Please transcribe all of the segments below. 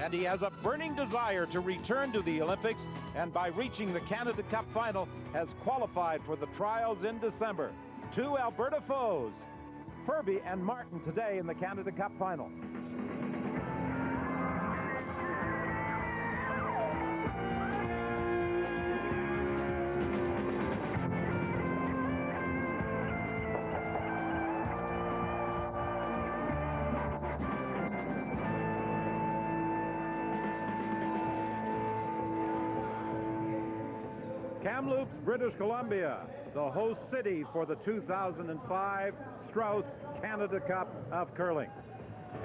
and he has a burning desire to return to the Olympics, and by reaching the Canada Cup final has qualified for the trials in December. Two Alberta foes, Ferbey and Martin, today in the Canada Cup final. Kamloops, British Columbia, the host city for the 2005 Strauss Canada Cup of Curling.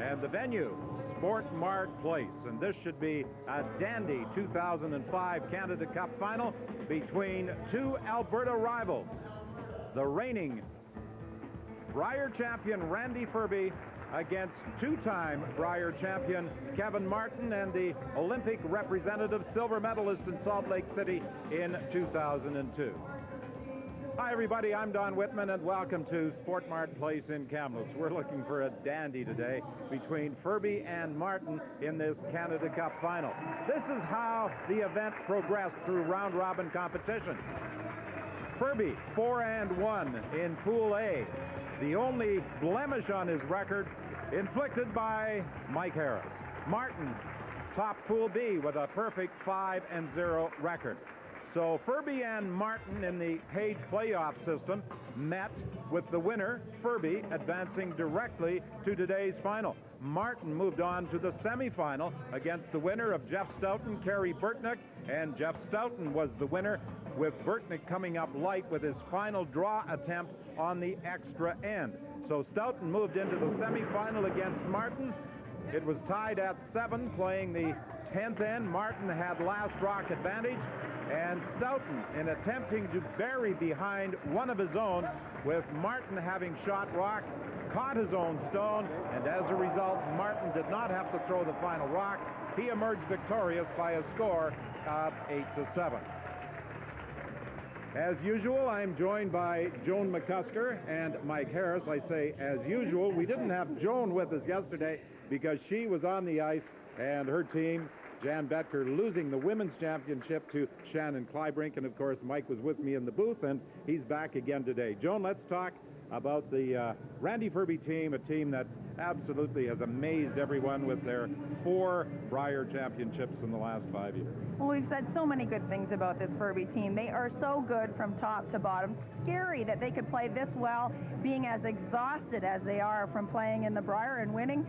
And the venue, Sport Mart Place. And this should be a dandy 2005 Canada Cup final between two Alberta rivals. The reigning Brier champion Randy Ferbey against two-time Brier champion Kevin Martin and the Olympic representative silver medalist in Salt Lake City in 2002. Hi everybody, I'm Don Whitman and welcome to Sport Mart Place in Kamloops. We're looking for a dandy today between Ferbey and Martin in this Canada Cup final. This is how the event progressed through round-robin competition. Ferbey 4-1 in Pool A. The only blemish on his record inflicted by Mike Harris. Martin topped Pool B with a perfect 5-0 record. So Ferbey and Martin in the Page playoff system met, with the winner, Ferbey, advancing directly to today's final. Martin moved on to the semifinal against the winner of Jeff Stoughton, Kerry Burtnick, and Jeff Stoughton was the winner, with Burtnick coming up light with his final draw attempt on the extra end. So Stoughton moved into the semifinal against Martin. It was tied at 7, playing the 10th end. Martin had last rock advantage, and Stoughton, in attempting to bury behind one of his own, with Martin having shot rock, caught his own stone, and as a result, Martin did not have to throw the final rock. He emerged victorious by a score of 8-7. As usual, I'm joined by Joan McCusker and Mike Harris. I say as usual. We didn't have Joan with us yesterday because she was on the ice and her team, Jan Betker, losing the women's championship to Shannon Kleibrink. And of course, Mike was with me in the booth, and he's back again today. Joan, let's talk about the Randy Ferbey team, a team that absolutely has amazed everyone with their 4 Brier championships in the last 5 years. Well, we've said so many good things about this Ferbey team. They are so good from top to bottom. Scary that they could play this well, being as exhausted as they are from playing in the Brier and winning.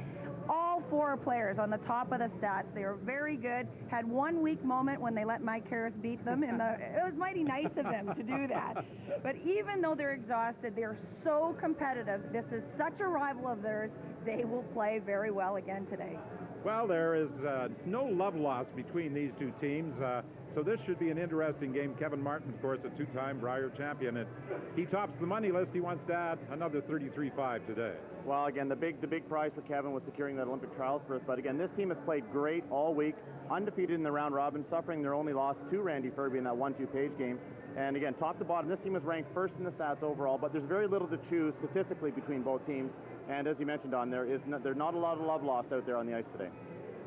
All 4 players on the top of the stats. They were very good. Had one weak moment when they let Mike Harris beat them. It was mighty nice of them to do that. But even though they're exhausted, they're so competitive. This is such a rival of theirs. They will play very well again today. Well, there is no love lost between these two teams. So this should be an interesting game. Kevin Martin, of course, a 2-time Brier champion. And he tops the money list. He wants to add another $33,500 today. Well, again, the big prize for Kevin was securing that Olympic trials berth. But again, this team has played great all week, undefeated in the round robin, suffering their only loss to Randy Ferbey in that 1-2 Page game. And again, top to bottom, this team was ranked first in the stats overall, but there's very little to choose statistically between both teams. And as you mentioned, Don, there's not a lot of love lost out there on the ice today.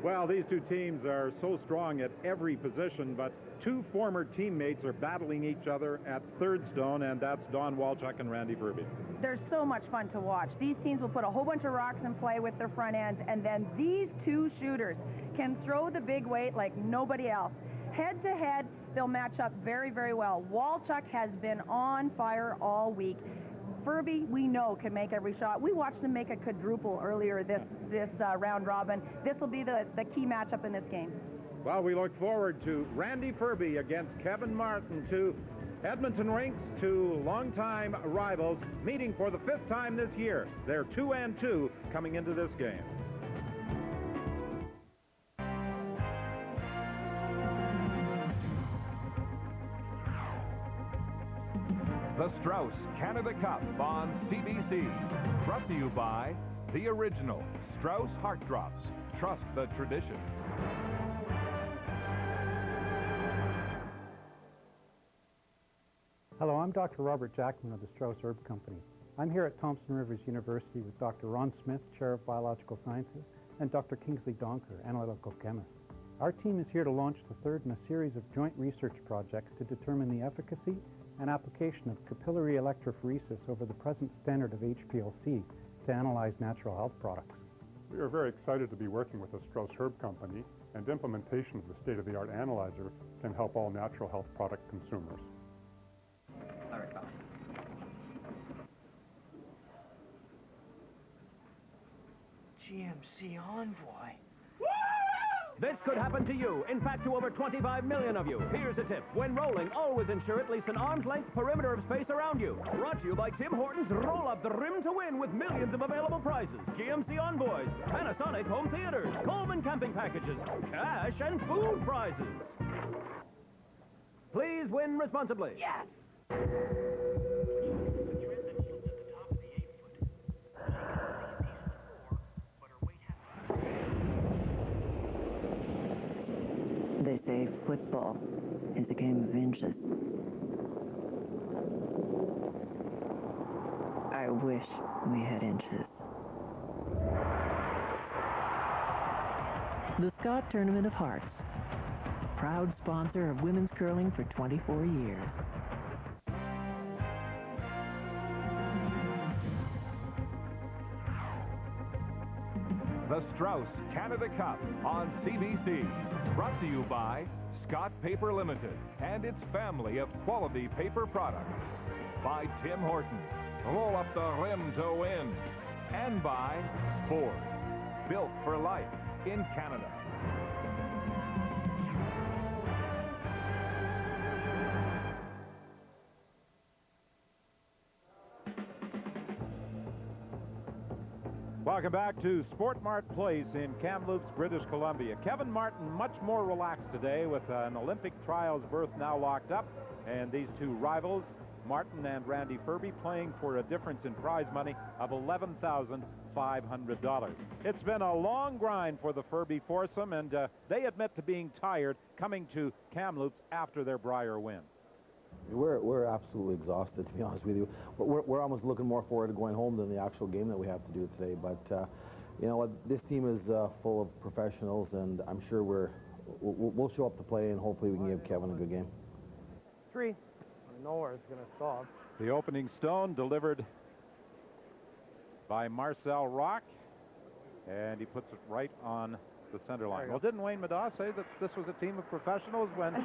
Well, these two teams are so strong at every position, but 2 former teammates are battling each other at third stone, and that's Don Walchuk and Randy Ferbey. They're so much fun to watch. These teams will put a whole bunch of rocks in play with their front ends, and then these 2 shooters can throw the big weight like nobody else. Head to head, they'll match up very, very well. Walchuk has been on fire all week. Ferbey, we know, can make every shot. We watched them make a quadruple earlier this round robin. This will be the key matchup in this game. Well, we look forward to Randy Ferbey against Kevin Martin, 2 Edmonton rinks, 2 longtime rivals, meeting for the 5th time this year. They're 2-2 coming into this game. The Strauss Canada Cup on CBC. Brought to you by the original Strauss Heart Drops. Trust the tradition. Hello, I'm Dr. Robert Jackman of the Strauss Herb Company. I'm here at Thompson Rivers University with Dr. Ron Smith, Chair of Biological Sciences, and Dr. Kingsley Donker, analytical chemist. Our team is here to launch the third in a series of joint research projects to determine the efficacy and application of capillary electrophoresis over the present standard of HPLC to analyze natural health products. We are very excited to be working with the Strauss Herb Company, and implementation of the state-of-the-art analyzer can help all natural health product consumers. GMC Envoy. This could happen to you. In fact, to over 25 million of you. Here's a tip. When rolling, always ensure at least an arm's length perimeter of space around you. Brought to you by Tim Hortons Roll Up the Rim to Win with millions of available prizes. GMC Envoys, Panasonic Home Theaters, Coleman Camping Packages, cash and food prizes. Please win responsibly. Yes! They say football is a game of inches. I wish we had inches. The Scott Tournament of Hearts, proud sponsor of women's curling for 24 years. The Strauss Canada Cup on CBC. Brought to you by Scott Paper Limited and its family of quality paper products. By Tim Hortons, Roll Up the Rim to Win. And by Ford, built for life in Canada. Welcome back to Sport Mart Place in Kamloops, British Columbia. Kevin Martin much more relaxed today with an Olympic trials berth now locked up, and these two rivals, Martin and Randy Ferbey, playing for a difference in prize money of $11,500. It's been a long grind for the Ferbey foursome, and they admit to being tired coming to Kamloops after their Brier win. We're absolutely exhausted, to be honest with you. But we're almost looking more forward to going home than the actual game that we have to do today. But you know what? This team is full of professionals, and I'm sure we'll show up to play, and hopefully we can give Kevin a good game. 3. I know where it's going to stop. The opening stone delivered by Marcel Rock, and he puts it right on the center line. Well, didn't Wayne Madaw say that this was a team of professionals when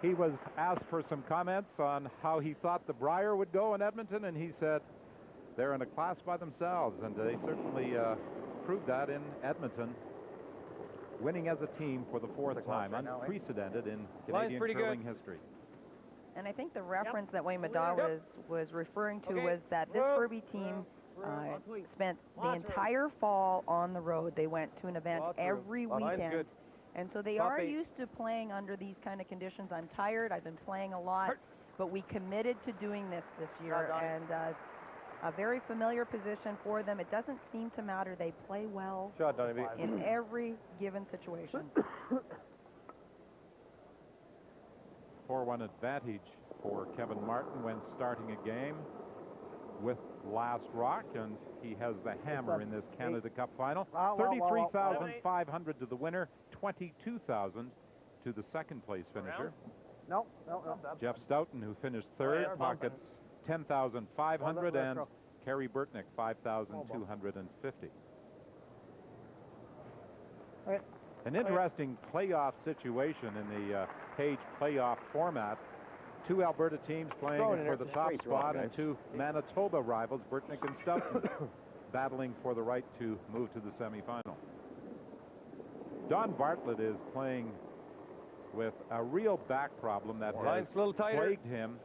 he was asked for some comments on how he thought the Brier would go in Edmonton, and he said they're in a class by themselves, and they certainly proved that in Edmonton, winning as a team for the fourth time, unprecedented in Canadian curling history. And I think the reference that Wayne Madaw was referring to was that this Ferbey team spent the entire fall on the road. They went to an event every weekend. And so they are used to playing under these kind of conditions. I'm tired. I've been playing a lot. But we committed to doing this year. And a very familiar position for them. It doesn't seem to matter. They play well in every given situation. 4-1 advantage for Kevin Martin when starting a game with Last Rock, and he has the hammer in this Canada Cup final. 33,500 to the winner, 22,000 to the second place finisher. No. Jeff Stoughton, who finished third, pockets 10,500, and Kerry Burtnick 5,250. An interesting playoff situation in the Cage playoff format. Two Alberta teams playing for the top spot, and two Manitoba rivals, Burtnick and Stoughton, battling for the right to move to the semifinal. Don Bartlett is playing with a real back problem that has plagued him.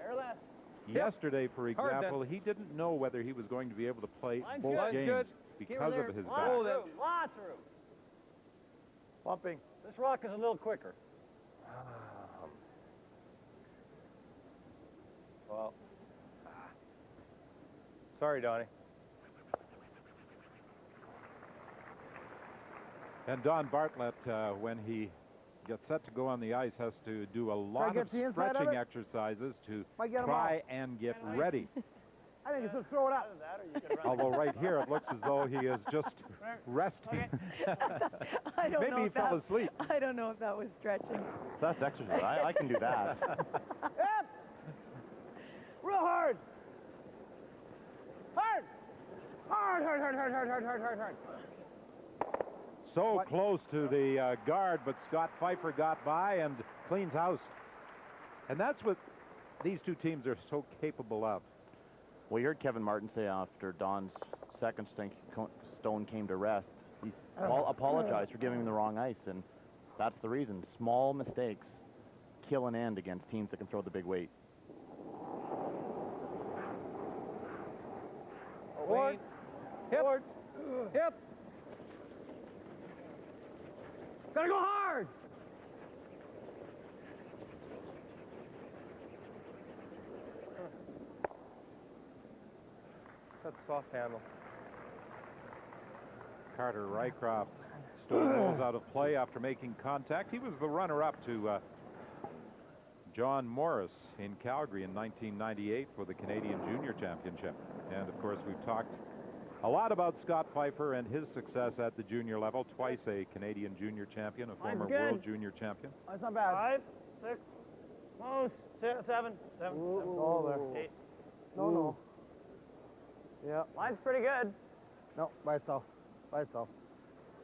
Yesterday, for example, he didn't know whether he was going to be able to play both games because of his back. Bumping. This rock is a little quicker. Well, sorry, Donnie. And Don Bartlett, when he gets set to go on the ice, has to do a lot of stretching exercises to try and get ready I think it's just throw it up. Although right here it looks as though he is just resting. I don't know Maybe he if that, fell asleep. I don't know if that was stretching. That's exercise. I can do that. Yep. Real hard. Hard. Hard, hard, hard, hard, hard, hard, hard, hard, hard. So close to the guard, but Scott Pfeiffer got by and cleans house. And that's what these two teams are so capable of. Well, you heard Kevin Martin say after Don's second stone came to rest, he apologized for giving him the wrong ice, and that's the reason. Small mistakes kill an end against teams that can throw the big weight. Forward. Hip. Forward. Hip. Gotta go hard. That's a soft handle. Carter Rycroft's stone rolls out of play after making contact. He was the runner-up to John Morris in Calgary in 1998 for the Canadian Junior Championship. And, of course, we've talked a lot about Scott Pfeiffer and his success at the junior level. Twice a Canadian Junior Champion, a former World Junior Champion. That's not bad. 5, 6, close. 7. All there. 8. No. Yeah. Line's pretty good. No, by itself. By itself.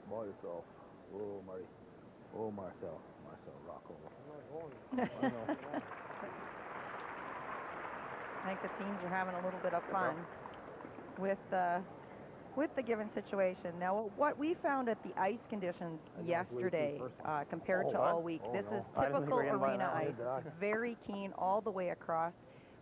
By itself. Oh, Marty. Oh, Marcel. Rock over. I think the teams are having a little bit of fun with the given situation. Now, what we found at the ice conditions yesterday compared to all week, this is typical arena ice. It's very keen all the way across,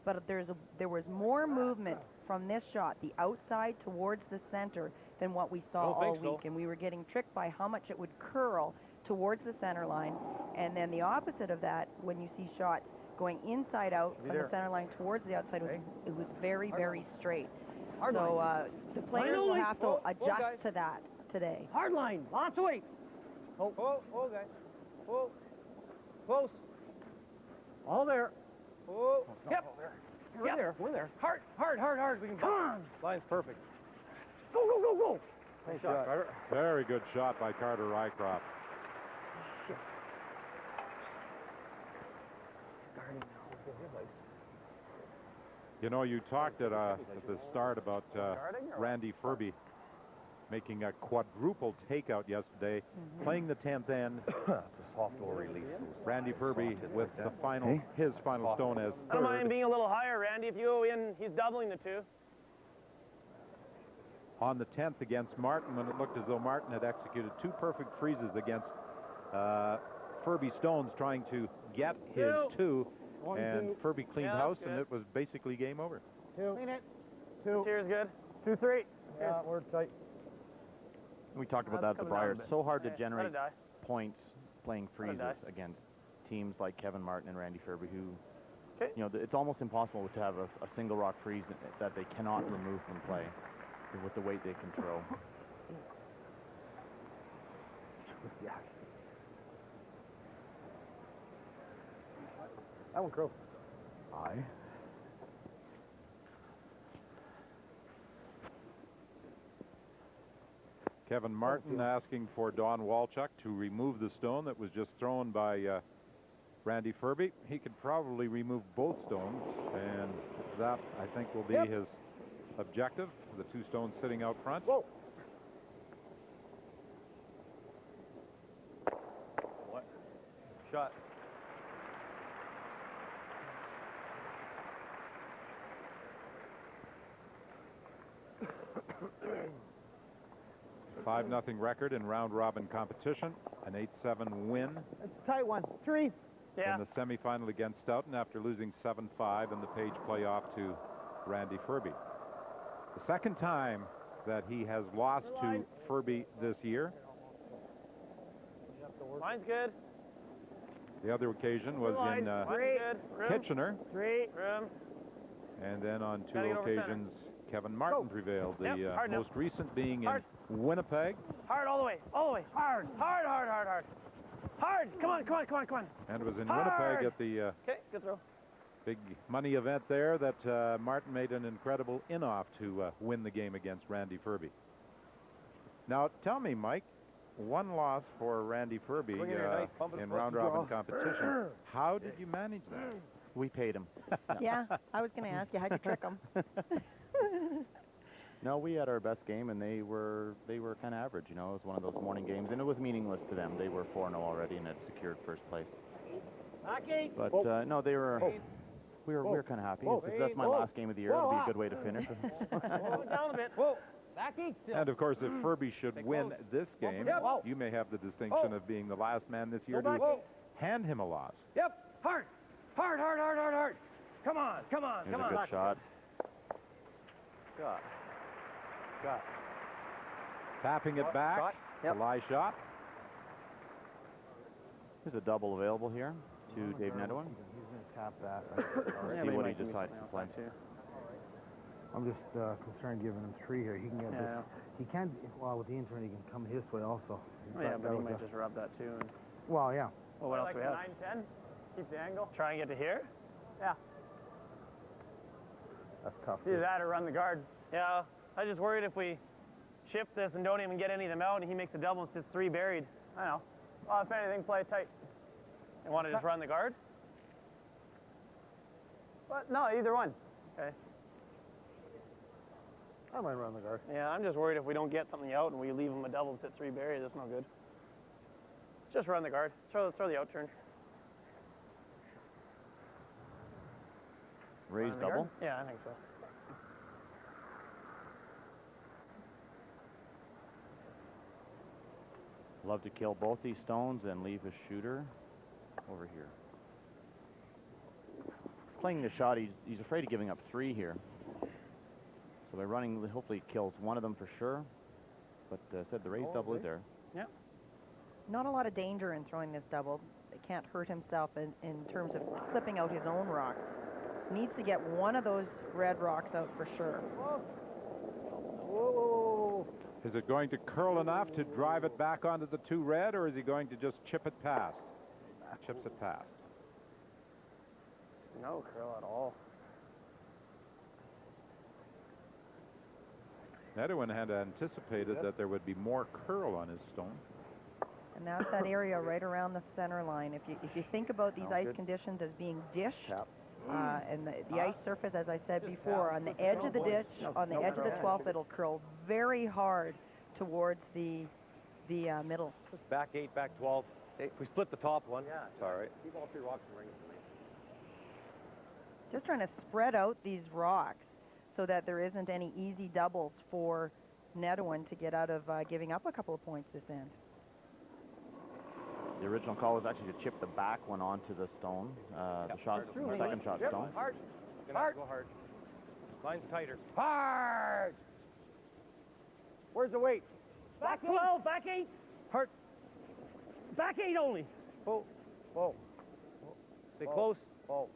but there was more movement from this shot, the outside towards the center, than what we saw all week. And we were getting tricked by how much it would curl towards the center line. And then the opposite of that, when you see shots going inside out from the center line towards the outside, it was very, very straight. So the players will have to adjust to that today. Hard line. Lots of weight. Oh, guys. Oh. Close. All there. Oh. Yep. We're there. Hard. We can come on. Line's perfect. Go. Nice shot, Carter. Very good shot by Carter Rycroft. You know, you talked at the start about Randy Ferbey making a quadruple takeout yesterday, playing the 10th end. It's a soft low release. Randy Ferbey with the final, his final stone as I don't mind third. being a little higher, Randy. If you go in, he's doubling the 2. On the 10th against Martin, when it looked as though Martin had executed 2 perfect freezes against Ferbey stones, trying to get his 2. And Ferbey cleaned house, and it was basically game over. 2. Clean it. 2. Here's good. 2, 3. Yeah, we're tight. We talked about that at the Briar. It's so hard to generate points playing freezes against teams like Kevin Martin and Randy Ferbey, who, you know, it's almost impossible to have a single rock freeze that they cannot remove from play with the weight they can throw. That one, Crow. Aye. Kevin Martin asking for Don Walchuk to remove the stone that was just thrown by Randy Ferbey. He could probably remove both stones, and that, I think, will be his objective, the 2 stones sitting out front. Whoa. What? Shot. A 5-0 record in round-robin competition, an 8-7 win. It's a tight one. 3. Yeah. In the semifinal against Stoughton after losing 7-5 in the Page playoff to Randy Ferbey. The second time that he has lost to Ferbey this year. Line's good. The other occasion was in Kitchener. 3. And then on 2 occasions, Kevin Martin prevailed. The most recent being in Winnipeg. Hard all the way. Hard. Hard. Come on. And it was in Winnipeg at the Okay, good throw. Big money event there that Martin made an incredible in-off to win the game against Randy Ferbey. Now, tell me, Mike, one loss for Randy Ferbey in round-robin competition. How did you manage that? We paid him. Yeah, I was going to ask you, how'd you trick them? No, we had our best game, and they were kind of average. You know, it was one of those morning games, and it was meaningless to them. They were 4-0 already and had secured first place. But no, they were. We were kind of happy. That's my last game of the year. It'll be a good way to finish. Slow down a bit. Whoa. Back eight still. And of course, if Ferbey should win this game, you may have the distinction of being the last man this year to hand him a loss. Yep. Hard. Hard, hard, hard, hard, hard. Come on, come on, Here's come on. a good shot. Shot. Tapping it back. Yep. A lie shot. There's a double available here to Dave Nedwin. He's going to tap that. See what he decides to play. I'm just concerned giving him 3 here. He can get this. He can, well, with the intern, he can come his way also. Oh, yeah, but he might just rub that too. And... Well, yeah. Well, what else do we have? 9-10. Keep the angle. Try and get to here? Yeah. That's tough. Either that or run the guard. Yeah, I just worried if we shift this and don't even get any of them out and he makes a double and sits 3 buried. I know. Well, if anything, play it tight. You want to just run the guard? What? No, either one. Okay. I might run the guard. Yeah, I'm just worried if we don't get something out and we leave him a double and sit 3 buried, that's no good. Just run the guard. Throw the out turn. Raise double? Yeah, I think so. Love to kill both these stones and leave a shooter over here. Playing the shot, he's afraid of giving up 3 here. So by running, hopefully he kills one of them for sure. But said the raised double is there. Yeah. Not a lot of danger in throwing this double. He can't hurt himself in terms of clipping out his own rock. Needs to get one of those red rocks out for sure. Whoa. Is it going to curl enough to drive it back onto the 2 red, or is he going to just chip it past? Chips it past. No curl at all. Nedwin had anticipated that there would be more curl on his stone. And that's that area right around the center line. If you think about these ice conditions as being dished, and the ice surface, as I said before, on the edge of the ditch, on the edge of the 12th, it'll curl very hard towards the middle. Back 8, back 12. If we split the top one, it's all right. Keep all 3 rocks in the ring. Just trying to spread out these rocks so that there isn't any easy doubles for Nedwin to get out of giving up a couple of points this end. The original call was actually to chip the back one onto the stone. The second shot stone. Hard. Go hard. Line's tighter. Hard. Where's the weight? Back 12, back 8. Hard. Back 8 only. Whoa. Whoa. Stay close. Whoa.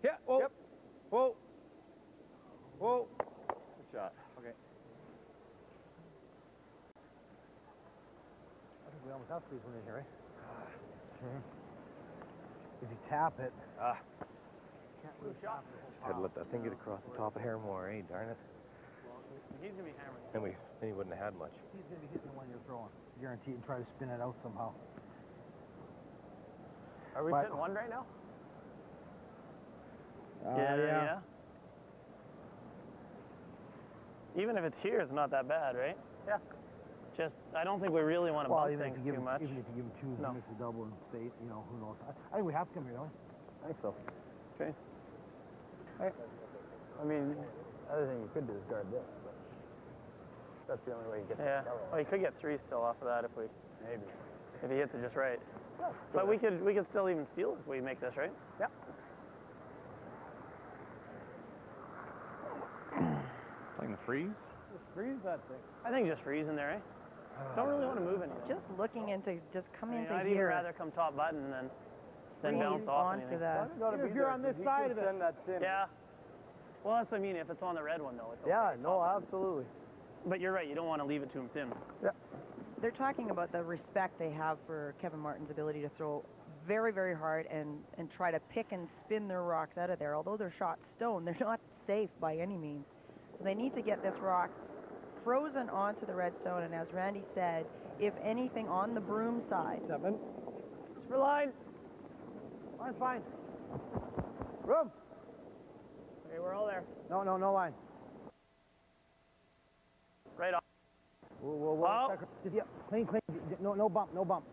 Yeah. Whoa. Yep. Whoa. Whoa. Good shot. Okay. I think we almost have to squeeze one in here, right? Sure. If you tap it. Can't really tap it. Had to let that thing get across the top of Haremore, eh? Darn it. He's going to be hammering. Then he wouldn't have had much. He's going to be hitting the one you're throwing. Guarantee, and try to spin it out somehow. Are we sitting 1 right now? Yeah. Even if it's here, it's not that bad, right? Yeah. Just, I don't think we really want to bump things too much. Even if you give him 2, he makes a double and state, you know, who knows. I think we have to come here, don't we? I think so. Okay. I mean, the other thing you could do is guard this, but that's the only way you get the double. Well, you could get 3 still off of that if we, maybe, if he hits it just right. Yeah, but we could still even steal if we make this, right? Yeah. Playing the freeze? Just freeze that thing. I think just freeze in there, eh? Don't really want to move anything. Just looking into, just come into I'd here. even rather come top button than bounce off anything. That. If you're on this side of it. Yeah. Well, that's what I mean. If it's on the red one, though, it's okay. Yeah, no, absolutely. But you're right. You don't want to leave it to him thin. Yeah. They're talking about the respect they have for Kevin Martin's ability to throw very, very hard and try to pick and spin their rocks out of there. Although they're shot stone, they're not safe by any means. So they need to get this rock frozen onto the redstone, and as Randy said, if anything on the broom side. 7. For line. Line's fine. Room. Okay, we're all there. No line. Right off. Whoa. Oh. Just, yeah, clean. No bump. No bump.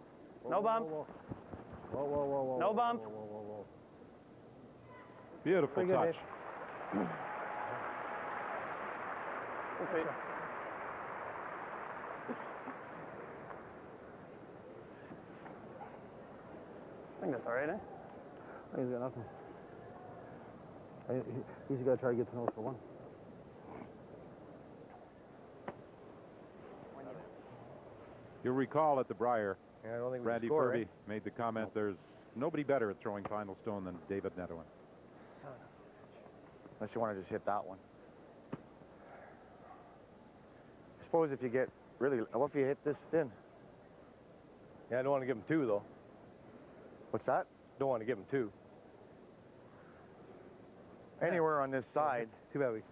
Whoa. No bump. Whoa. Beautiful touch. Okay. I think that's all right, eh? I think he's got nothing. He's got to try to get to nose for one. You'll recall at the Briar, Yeah, I don't think we Randy score, Ferbey eh? made the comment, there's nobody better at throwing final stone than David Netowin. Unless you want to just hit that one. I suppose if you get really, what if you hit this thin? Yeah, I don't want to give him 2, though. What's that? Don't want to give him 2. Anywhere on this side. Too bad we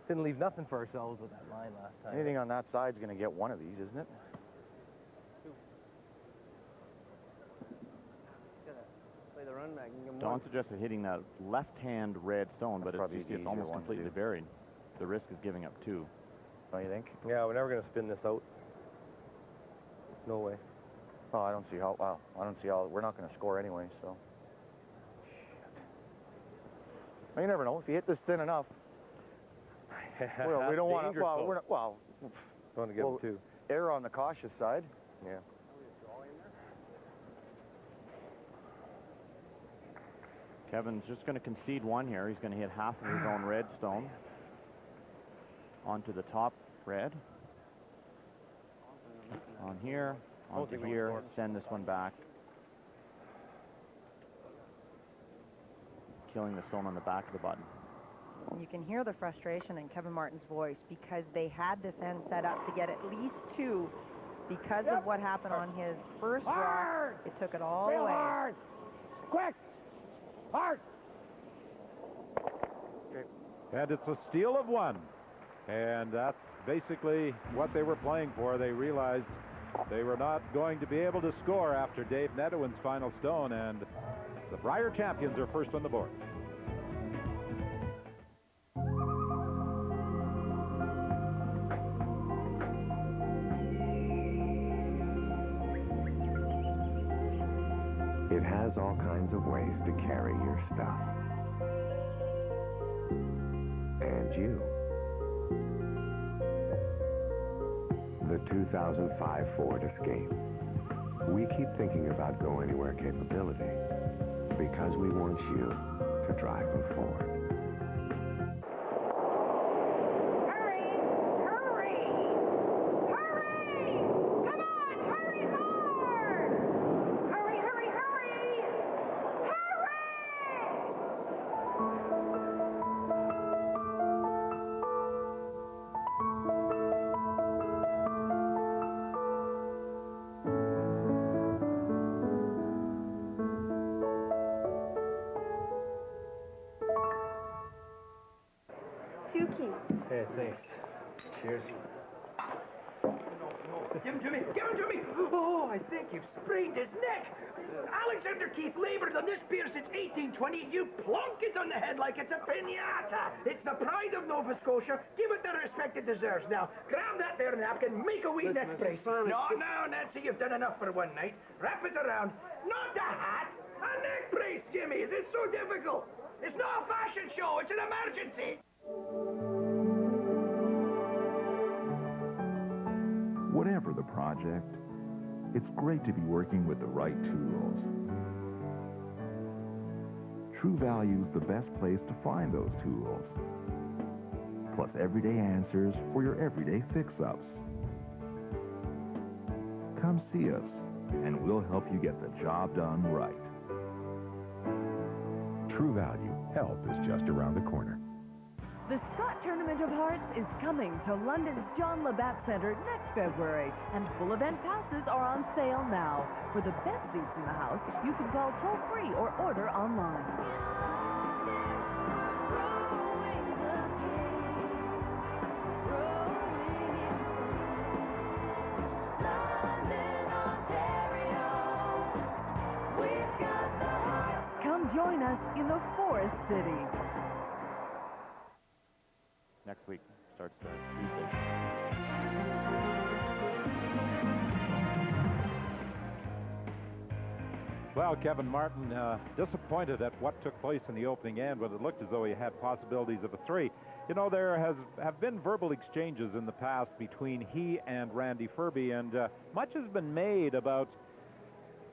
didn't leave nothing for ourselves with that line last time. Anything on that side's going to get one of these, isn't it? Play the run back and give him Don one. suggested hitting that left-hand red stone, but Probably it's the easier almost one to completely do. buried. The risk is giving up 2. Don't you think? Yeah, we're never going to spin this out. No way. Oh, I don't see how, well, I don't see how, we're not going to score anyway, so. Well, you never know. If you hit this thin enough. Well, we don't want to, well, we're not, well. Don't want to give them 2. Err on the cautious side. Yeah. Kevin's just going to concede 1 here. He's going to hit half of his own red stone onto the top red. On here, onto here, send this one back. Killing the stone on the back of the button. You can hear the frustration in Kevin Martin's voice because they had this end set up to get at least 2 because of what happened on his first rock. It took it all away. Hard! Quick! Hard! And it's a steal of 1. And that's basically what they were playing for. They realized they were not going to be able to score after Dave Netowin's final stone, and the Briar champions are first on the board. It has all kinds of ways to carry your stuff. And you. The 2005 Ford Escape. We keep thinking about Go Anywhere capability because we want you to drive a Ford. Hey, thanks. Cheers. Give him to me! Give him to me! Oh, I think you've sprained his neck! Alexander Keith labored on this pier since 1820. You plonk it on the head like it's a piñata. It's the pride of Nova Scotia. Give it the respect it deserves. Now, grab that there napkin, make a wee neck brace. No, Nancy, you've done enough for one night. Wrap it around. Not a hat! A neck brace, Jimmy! Is it so difficult? It's not a fashion show. It's an emergency. Whatever the project, it's great to be working with the right tools. True Value's the best place to find those tools. Plus everyday answers for your everyday fix-ups. Come see us, and we'll help you get the job done right. True Value. Help is just around the corner. The Scott Tournament of Hearts is coming to London's John Labatt Centre next February, and full event passes are on sale now. For the best seats in the house, you can call toll-free or order online. Come join us in the Forest City. Next week starts Tuesday. Well, Kevin Martin disappointed at what took place in the opening end when it looked as though he had possibilities of a 3. You know, there have been verbal exchanges in the past between he and Randy Ferbey, and much has been made about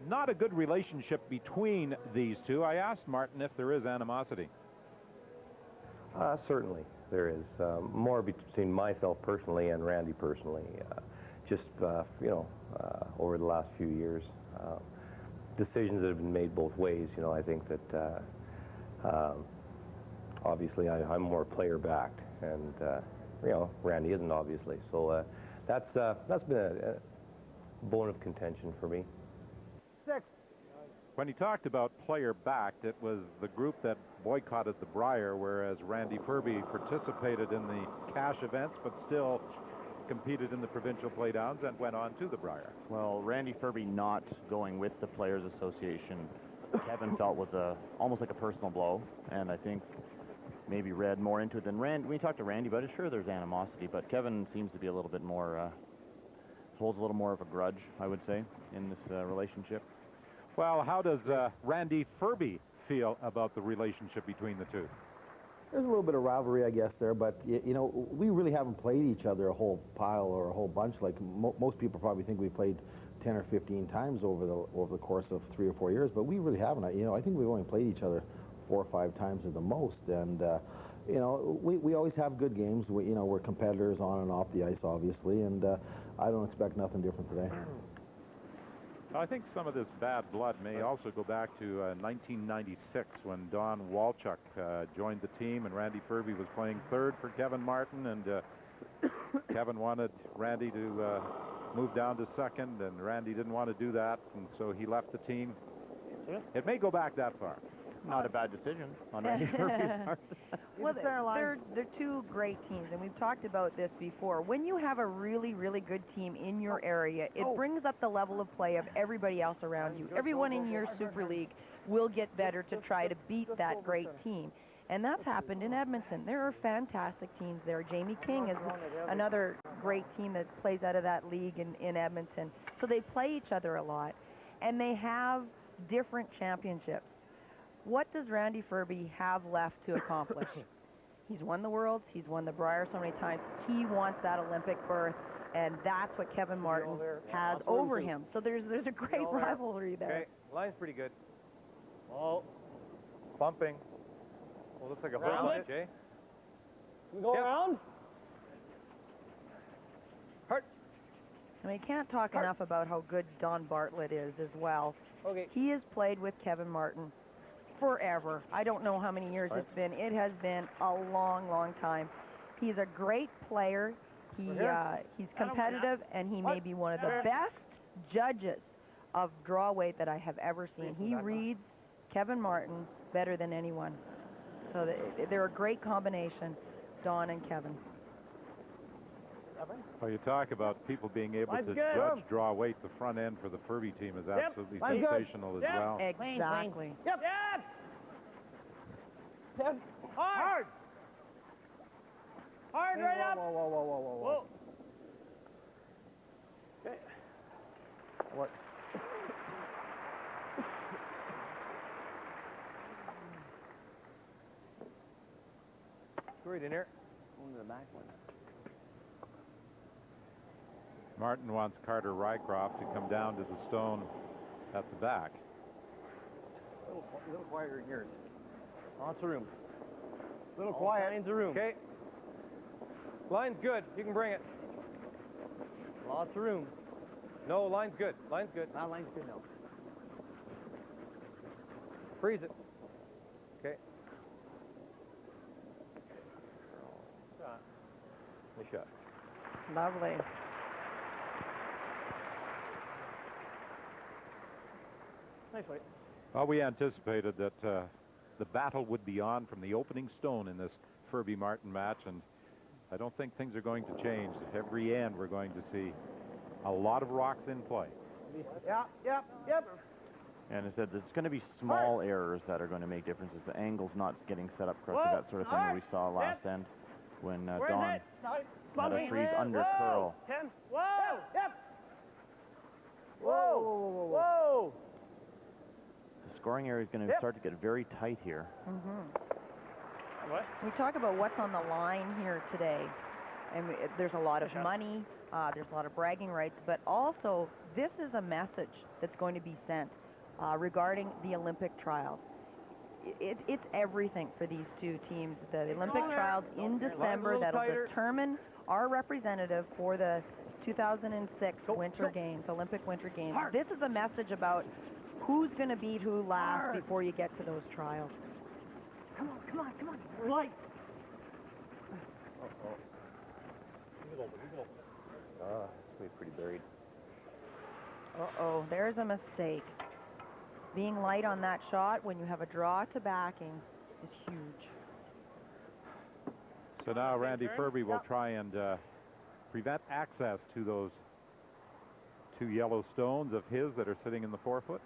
not a good relationship between these two. I asked Martin if there is animosity. Certainly there is. More between myself personally and Randy personally. Over the last few years. Decisions that have been made both ways. You know, I think that obviously I'm more player-backed, and Randy isn't, obviously. So that's been a bone of contention for me. 6. When he talked about player-backed, it was the group that boycotted the Brier, whereas Randy Ferbey participated in the cash events, but still competed in the provincial playdowns and went on to the Brier. Well, Randy Ferbey not going with the Players Association, Kevin felt was almost like a personal blow, and I think maybe read more into it than Randy. When you talk to Randy about it, sure, there's animosity, but Kevin seems to be a little bit more, holds a little more of a grudge, I would say, in this relationship. Well, how does Randy Ferbey feel about the relationship between the two? There's a little bit of rivalry, I guess, there, but, you know, we really haven't played each other a whole pile or a whole bunch. Like, most people probably think we played 10 or 15 times over the course of 3 or 4 years, but we really haven't. You know, I think we've only played each other 4 or 5 times at the most, and, you know, we always have good games. We're competitors on and off the ice, obviously, and I don't expect nothing different today. I think some of this bad blood may also go back to 1996 when Don Walchuk joined the team and Randy Ferbey was playing third for Kevin Martin, and Kevin wanted Randy to move down to second, and Randy didn't want to do that, and so he left the team. It may go back that far. Not a bad decision on Randy Ferbey's part. Well, they're two great teams, and we've talked about this before. When you have a really, really good team in your area, it brings up the level of play of everybody else around you. Everyone in your Super League will get better to try to beat that great team. And that's happened in Edmonton. There are fantastic teams there. Jamie King is another great team that plays out of that league in Edmonton. So they play each other a lot, and they have different championships. What does Randy Ferbey have left to accomplish? He's won the Worlds. He's won the Brier so many times. He wants that Olympic berth, and that's what Kevin Martin has over him. So there's a great rivalry there. Okay, line's pretty good. Oh, bumping. Well, looks like a hook punch, eh? Can we go around? Hurt. I mean, you can't talk enough about how good Don Bartlett is as well. Okay. He has played with Kevin Martin forever. I don't know how many years it's been. It has been a long, long time. He's a great player. He's competitive, and he may be one of the best judges of draw weight that I have ever seen. He reads Kevin Martin better than anyone. So they're a great combination, Don and Kevin. Well, you talk about people being able to judge draw weight. The front end for the Ferbey team is absolutely sensational as well. Exactly. Yep. Hard. Hard, right up. Whoa. Okay. What? Right in here. Only the back one. Martin wants Carter Rycroft to come down to the stone at the back. A little quieter in yours. Lots of room. A little quiet. Lines of room. Okay. Line's good. You can bring it. Lots of room. No, line's good. Line's good. Nah, line's good now. Freeze it. Okay. Nice shot. Lovely. Nice fight. Well, we anticipated that the battle would be on from the opening stone in this Ferbey Martin match, and I don't think things are going to change. At every end, we're going to see a lot of rocks in play. Yep. And I said, there's going to be small errors that are going to make differences. The angle's not getting set up correctly, that sort of thing that we saw last end when Don had a freeze under curl. 10. Whoa! Yep. Whoa! The scoring area is going to start to get very tight here. What? We talk about what's on the line here today, and there's a lot of money, there's a lot of bragging rights, but also this is a message that's going to be sent regarding the Olympic trials. It's everything for these two teams. The Olympic trials in December that'll determine our representative for the 2006 Winter Games, Olympic Winter Games. This is a message about who's going to beat who last before you get to those trials. Come on. Light. It's pretty buried. Uh-oh, there's a mistake. Being light on that shot when you have a draw to backing is huge. So now Randy Ferbey will try and prevent access to those two yellow stones of his that are sitting in the forefoot.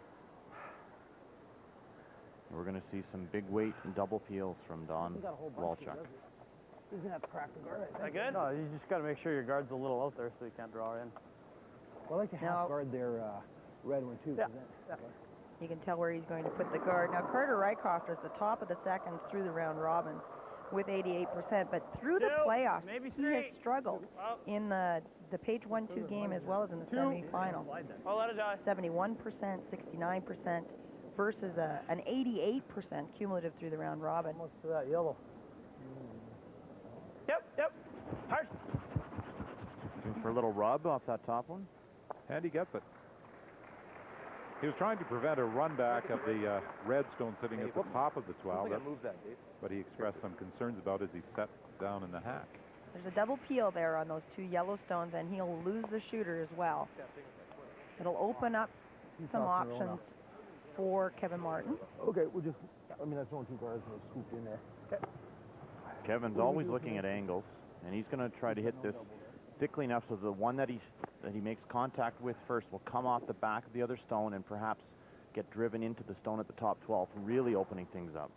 We're going to see some big weight and double peels from Don Walchuk. He's going to have to crack the guard. Is that good? No, you just got to make sure your guard's a little out there so you can't draw in. Well, I like to half guard their red one, too. You can tell where he's going to put the guard. Now, Carter Reichhofter is the top of the seconds through the round robin with 88%, but through the playoffs, he has struggled in the Page 1-2 game as well as in the semifinal. 71%, 69% versus an 88% cumulative through the round robin. Almost to that yellow. Yep. Hard. Looking for a little rub off that top one. And he gets it. He was trying to prevent a run back of the red stone sitting at the top of the 12, but he expressed some concerns about as he sat down in the hack. There's a double peel there on those two yellow stones, and he'll lose the shooter as well. It'll open up some options for Kevin Martin. Okay, we'll just, I throwing two guards and we'll scoop in there. Okay. Kevin's always looking at angles, and he's going to try to hit this thickly enough so the one that he makes contact with first will come off the back of the other stone and perhaps get driven into the stone at the top 12, really opening things up.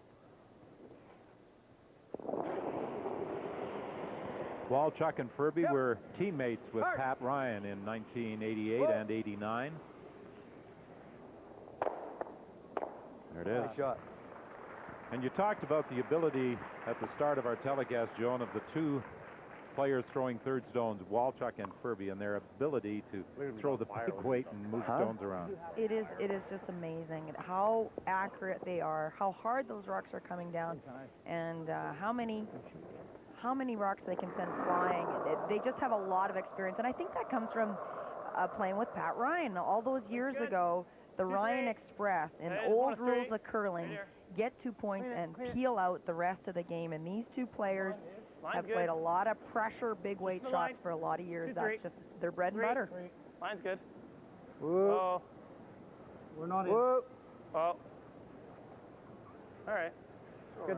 Walchuk and Ferbey were teammates with Pat Ryan in 1988 and 89. There it is. Nice shot. And you talked about the ability at the start of our telecast, Joan, of the two players throwing third stones, Walchuk and Ferbey, and their ability to throw the big weight and move stones around. It is just amazing how accurate they are, how hard those rocks are coming down, and how many rocks they can send flying. They just have a lot of experience, and I think that comes from playing with Pat Ryan all those years ago. The Ryan Express and old rules of curling, get 2 points and peel out the rest of the game. And these two players have played a lot of pressure, big weight shots for a lot of years. That's just their bread and butter. Line's good. Whoa. We're not in. Oh. All right. Good.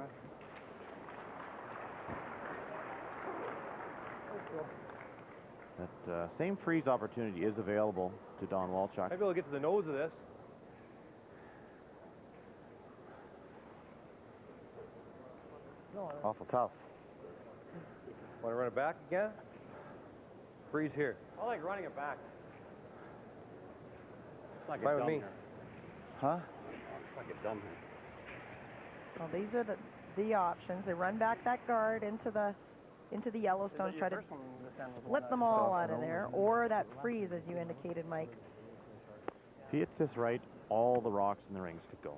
That same freeze opportunity is available to Don Walchuk. Maybe we'll get to the nose of this. Awful tough. Want to run it back again? Freeze here. I like running it back. Let's not get dumb here. Huh? Let's not get dumb here. Well, these are the options. They run back that guard into the Yellowstone, try to split them all out of there, or that freeze, as you indicated, Mike. If he hits this right, all the rocks in the rings could go.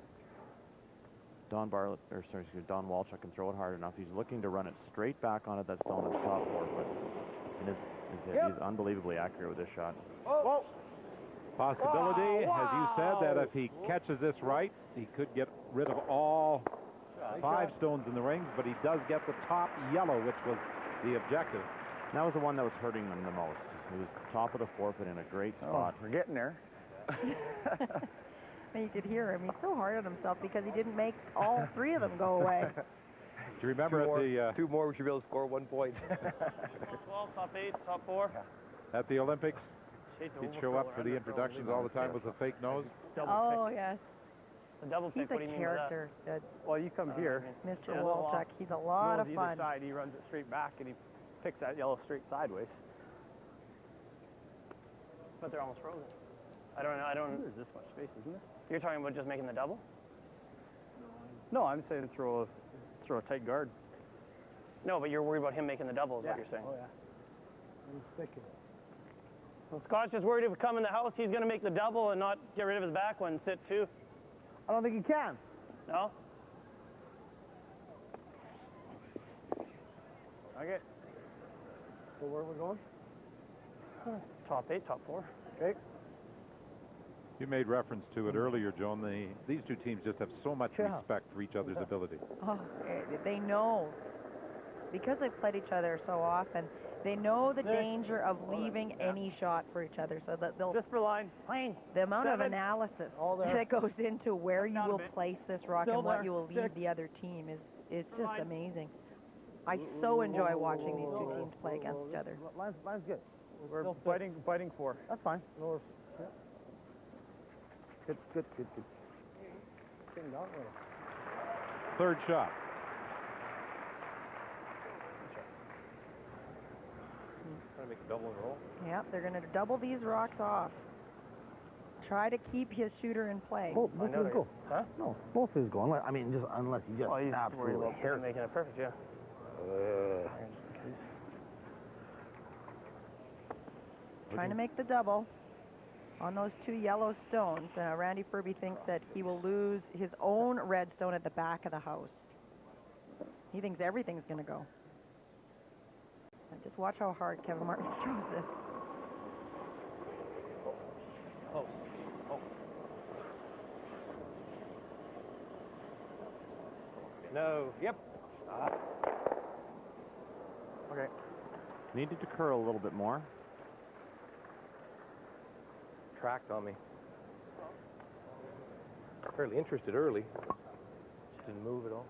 Don Walchuk can throw it hard enough. He's looking to run it straight back onto that stone at the top 4 foot. And he's unbelievably accurate with this shot. Whoa. Possibility, as you said, that if he catches this right, he could get rid of all 5 stones in the rings, but he does get the top yellow, which was the objective. And that was the one that was hurting them the most. He was top of the fourth and in a great spot. We're getting there. And you could hear him. He's so hard on himself because he didn't make all three of them go away. Do you remember two more, we should be able to score 1 point. 12, top 8, top 4. at the Olympics? He'd show up for the introductions all the time with a fake nose. Oh, yes. The double pick, He's what do a you mean by that? character, Well, you come here. Mr. Walchuk. He's a lot of Goes fun. either side, he runs it straight back, and he picks that yellow straight sideways. But they're almost frozen. I don't know. There's this much space, isn't there? You're talking about just making the double? No, I'm saying throw a tight guard. No, but you're worried about him making the double, is what you're saying. Oh, yeah. He's sticking. Well, Scott's just worried if we come in the house, he's going to make the double and not get rid of his back one, sit two. I don't think he can. No? Okay. So where are we going? Top 8, top 4. Okay. You made reference to it earlier, Joan. These two teams just have so much respect for each other's ability. Oh, they know. Because they've played each other so often, they know the danger of leaving any shot for each other, so that they'll... Just for line. Lane. The amount of analysis that goes into where you will place this rock and what you will leave the other team it's just amazing. I so enjoy watching these two teams play against each other. Line's good. We're fighting for. That's fine. No, yeah. Good. Third shot. Trying to make a double in a row. Yep, they're going to double these rocks off. Try to keep his shooter in play. Both is go. Huh? No, both is go. Unless he just He's absolutely worried about making it perfect, yeah. Trying to make the double on those two yellow stones. Randy Ferbey thinks that he will lose his own red stone at the back of the house. He thinks everything's going to go. And just watch how hard Kevin Martin throws this. Close. Oh. No. Yep. Okay. Needed to curl a little bit more. Tracked on me. Fairly interested early. Just didn't move at all.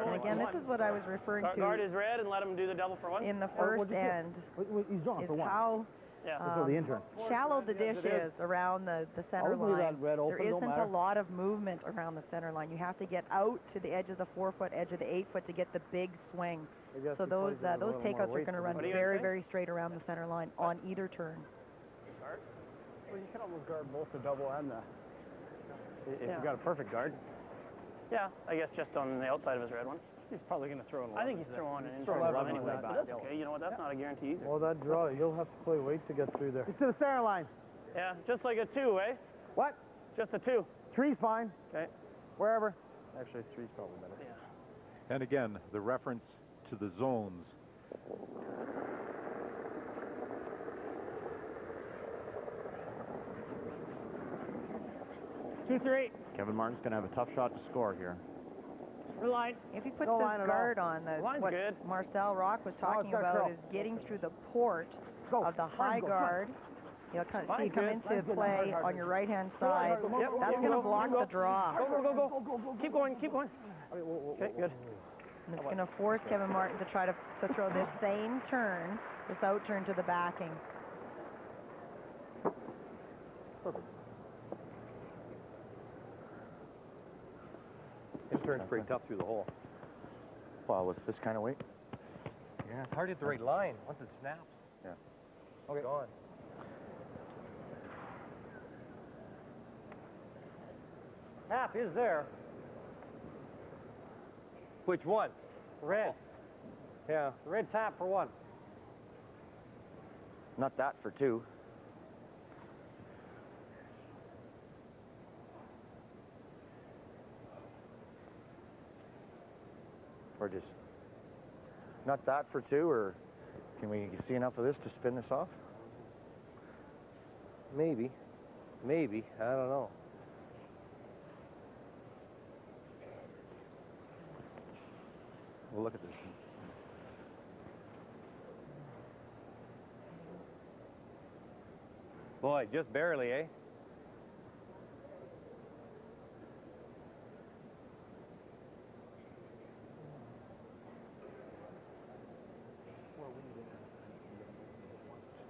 And again, this is what I was referring to Guard is red and let him do the double for one. in the first end. He's drawn is for one. how the intern. shallow the dish is around the center I'll leave line. that red open, There don't isn't matter. a lot of movement around the center line. You have to get out to the edge of the 4-foot, edge of the 8-foot to get the big swing. So those takeouts are going to run very, very straight around the center line on either turn. Well, you can almost guard both the double and the... If you got a perfect guard. Yeah, I guess just on the outside of his red one. He's probably going to throw in. I think he's throwing an intern rub anyway, but that's okay. You know what? That's not a guarantee either. Well, that draw, you'll have to play weight to get through there. It's to the center line. Yeah, just like a 2, eh? What? Just a 2. 3's fine. Okay. Wherever. Actually, 3's probably better. Yeah. And again, the reference to the zones. Two, 3. Kevin Martin's going to have a tough shot to score here. Line. If he puts this guard on, what good. Marcel Rock was talking about is getting through the port of the high guard. You'll see you come into play on your right-hand side. That's going to block the draw. Go. Keep going. Okay, good. And it's going to force Kevin Martin to try to throw this same turn, this out turn to the backing. Perfect. Intern's pretty tough through the hole. Well, with this kind of weight. Yeah, it's hard to hit the right line once it snaps. Yeah. Okay. Gone. Half is there. Which one? Red. Yeah. Red tap for 1. Not that for 2. Or just not that for 2, or can we see enough of this to spin this off? Maybe. I don't know. We'll look at this. Boy, just barely, eh?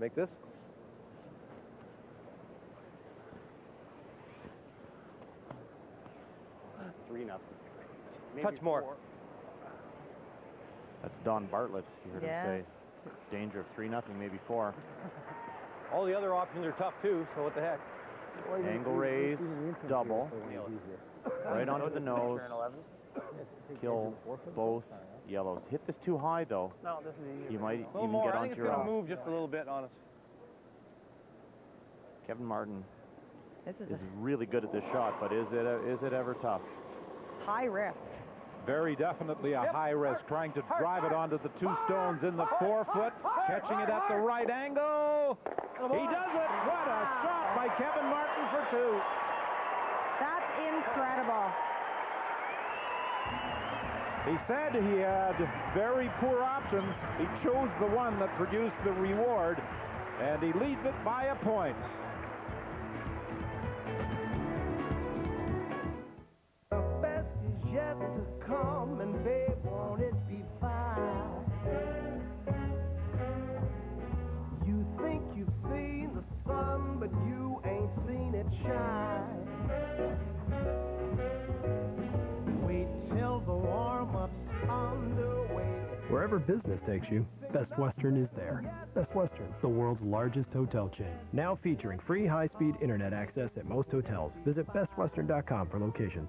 Make this. 3-0. Touch more. That's Don Bartlett. You heard Yes. him say danger of 3-0, maybe 4. All the other options are tough too, so what the heck? Angle raise, double, right onto the nose, kill both yellows. Hit this too high though. No, this is easier. You might A little even more. get I onto think it's your going to own. move just a little bit on us. Kevin Martin This is is really good at this shot, but is it ever tough? a high risk. Very definitely a high risk, trying to drive it onto the 2 stones in the 4-foot, catching it at the right angle. He does it. What a shot by Kevin Martin for 2. That's incredible. He said he had very poor options. He chose the one that produced the reward, and he leads it by a point. The best is yet to come, and babe, won't it be fine? You think you've seen the sun, but you ain't seen it shine. Wait till the warm-up's underway. Wherever business takes you, Best Western is there. Best Western, the world's largest hotel chain. Now featuring free high-speed internet access at most hotels. Visit bestwestern.com for locations.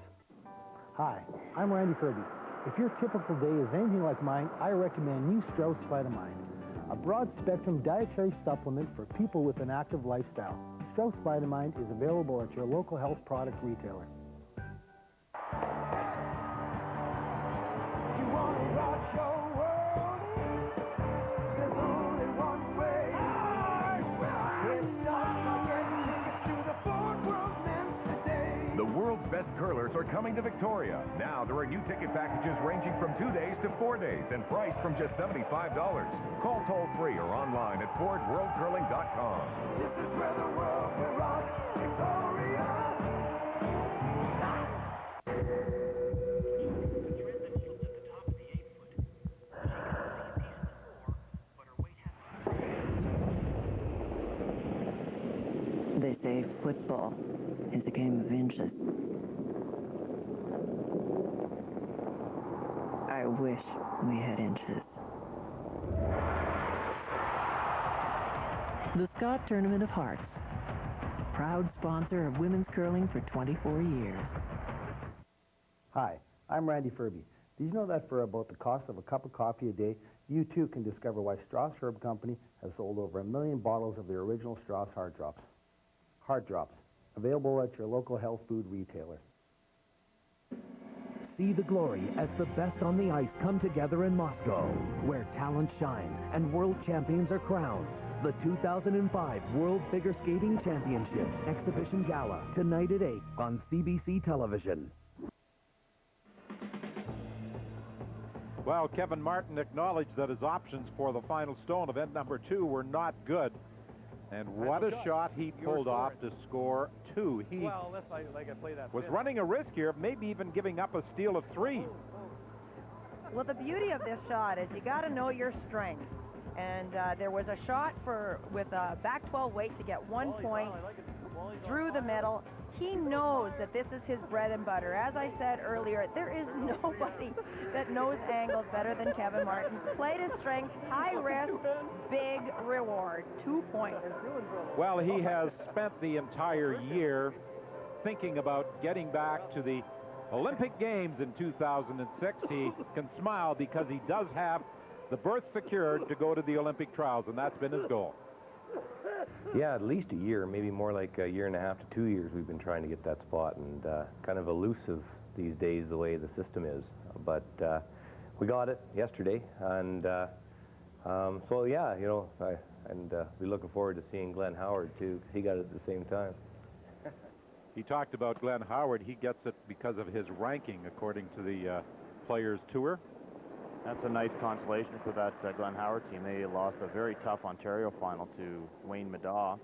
Hi, I'm Randy Ferbey. If your typical day is anything like mine, I recommend new Strauss Vitamind, a broad-spectrum dietary supplement for people with an active lifestyle. Strauss Vitamind is available at your local health product retailer. You wanna rock your world? There's only one way. It starts by getting tickets to the Fort World Men's today. The world's best curlers are coming to Victoria. Now there are new ticket packages ranging from 2 days to 4 days and priced from just $75. Call toll-free or online at FordWorldCurling.com. This is where the world will rock. Victoria. They say football is a game of inches. I wish we had inches. The Scott Tournament of Hearts, proud sponsor of women's curling for 24 years. Hi, I'm Randy Ferbey. Did you know that for about the cost of a cup of coffee a day, you too can discover why Strauss Herb Company has sold over 1 million bottles of their original Strauss Heart Drops. Heart Drops, available at your local health food retailer. See the glory as the best on the ice come together in Moscow, where talent shines and world champions are crowned. The 2005 World Figure Skating Championships Exhibition Gala, tonight at 8 on CBC Television. Well, Kevin Martin acknowledged that his options for the final stone, event number 2, were not good. And what a shot he pulled off to score 2. He Well, unless I play that was fifth. running a risk here of maybe even giving up a steal of 3. Well, the beauty of this shot is you got to know your strengths. And there was a shot with a back 12 weight to get 1 point through the middle. He knows that this is his bread and butter. As I said earlier, there is nobody that knows angles better than Kevin Martin. Played his strength, high risk, big reward, 2 points. Well, he has spent the entire year thinking about getting back to the Olympic Games in 2006. He can smile because he does have the berth secured to go to the Olympic trials, and that's been his goal. Yeah, at least a year, maybe more like a year and a half to 2 years we've been trying to get that spot, and kind of elusive these days the way the system is. But we got it yesterday, and so yeah, you know, we're looking forward to seeing Glenn Howard too, 'cause he got it at the same time. He talked about Glenn Howard. He gets it because of his ranking according to the Players Tour. That's a nice consolation for that Glenn Howard team. They lost a very tough Ontario final to Wayne Middaugh.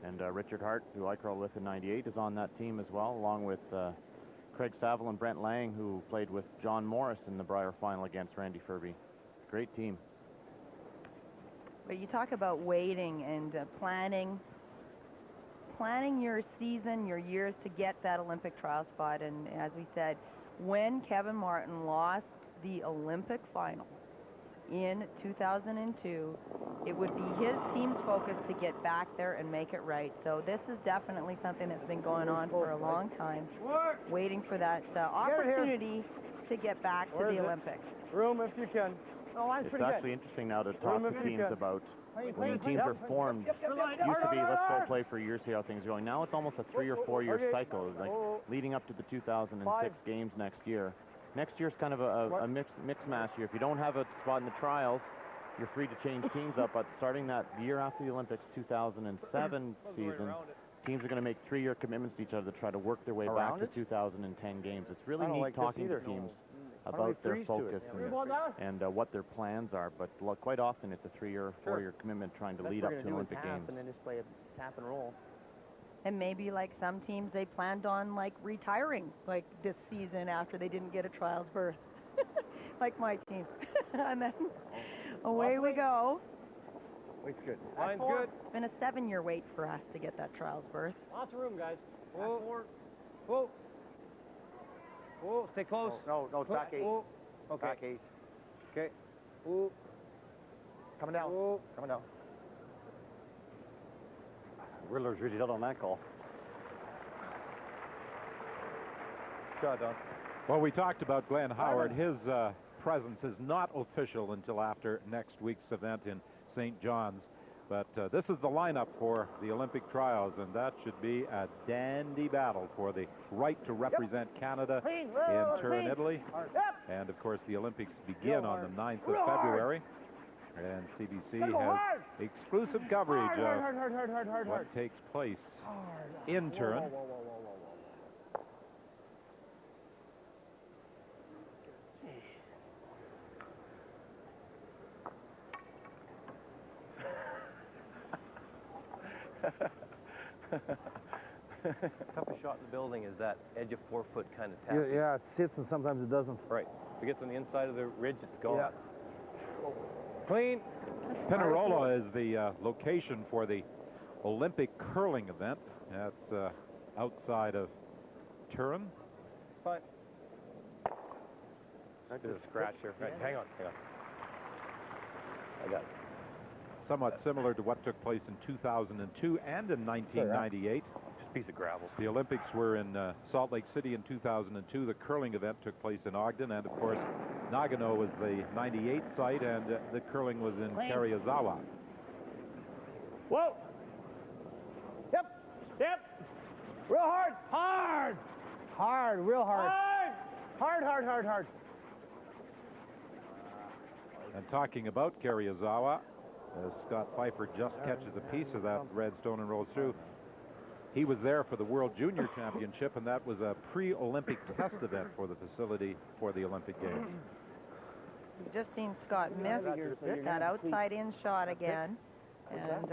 And Richard Hart, who I curled with in '98, is on that team as well, along with Craig Saville and Brent Lang, who played with John Morris in the Brier final against Randy Ferbey. Great team. But you talk about waiting and planning your season, your years to get that Olympic trial spot. And as we said, when Kevin Martin lost the Olympic final in 2002, it would be his team's focus to get back there and make it right. So this is definitely something that's been going on for a long time, waiting for that opportunity to get back to the Olympics. Room if you can. Oh, it's actually interesting now to talk to teams about when teams are formed. Used to be, let's go play for a year, see how things are going. Now it's almost a 3 or 4 year cycle, like leading up to the 2006 games next year. Next year's kind of a mix match year. If you don't have a spot in the trials, you're free to change teams up. But starting that year after the Olympics, 2007 season, teams are going to make 3-year commitments to each other to try to work their way back to 2010 games. It's really neat talking to teams about their focus and what their plans are. But quite often it's a 3-year or 4-year commitment trying to lead up to Olympic games. And then just play a tap and roll. And maybe like some teams, they planned on like retiring like this season after they didn't get a trials berth, like my team. And then away we go. Wait's good. Line's good. It's been a 7-year wait for us to get that trials berth. Lots of room, guys. Whoa. Whoa. Whoa, stay close. No, it's back 8. Whoa. Okay. Back 8. Okay. Whoa. Coming down. Whoa. Coming down. Riddler's really done on that call. Shot, Don. Well, we talked about Glenn Howard. His presence is not official until after next week's event in St. John's. But this is the lineup for the Olympic trials, and that should be a dandy battle for the right to represent Canada in Turin, Italy. And, of course, the Olympics begin on the 9th of February. And CBC has exclusive coverage of what takes place in Turin. Toughest shot in the building is that edge of 4-foot kind of tap. Yeah, it sits and sometimes it doesn't. Right. If it gets on the inside of the ridge, it's gone. Yeah. Clean. Pinerolo is the location for the Olympic curling event. That's outside of Turin. Fine. There's a scratch here. Right, hang on. I got it. Somewhat similar to what took place in 2002 and in 1998. Just a piece of gravel. The Olympics were in Salt Lake City in 2002. The curling event took place in Ogden, and of course Nagano was the 98 site, and the curling was in Karuizawa. Whoa. Yep. Real hard. Hard, real hard. Hard. And talking about Karuizawa, Scott Pfeiffer just catches a piece of that red stone and rolls through. He was there for the World Junior Championship, and that was a pre-Olympic test event for the facility for the Olympic Games. You've just seen Scott miss that outside-in shot again. And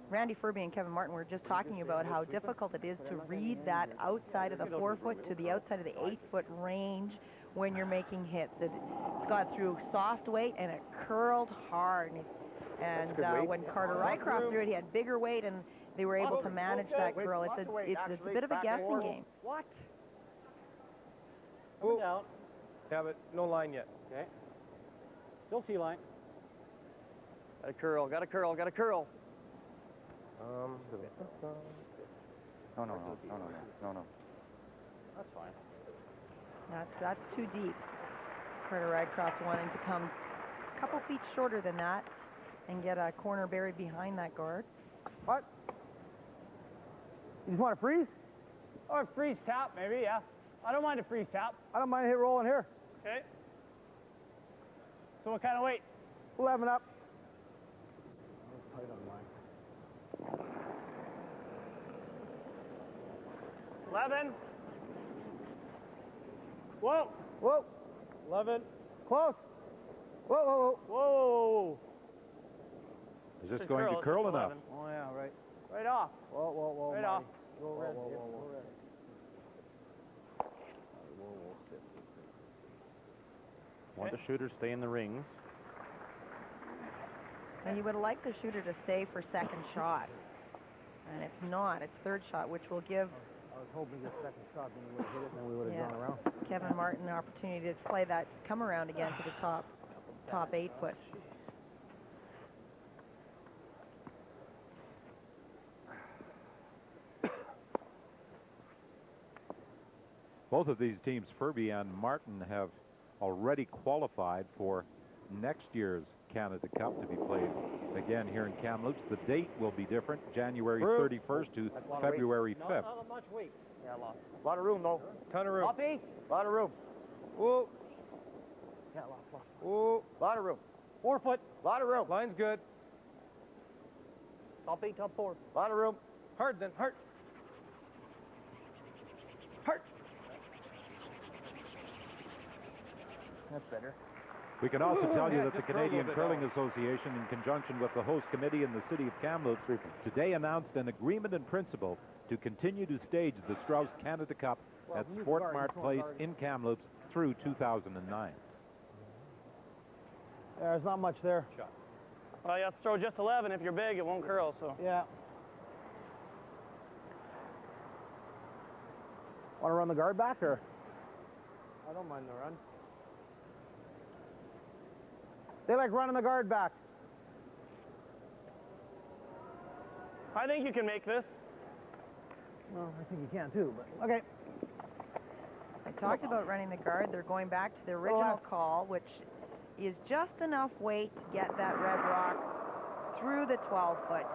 Randy Ferbey and Kevin Martin were just talking about how difficult it is to read that outside of the 4-foot to the outside of the 8-foot range when you're making hits. Scott threw soft weight and it curled hard. And when Carter Rycroft threw it, he had bigger weight, and they were able to manage that curl. It's a bit of a guessing game. What? Coming down. Yeah, but no line yet. Okay. Still T-line. Got a curl. No. That's fine. That's too deep. Carter Rycroft wanting to come a couple feet shorter than that and get a corner buried behind that guard. What? You just want to freeze? Or freeze tap, maybe, yeah. I don't mind a freeze tap. I don't mind a hit rolling here. Okay. So what kind of weight? 11 up. 11. Whoa. 11. Close. Whoa. Is this going to curl enough? Oh, yeah, right. Right off. Whoa, whoa, whoa. Right Marty. off. Go red. Whoa, whoa, whoa. Want the shooter stay in the rings. And you would have liked the shooter to stay for second shot. And it's not. It's third shot, which will give I was hoping this second shot, then we would have hit it, and then we would have gone around. Kevin Martin an opportunity to play that come around again to the top 8 foot. Both of these teams, Ferbey and Martin, have already qualified for next year's Canada Cup to be played again here in Kamloops. The date will be different, January 31st to February 5th. Not much weight. Yeah, a lot of room, though. Ton of room. A lot of room. Whoa. Yeah, lost. Whoa. A lot of room. 4 foot. A lot of room. Line's good. Top 8, top 4. A lot of room. Hard then. Hard. Hard. That's better. We can also tell you that the Canadian Curling Association, in conjunction with the host committee in the city of Kamloops, today announced an agreement in principle to continue to stage the Strauss Canada Cup at Sport Mart Place in Kamloops through 2009. There's not much there. Well, you have to throw just 11. If you're big, it won't curl, so. Yeah. Want to run the guard back, or? I don't mind the run. They like running the guard back. I think you can make this. Well, I think you can too, but okay. I talked about running the guard. They're going back to the original call, which is just enough weight to get that red rock through the 12 foot.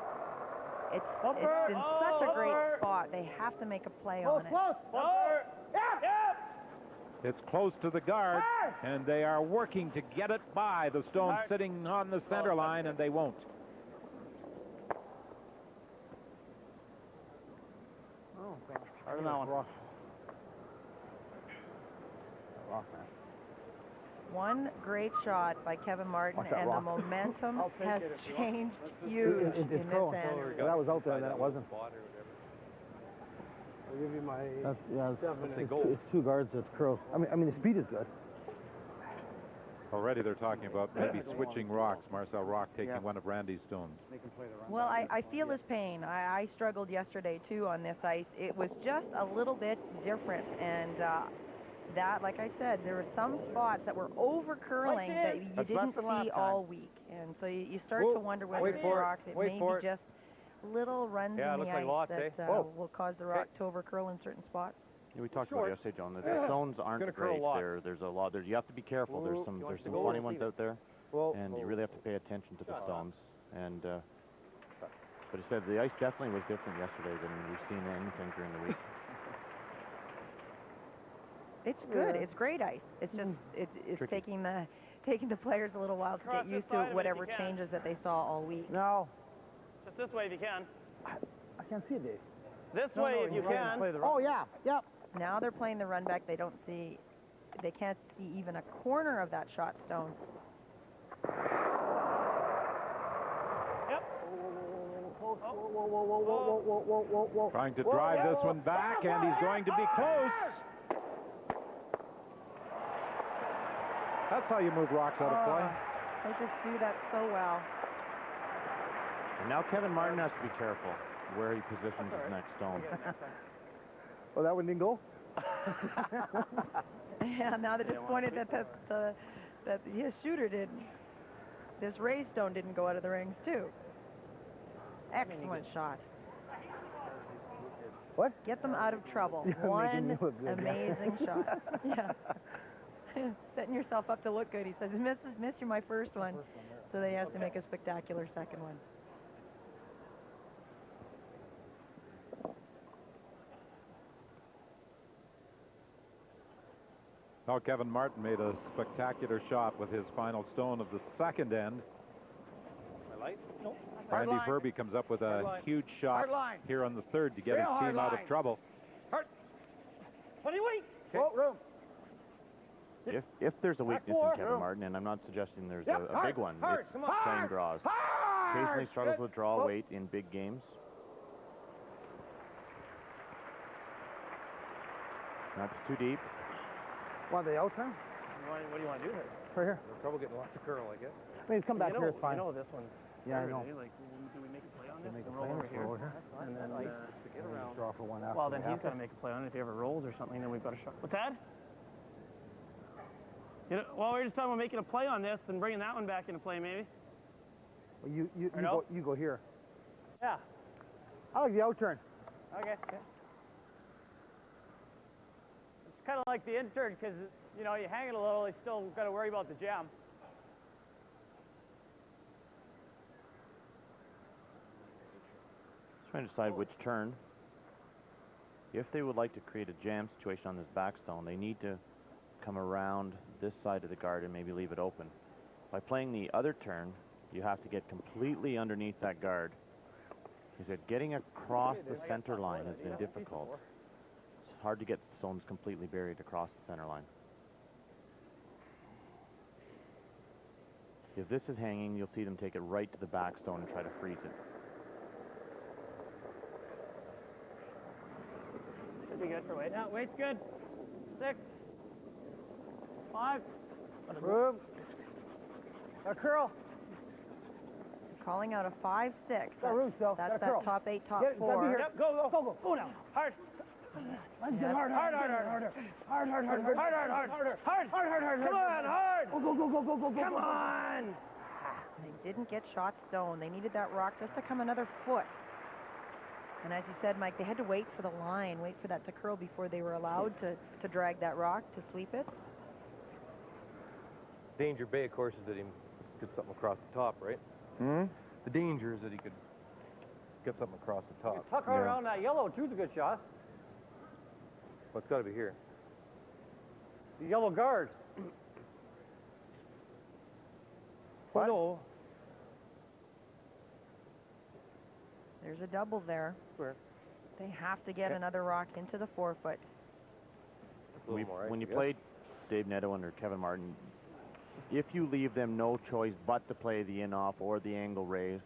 It's in such a great spot. They have to make a play on it. It's close to the guard, and they are working to get it by. The stone sitting on the center line, and they won't. Oh, gosh. Hard on that one. Rock, man. One great shot by Kevin Martin, Watch that and rock. the momentum I'll take has it if you changed It's huge in this curling. end. Yeah, that was out there, and then it wasn't. I'll give you my It's two guards that's curl. I mean, the speed is good. Already they're talking about maybe switching rocks. Marcel Rock taking one of Randy's stones. Well, I feel his pain. I struggled yesterday, too, on this ice. It was just a little bit different, and that, like I said, there were some spots that were over-curling that you didn't see all week. And so you start to wonder whether it's rocks. It may be just little runs in the ice that will cause the rock to over-curl in certain spots. Yeah, we talked about it yesterday, John. That the stones aren't great. There's a lot. You have to be careful. There's some funny ones out there, and you really have to pay attention to the stones. And but he said the ice definitely was different yesterday than we've seen anything during the week. It's good. It's great ice. It's just it's taking the players a little while to get used to whatever changes that they saw all week. No. Just this way if you can. I can't see it, Dave. This way if you can. Oh, yeah. Yep. Now they're playing the run back. They can't see even a corner of that shot stone. Yep. Whoa. Trying to drive this one back, and he's going to be close. That's how you move rocks out of play. They just do that so well. And now Kevin Martin has to be careful where he positions his next stone. Oh, that one didn't go? Yeah, now they're disappointed that his shooter didn't. This raised stone didn't go out of the rings, too. Excellent shot. What? Get them out of trouble. One amazing shot. Yeah. Setting yourself up to look good. He says, missed you my first one. So they have to make a spectacular second one. Now Kevin Martin made a spectacular shot with his final stone of the second end. Randy Ferbey comes up with a huge shot here on the third to get his team out of trouble. What do you wait? Oh, room. If there's a weakness in Kevin Martin, and I'm not suggesting there's a big one, it's playing draws. occasionally struggles with draw weight in big games. That's too deep. Want the out turn? What do you want to do here? Right here. No trouble getting lost to curl, I guess. I mean, come back here, it's fine. You know this one. Yeah, I know. Like, do we make a play on this? Make a Roll play, over here. roll here. And then get around. Draw for one after. Well, then we he's have got to. to make a play on it. If he ever rolls or something, then we've got a shot. What's that? You know, well, we're just talking about making a play on this and bringing that one back into play, maybe. Well, you go here. Yeah. I like the out turn. Okay. It's kind of like the intern because, you know, you hang it a little, you still got to worry about the jam. Trying to decide which turn. If they would like to create a jam situation on this backstone, they need to come around this side of the guard and maybe leave it open. By playing the other turn, you have to get completely underneath that guard. He said getting across the center line has been difficult. It's hard to get stones completely buried across the center line. If this is hanging, you'll see them take it right to the backstone and try to freeze it. Should be good for weight. Yeah, weight's good. 6, 5. Move. A curl. Calling out a 5-6. Got room still. That's Got a that curl. top 8, top Get, 4. Yep, go now. Hard. Let's get harder. Hard. Come on, hard. Go. Come on. They didn't get shot stone. They needed that rock just to come another foot. And as you said, Mike, they had to wait for the line, wait for that to curl before they were allowed to drag that rock, to sweep it. Danger Bay, of course, is that he gets something across the top, right? Hmm? The danger is that he could get something across the top. Tuck right around that yellow. Two's a good shot. Well, it's got to be here. The yellow guard. What? No. There's a double there. Where? They have to get another rock into the 4-foot. When you played Dave Neto under Kevin Martin, if you leave them no choice but to play the in-off or the angle raise,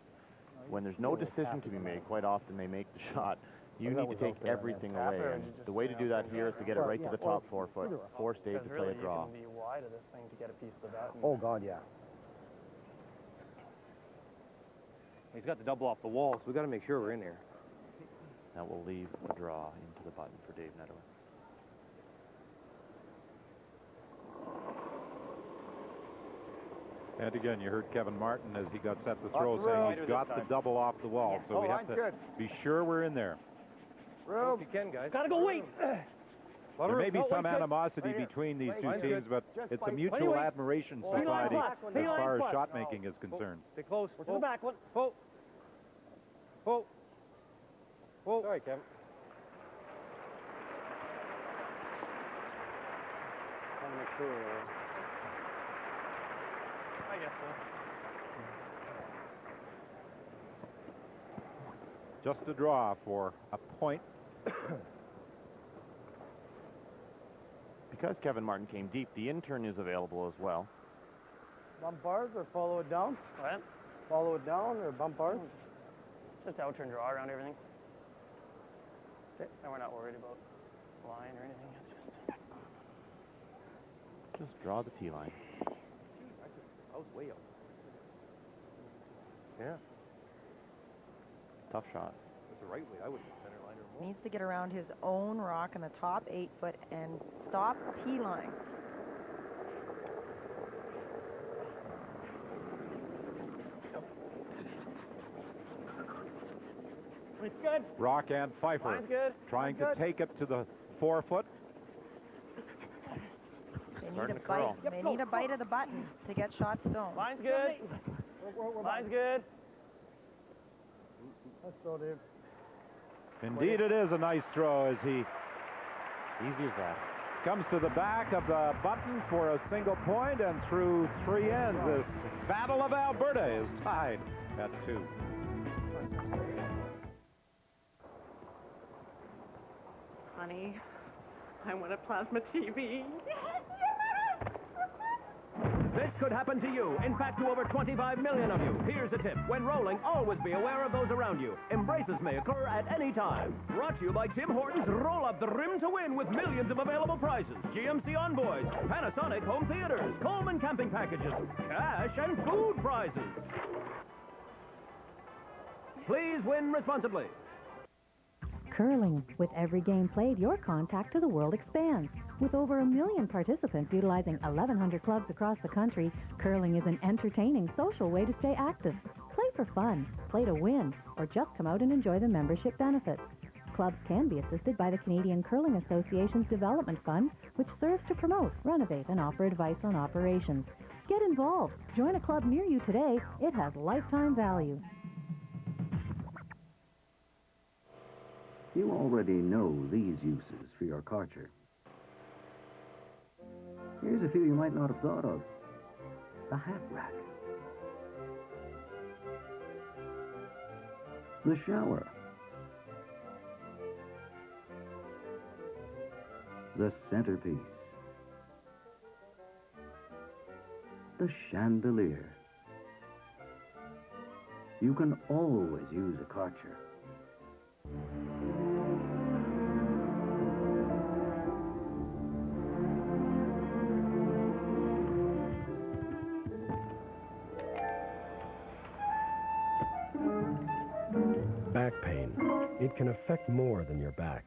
when there's no decision to be made, quite often they make the shot. You need to take everything away. And the way to do that here is to get it right to the top 4-foot. Force Dave to play a draw. You can be wide of this thing to get a piece of that. Oh, God, yeah. He's got the double off the wall, so we got to make sure we're in there. That will leave the draw into the button for Dave Neto. And again, you heard Kevin Martin as he got set to throw saying he's got the double off the wall. So we have to be sure we're in there. If you can, guys. Gotta go wait. There may be some animosity between these two teams, but it's a mutual admiration society as far as shot making is concerned. Stay close. We're to the back one. Whoa. Sorry, Kevin. Trying to make sure. I guess so. Just a draw for a point. Because Kevin Martin came deep, the intern is available as well. Bump bars or follow it down? What? Follow it down or bump bars? Just out turn draw around everything. And we're not worried about line or anything. It's Just draw the tee line. I was way up. Yeah. Tough shot. It's the right way. I would have center line or more. Needs to get around his own rock in the top 8-foot and stop tee line. It's good. Rock and Pfeiffer Line's good. trying to take it to the 4-foot. They need a bite. They need a bite of the button to get shot stone. Line's good. Line's good. That's so, Dave. Indeed, it is a nice throw as he Easy as that. comes to the back of the button for a single point, and through 3 ends, this Battle of Alberta is tied at 2. Honey, I want a plasma TV. This could happen to you. In fact, to over 25 million of you. Here's a tip. When rolling, always be aware of those around you. Embraces may occur at any time. Brought to you by Tim Hortons Roll Up the Rim to Win with millions of available prizes. GMC Envoys, Panasonic Home Theaters, Coleman Camping Packages, cash and food prizes. Please win responsibly. Curling. With every game played, your contact to the world expands. With over 1 million participants utilizing 1,100 clubs across the country, curling is an entertaining, social way to stay active. Play for fun, play to win, or just come out and enjoy the membership benefits. Clubs can be assisted by the Canadian Curling Association's Development Fund, which serves to promote, renovate, and offer advice on operations. Get involved. Join a club near you today. It has lifetime value. You already know these uses for your Karcher. Here's a few you might not have thought of. The hat rack. The shower. The centerpiece. The chandelier. You can always use a Karcher. Back pain. It can affect more than your back.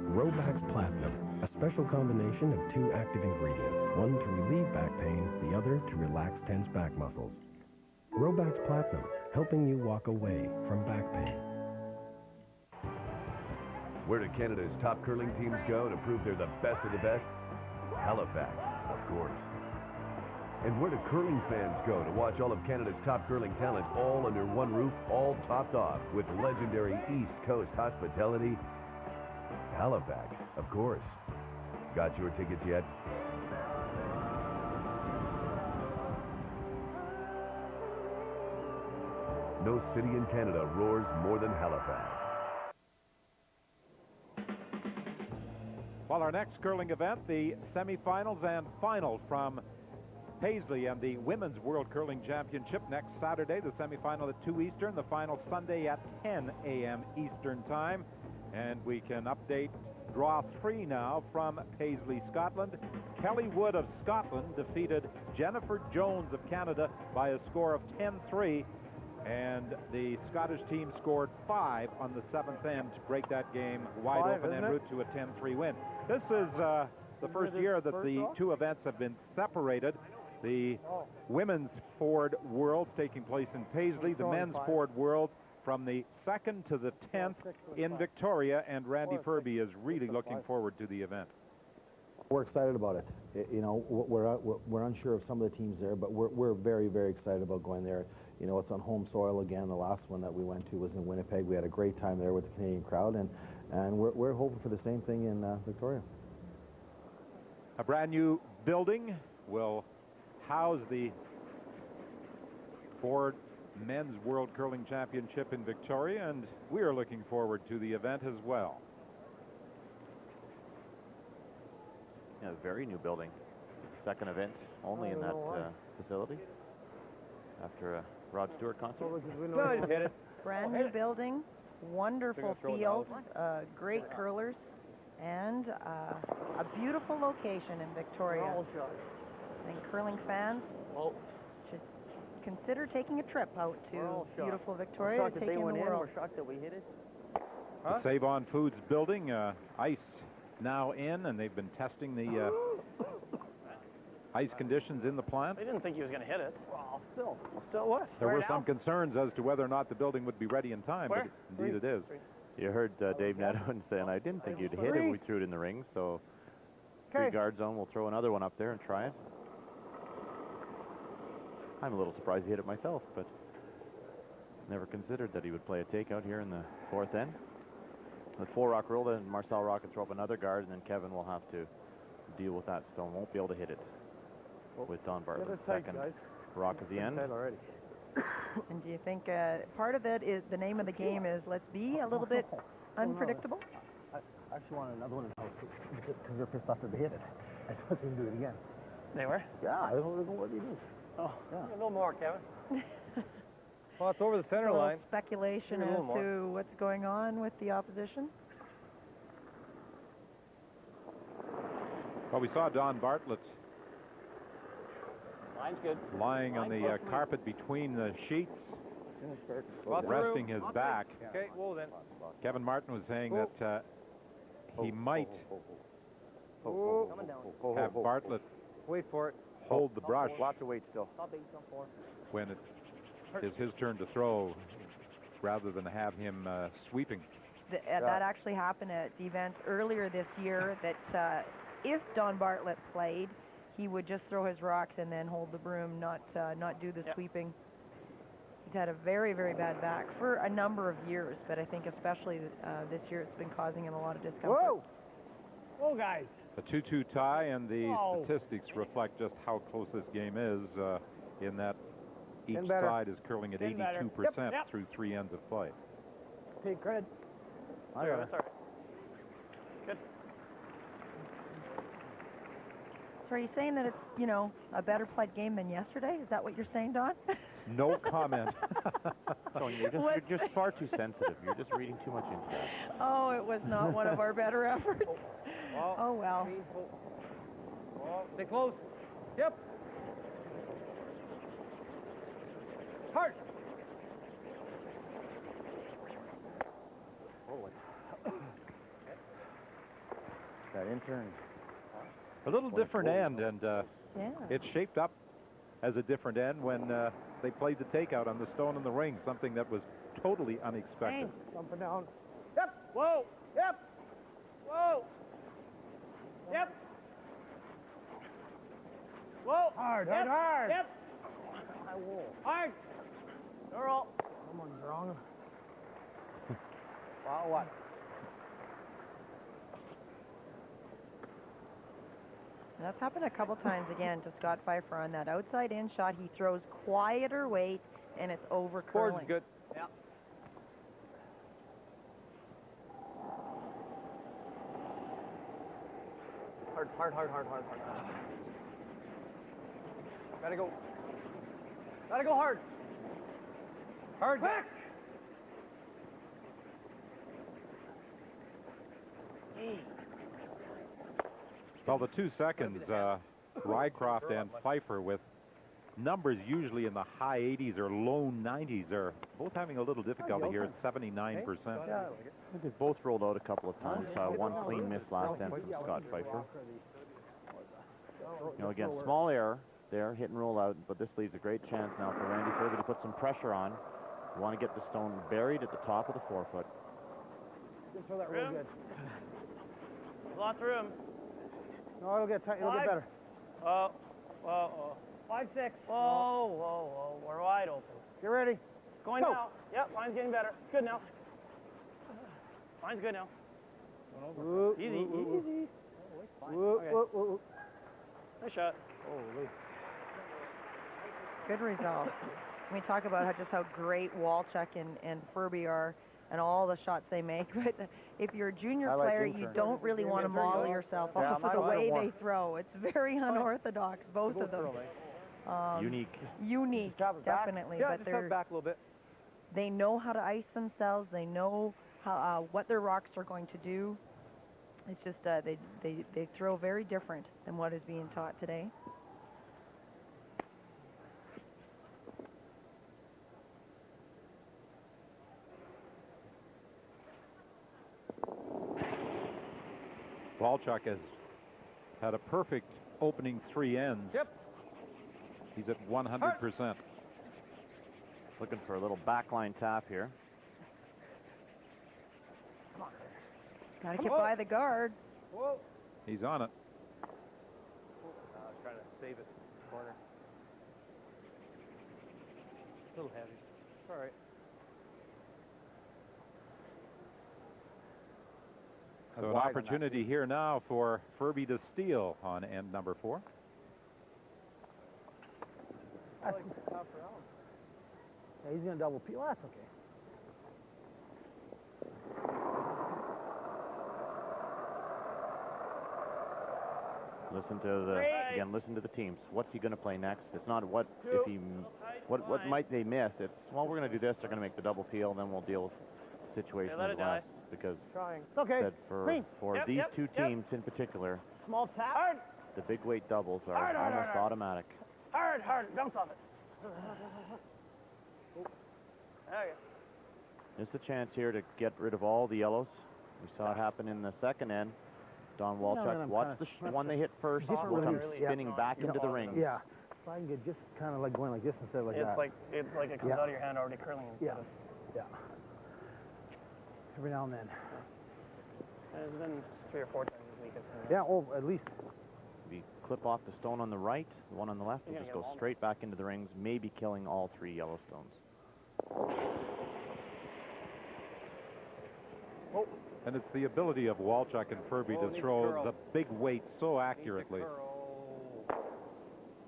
Robax Platinum, a special combination of 2 active ingredients, one to relieve back pain, the other to relax tense back muscles. Robax Platinum, helping you walk away from back pain. Where do Canada's top curling teams go to prove they're the best of the best? Halifax, of course. And where do curling fans go to watch all of Canada's top curling talent all under one roof, all topped off with legendary East Coast hospitality? Halifax, of course. Got your tickets yet? No city in Canada roars more than Halifax. Well, our next curling event, the semifinals and final from Paisley and the Women's World Curling Championship next Saturday. The semifinal at 2 Eastern, the final Sunday at 10 a.m. Eastern Time. And we can update draw 3 now from Paisley, Scotland. Kelly Wood of Scotland defeated Jennifer Jones of Canada by a score of 10-3. And the Scottish team scored 5 on the 7th end to break that game wide open en route to a 10-3 win. This is the first year that the 2 events have been separated. The Women's Ford Worlds taking place in Paisley, the Men's Ford Worlds from the 2nd to the 10th in Victoria, and Randy Ferbey is really looking forward to the event. We're excited about it. You know, we're unsure of some of the teams there, but we're very, very excited about going there. You know, it's on home soil again. The last one that we went to was in Winnipeg. We had a great time there with the Canadian crowd, and we're hoping for the same thing in Victoria. A brand new building will house the Ford Men's World Curling Championship in Victoria, and we are looking forward to the event as well. Yeah, a very new building. Second event only in that facility after a Rod Stewart concert. Good. Brand new building, wonderful field, great curlers, and a beautiful location in Victoria. I think curling fans should consider taking a trip out to beautiful Victoria to take in the world. We're shocked that we hit it. The Save On Foods building, ice now in, and they've been testing the ice conditions in the plant. They didn't think he was going to hit it. Well, still what? There were some concerns as to whether or not the building would be ready in time, but indeed it is. You heard Dave Nettoen saying, I didn't think you'd hit it. We threw it in the ring, so 3 guard zone. We'll throw another one up there and try it. I'm a little surprised he hit it myself, but never considered that he would play a takeout here in the 4th end. With 4 rock roll, then Marcel Rock can throw up another guard, and then Kevin will have to deal with that stone. Won't be able to hit it with Don Bartlett's second rock at the end. And do you think part of it is the name of the game is let's be a little bit unpredictable? I actually wanted another one because they're pissed off that they hit it. I just want to see him do it again. They were? Yeah, I don't know what it is. Oh, Yeah. a little more, Kevin. Well, it's over the center A little line. speculation Maybe a as little more. to what's going on with the opposition. Well, we saw Don Bartlett Line's good. lying on the carpet between the sheets, resting his back. Okay, whoa then. Kevin Martin was saying that he might Coming down. have Bartlett Wait for it. hold the brush Lots of weight still. Stop 8, stop 4. when it is his turn to throw, rather than have him sweeping. That actually happened at the event earlier this year, that if Don Bartlett played, he would just throw his rocks and then hold the broom, not do the sweeping. He's had a very, very bad back for a number of years, but I think especially this year it's been causing him a lot of discomfort. Whoa! Whoa, guys. A 2-2 tie, and the Whoa. statistics reflect just how close this game is, in that each Getting better. side is curling at Getting better. 82% Yep. through 3 ends of play. Take credit. I got it. Sorry. Good. So are you saying that it's, a better played game than yesterday? Is that what you're saying, Don? No comment. Tony, you're just far too sensitive. You're just reading too much into that. Oh, it was not one of our better efforts. Oh, well. Oh, stay close. Yep. Hard. That intern. A little different end, and Yeah. it shaped up as a different end when they played the takeout on the stone in the ring, something that was totally unexpected. Jumping down. Yep. Whoa. Yep. Whoa. Yep. Whoa. Hard, hard, hard. Yep. Hard. Girl. Someone's wrong. Wow, what? That's happened a couple times again to Scott Pfeiffer on that outside in shot. He throws quieter weight, and it's over curling. Board's good. Yeah. Hard, hard, hard, hard, hard, hard. Gotta go. Gotta go hard. Hard. Back. Well, the 2 seconds, Rycroft and Pfeiffer, with numbers usually in the high 80s or low 90s, are both having a little difficulty here at 79%. They've both rolled out a couple of times. One clean miss last end from Scott Pfeiffer. Again, small error there, hit and roll out, but this leaves a great chance now for Randy Ferbey to put some pressure on. You want to get the stone buried at the top of the forefoot. Just for that real good. Lots of room. No, it'll get tight. It'll get better. Whoa, whoa, whoa. 5, 6. Whoa, whoa, whoa. We're wide open. Get ready. Going Go. now. Yep, line's getting better. It's good now. Line's good now. Ooh, Easy, ooh, ooh, easy. Ooh, Okay. ooh, ooh, ooh. Nice shot. Holy. Good results. We talk about just how great Walchuk and Ferbey are and all the shots they make, but if you're a junior I like player, you intern. don't really want to model yourself Yeah, off I of the don't way want- they throw. It's very unorthodox, both of them. Unique. Unique, definitely, Yeah, but just cut back a little bit. they know how to ice themselves. They know how what their rocks are going to do. It's just they throw very different than what is being taught today. Walchuk has had a perfect opening 3 ends. Yep. He's at 100%. Looking for a little backline tap here. Got to get by the guard. Whoa. He's on it. I was trying to save it. Corner. A little heavy. It's all right. So an opportunity here now for Ferbey to steal on end number 4. That's, yeah, he's going to double peel. That's okay. Listen to the teams. What's he going to play next? It's not what might they miss. It's, well, we're going to do this. They're going to make the double peel, then we'll deal with situations as less. Because said for these two teams in particular, Small tap. the big weight doubles are almost automatic. Hard. Bounce off it. There you go. There's a chance here to get rid of all the yellows. We saw it happen in the second end. Don Walchuk, watch the one they hit first. Will come spinning back into the ring. Yeah. So I can get just kind of like going like this instead of like that. It's like it comes out of your hand already curling instead of. Yeah. Every now and then. There's been 3 or 4 times this week. Yeah, well, at least. We clip off the stone on the right, the one on the left will just go straight back into the rings, maybe killing all 3 yellow stones. And it's the ability of Walchuk and Ferbey to throw the big weight so accurately.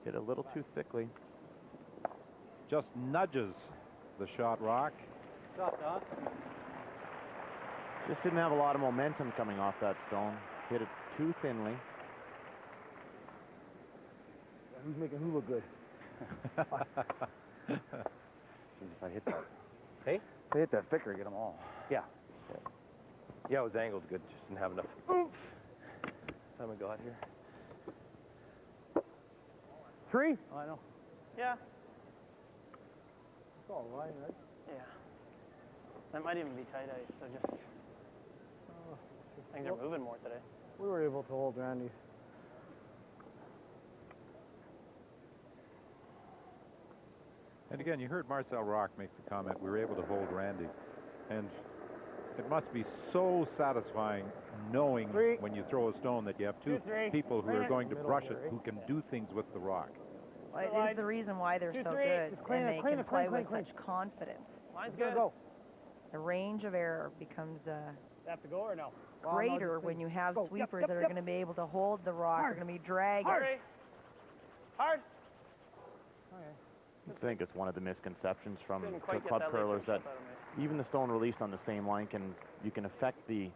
Hit a little too thickly. Just nudges the shot rock. Stop, Don. Just didn't have a lot of momentum coming off that stone. Hit it too thinly. Who's making who look good? If I hit that. Hey? If I hit that thicker, get them all. Yeah. Yeah, it was angled good. Just didn't have enough oomph. Time we got here. 3? Oh, I know. Yeah. It's all right, right? Yeah. That might even be tight ice, so just... things are moving more today. We were able to hold Randy. And again, you heard Marcel Rock make the comment, we were able to hold Randy. And it must be so satisfying knowing when you throw a stone that you have two people who are going to brush it, who can do things with the rock. Well, it is the reason why they're so good, and they can play with such confidence. Mine's good. Go. The range of error becomes Have to go or no? greater when you have sweepers that are going to be able to hold the rock. They're going to be dragging. Hard. I think it's one of the misconceptions from club curlers that even the stone released on the same line you can affect the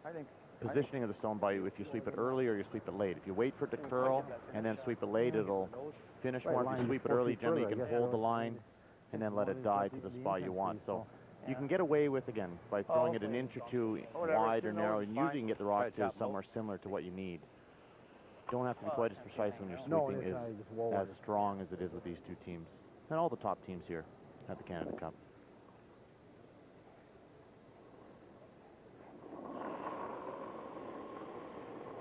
positioning of the stone by if you sweep it early or you sweep it late. If you wait for it to curl and then sweep it late, it'll finish more. If you sweep it early, generally you can hold the line and then let it die to the spot you want. So you can get away with, again, by throwing it an inch or two wide or narrow, and usually you can get the rock to somewhere similar to what you need. You don't have to be quite as precise when your sweeping is as strong as it is with these two teams. And all the top teams here at the Canada Cup.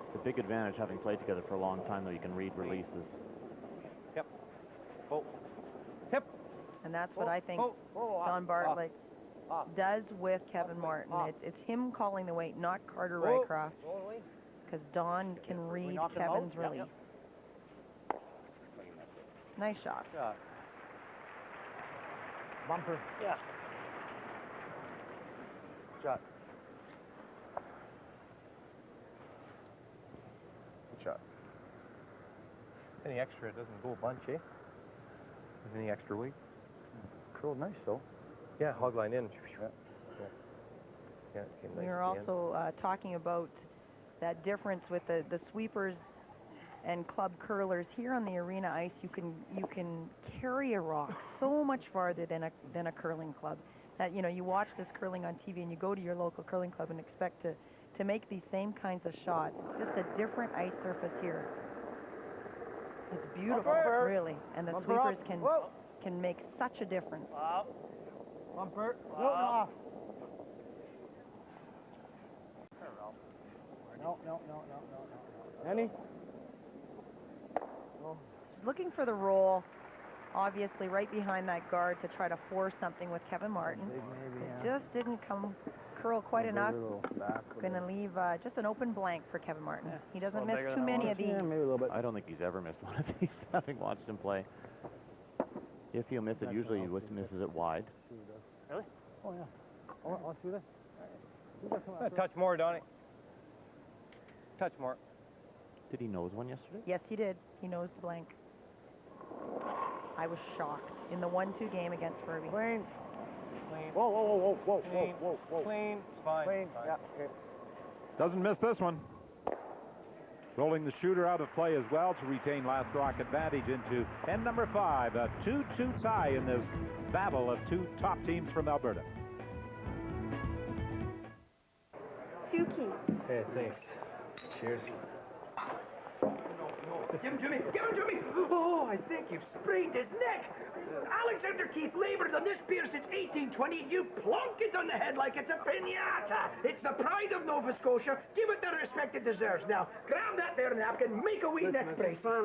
It's a big advantage having played together for a long time, though. You can read releases. Yep. Oh. Hip. And that's what I think Don Bartlett does with Kevin Martin. It's him calling the weight, not Carter Rycroft, because Don can read Kevin's release. Nice shot. Bumper. Yeah. Shot. Good shot. Any extra, it doesn't go a bunch, eh? Any extra weight? Curled nice, though. Yeah, hog line in. Yeah, We were also talking about that difference with the sweepers and club curlers. Here on the arena ice, you can carry a rock so much farther than a curling club. That, you know, you watch this curling on TV and you go to your local curling club and expect to make these same kinds of shots. It's just a different ice surface here. It's beautiful, really, and the sweepers can make such a difference. Bumper. Off. No. Any? She's looking for the roll, obviously right behind that guard to try to force something with Kevin Martin. It just didn't curl quite enough. Going to leave just an open blank for Kevin Martin. He doesn't miss too many of these. Yeah, maybe a little bit. I don't think he's ever missed one of these, having watched him play. If he'll miss it, usually he misses it wide. Really? Oh, yeah. I'll see that. Touch more, Donnie. Touch more. Did he nose one yesterday? Yes, he did. He nosed blank. I was shocked in the 1-2 game against Ferbey. Clean. Clean. Whoa. Clean. It's fine. Clean. Fine. Yeah, okay. Doesn't miss this one. Rolling the shooter out of play as well to retain last rock advantage into end number 5. A 2-2 tie in this battle of two top teams from Alberta. 2 keys. Hey, thanks. Cheers. Give him to me! Give him to me! Oh, I think you've sprained his neck! Alexander Keith labored on this pier since 1820. You plonk it on the head like it's a piñata. It's the pride of Nova Scotia. Give it the respect it deserves. Now, grab that there napkin, make a wee neck brace. No,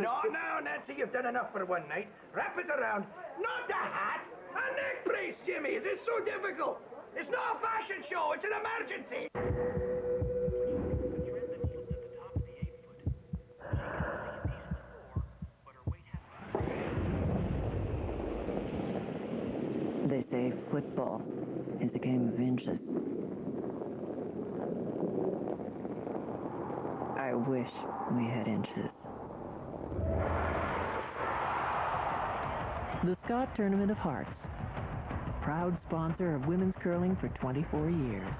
Nancy, you've done enough for one night. Wrap it around. Not a hat! A neck brace, Jimmy! Is this so difficult? It's not a fashion show. It's an emergency. They say football is a game of inches. I wish we had inches. The Scott Tournament of Hearts, proud sponsor of women's curling for 24 years.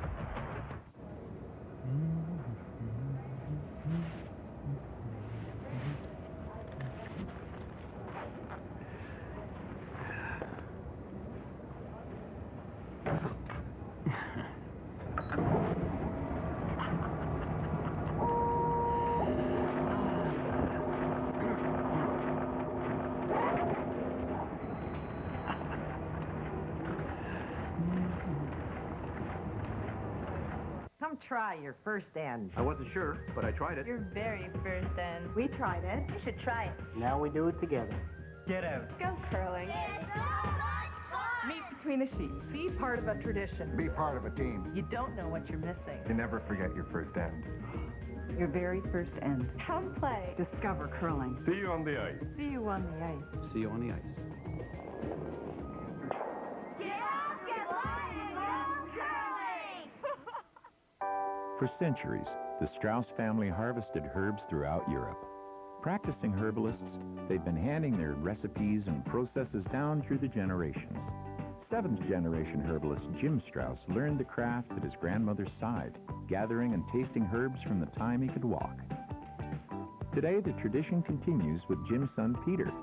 Come try your first end. I wasn't sure, but I tried it. Your very first end. We tried it. You should try it. Now we do it together. Get out. Go curling. Meet between the sheets. Be part of a tradition. Be part of a team. You don't know what you're missing. You never forget your first end. Your very first end. Come play. Discover curling. See you on the ice. See you on the ice. See you on the ice. For centuries, the Strauss family harvested herbs throughout Europe. Practicing herbalists, they've been handing their recipes and processes down through the generations. 7th generation herbalist Jim Strauss learned the craft at his grandmother's side, gathering and tasting herbs from the time he could walk. Today, the tradition continues with Jim's son Peter.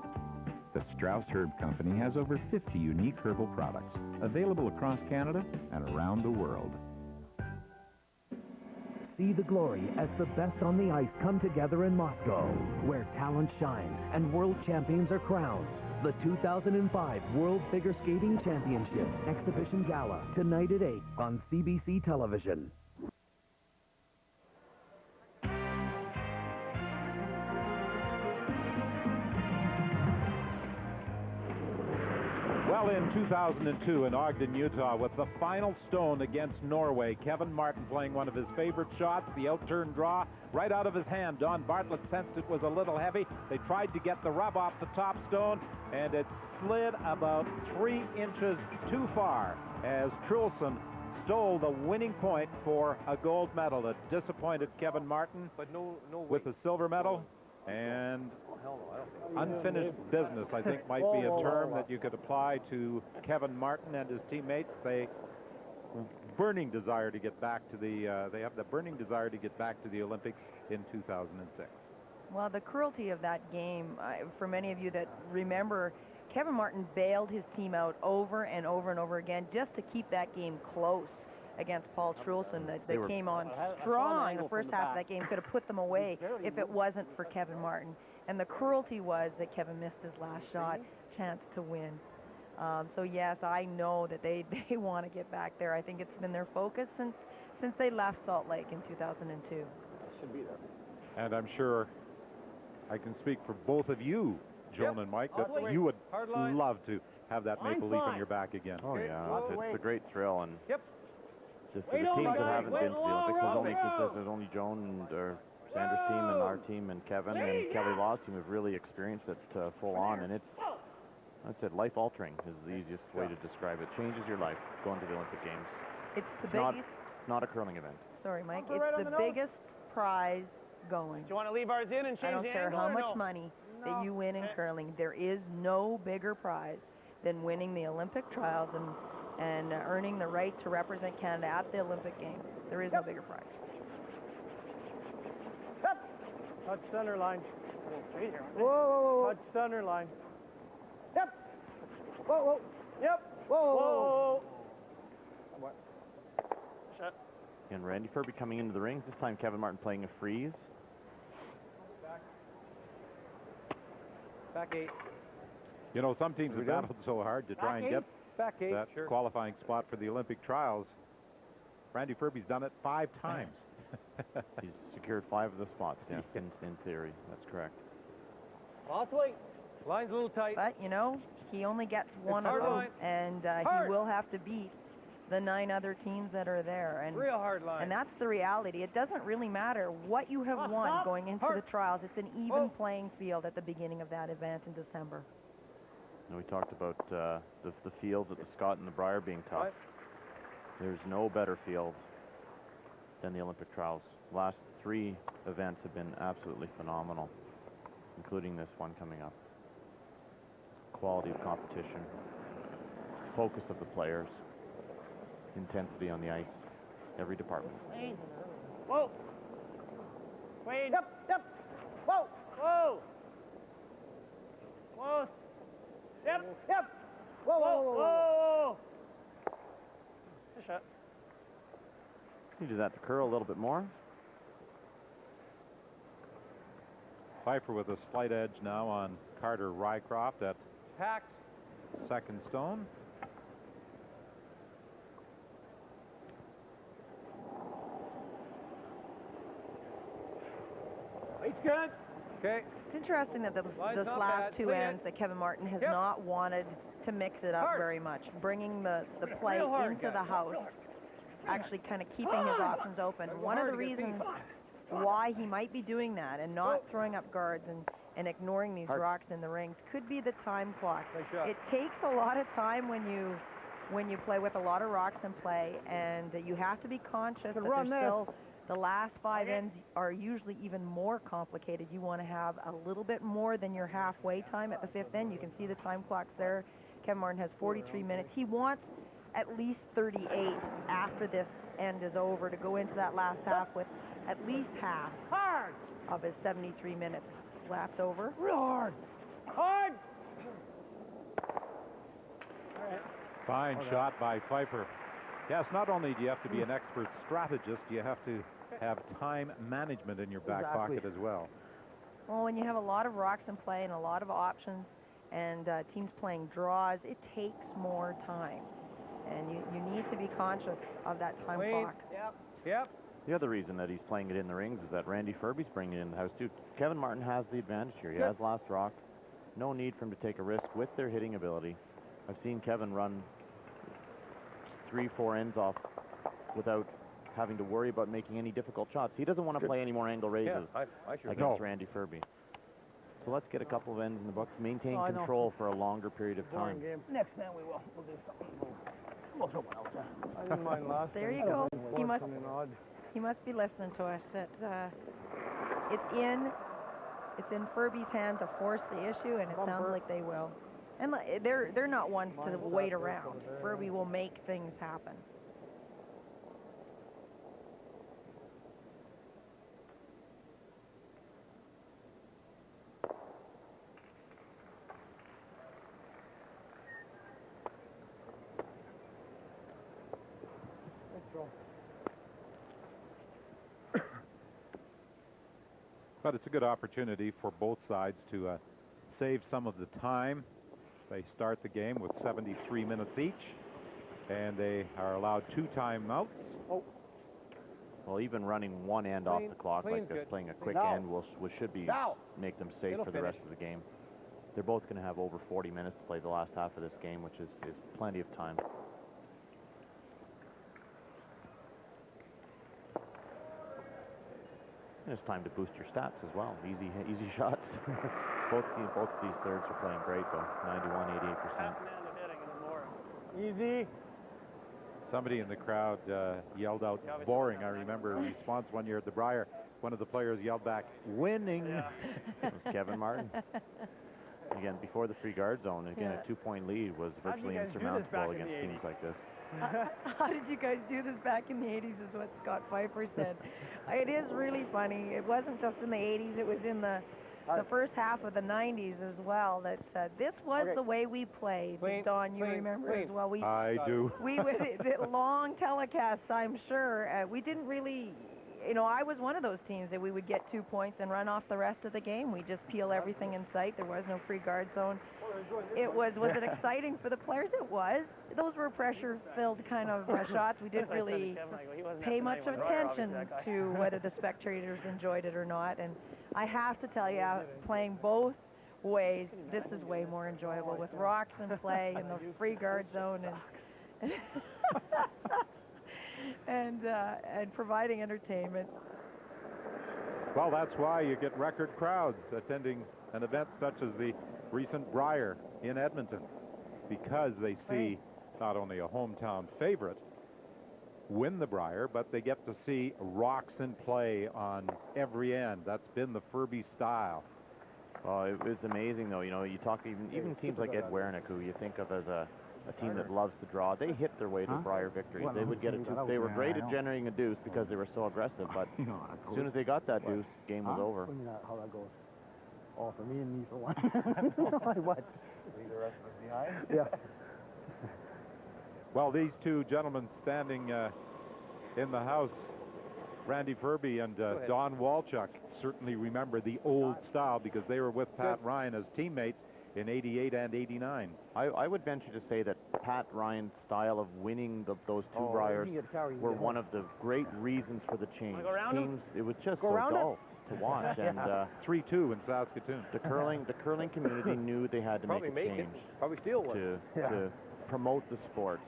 The Strauss Herb Company has over 50 unique herbal products available across Canada and around the world. See the glory as the best on the ice come together in Moscow, where talent shines and world champions are crowned. The 2005 World Figure Skating Championships Exhibition Gala, tonight at 8 on CBC Television. Well, in 2002 in Ogden, Utah, with the final stone against Norway, Kevin Martin playing one of his favorite shots, the out-turn draw, right out of his hand. Don Bartlett sensed it was a little heavy. They tried to get the rub off the top stone, and it slid about 3 inches too far as Trulson stole the winning point for a gold medal. It disappointed Kevin Martin with the silver medal. And unfinished business, I think, might be a term that you could apply to Kevin Martin and his teammates. They burning desire to get back to they have the burning desire to get back to the Olympics in 2006. Well, the cruelty of that game, for many of you that remember, Kevin Martin bailed his team out over and over and over again just to keep that game close against Paul Trulson. They came on strong in the first half of that game, could have put them away if it wasn't for Kevin Martin. And the cruelty was that Kevin missed his last shot, chance to win. So yes, I know that they want to get back there. I think it's been their focus since they left Salt Lake in 2002. Should be there. And I'm sure I can speak for both of you, Joan and Mike, that you would love to have that maple leaf on your back again. Oh yeah, it's a great thrill. And just for Wait the on, teams that guys. haven't been to the Olympics, there's only Joan and Sanders' team and our team and Kevin and Kelly Law's team have really experienced it full on, and it's, that's it, life-altering is the easiest way to describe it. Changes your life going to the Olympic Games. It's the biggest. Not a curling event. Sorry, Mike. It's the biggest prize going. Do you want to leave ours in and change the I don't care angle, how or much no? money that you win in curling. There is no bigger prize than winning the Olympic trials and earning the right to represent Canada at the Olympic Games. There is no bigger prize. Touch center line. Straight here. Whoa, whoa, whoa. Touch center line. Yep. Whoa, whoa. Yep. Whoa, whoa, whoa. Shut. And Randy Ferbey coming into the rings. This time Kevin Martin playing a freeze. Back 8. You know, some teams have battled so hard to try and get Back 8. that qualifying spot for the Olympic trials. Randy Ferbey's done it 5 times. He's secured 5 of the spots, yes, in theory. That's correct. Possibly. Line's a little tight. But, you know, he only gets one of hard them, line. and he will have to beat the 9 other teams that are there. And real hard line. And that's the reality. It doesn't really matter what you have won going into the trials. It's an even playing field at the beginning of that event in December. And we talked about the fields at the Scott and the Briar being tough. There's no better field than the Olympic trials. Last 3 events have been absolutely phenomenal, including this one coming up. Quality of competition, focus of the players, intensity on the ice, every department. Wayne. Whoa. Wayne. Yep, yep. Whoa. Whoa. Close. Yep, yep. Whoa, whoa, whoa, whoa. Good shot. You do that to curl a little bit more. Pfeiffer with a slight edge now on Carter Rycroft at Packed. second stone. It's good. Okay. It's interesting that this Line's not last bad. 2 Clean it. ends that Kevin Martin has not wanted to mix it up very much, bringing the play Real hard, into guys. the house, actually kind of keeping his options open. One of the reasons why he might be doing that and not throwing up guards and ignoring these rocks in the rings could be the time clock. It takes a lot of time when you play with a lot of rocks in play, and you have to be conscious that there's still the last 5 ends are usually even more complicated. You want to have a little bit more than your halfway time at the 5th end. You can see the time clocks there. Kevin Martin has 43 minutes. He wants at least 38 after this end is over to go into that last half with at least half of his 73 minutes left over. Real hard. Hard. Fine shot by Pfeiffer. Yes, not only do you have to be an expert strategist, you have to have time management in your back pocket as well. Well, when you have a lot of rocks in play and a lot of options and teams playing draws, it takes more time. And you need to be conscious of that time clock. Yep. Yep. The other reason that he's playing it in the rings is that Randy Ferbey's bringing it in the house too. Kevin Martin has the advantage here. He has last rock. No need for him to take a risk with their hitting ability. I've seen Kevin run 3-4 ends off without having to worry about making any difficult shots. He doesn't want to play any more angle raises against Randy Ferbey. So let's get a couple of ends in the books, maintain control for a longer period of time. Next time we will. We'll do something. We'll throw one out there. I didn't mind last There time. you go. He must be listening to us. It's in Ferbey's hand to force the issue, and it sounds like they will. And they're not ones to wait around. Ferbey will make things happen. But it's a good opportunity for both sides to save some of the time. They start the game with 73 minutes each, and they are allowed 2 timeouts. Well, even running one end off the clock like this, playing a quick end, should make them safe for the rest of the game. They're both going to have over 40 minutes to play the last half of this game, which is plenty of time. And it's time to boost your stats as well. Easy shots. both of these thirds are playing great, though. 91, 88%. Easy. Somebody in the crowd yelled out, boring. I remember a response one year at the Briar. One of the players yelled back, winning. It was Kevin Martin. Again, before the free guard zone, again, a 2-point lead was virtually insurmountable against teams like this. How did you guys do this back in the 80s is what Scott Pfeiffer said. It is really funny. It wasn't just in the 80s. It was in the first half of the 90s as well. That this was the way we played. Don, you remember as well. I do. We would the long telecasts, I'm sure. We didn't really, you know, I was one of those teams that we would get 2 points and run off the rest of the game. We just peel everything in sight. There was no free guard zone. Was it exciting for the players? It was. Those were pressure-filled kind of shots. We didn't really pay much attention to whether the spectators enjoyed it or not. And I have to tell you, playing both ways, this is way more enjoyable with rocks in play and the free guard zone and providing entertainment. Well, that's why you get record crowds attending an event such as the recent Brier in Edmonton, because they see not only a hometown favorite win the Brier, but they get to see rocks in play on every end. That's been the Ferbey style. Oh, it was amazing, though. You know, you talk even teams like Ed Wernick, who you think of as a team that loves to draw. They hit their way to Brier victories. They would get they were great at generating a deuce because they were so aggressive, but as soon as they got that deuce, game was over. How that goes? Oh, for me and me for one. What? Leave the rest of us behind? Yeah. Well, these two gentlemen standing in the house, Randy Ferbey and Don Walchuk, certainly remember the old style because they were with Pat Ryan as teammates in 88 and 89. I would venture to say that Pat Ryan's style of winning those two Briers were one of the great reasons for the change. It was just so dull to watch. And 3-2 in Saskatoon. The curling community knew they had to make a change to promote the sport.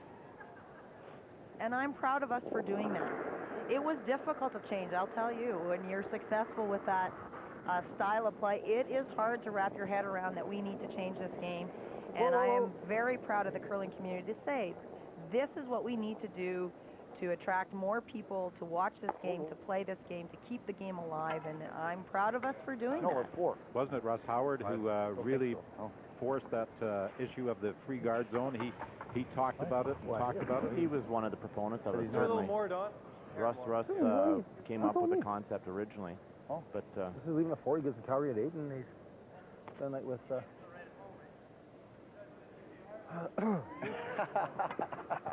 And I'm proud of us for doing that. It was difficult to change, I'll tell you. When you're successful with that style of play, it is hard to wrap your head around that we need to change this game. And I am very proud of the curling community to say, this is what we need to do to attract more people to watch this game, to play this game, to keep the game alive. And I'm proud of us for doing that. Wasn't it Russ Howard who really forced that issue of the free guard zone? He talked about it. He was one of the proponents of it. A little more, Don. Russ came up with the concept originally. But this is leaving at 4. He gets a Calgary at 8, and he's done that with.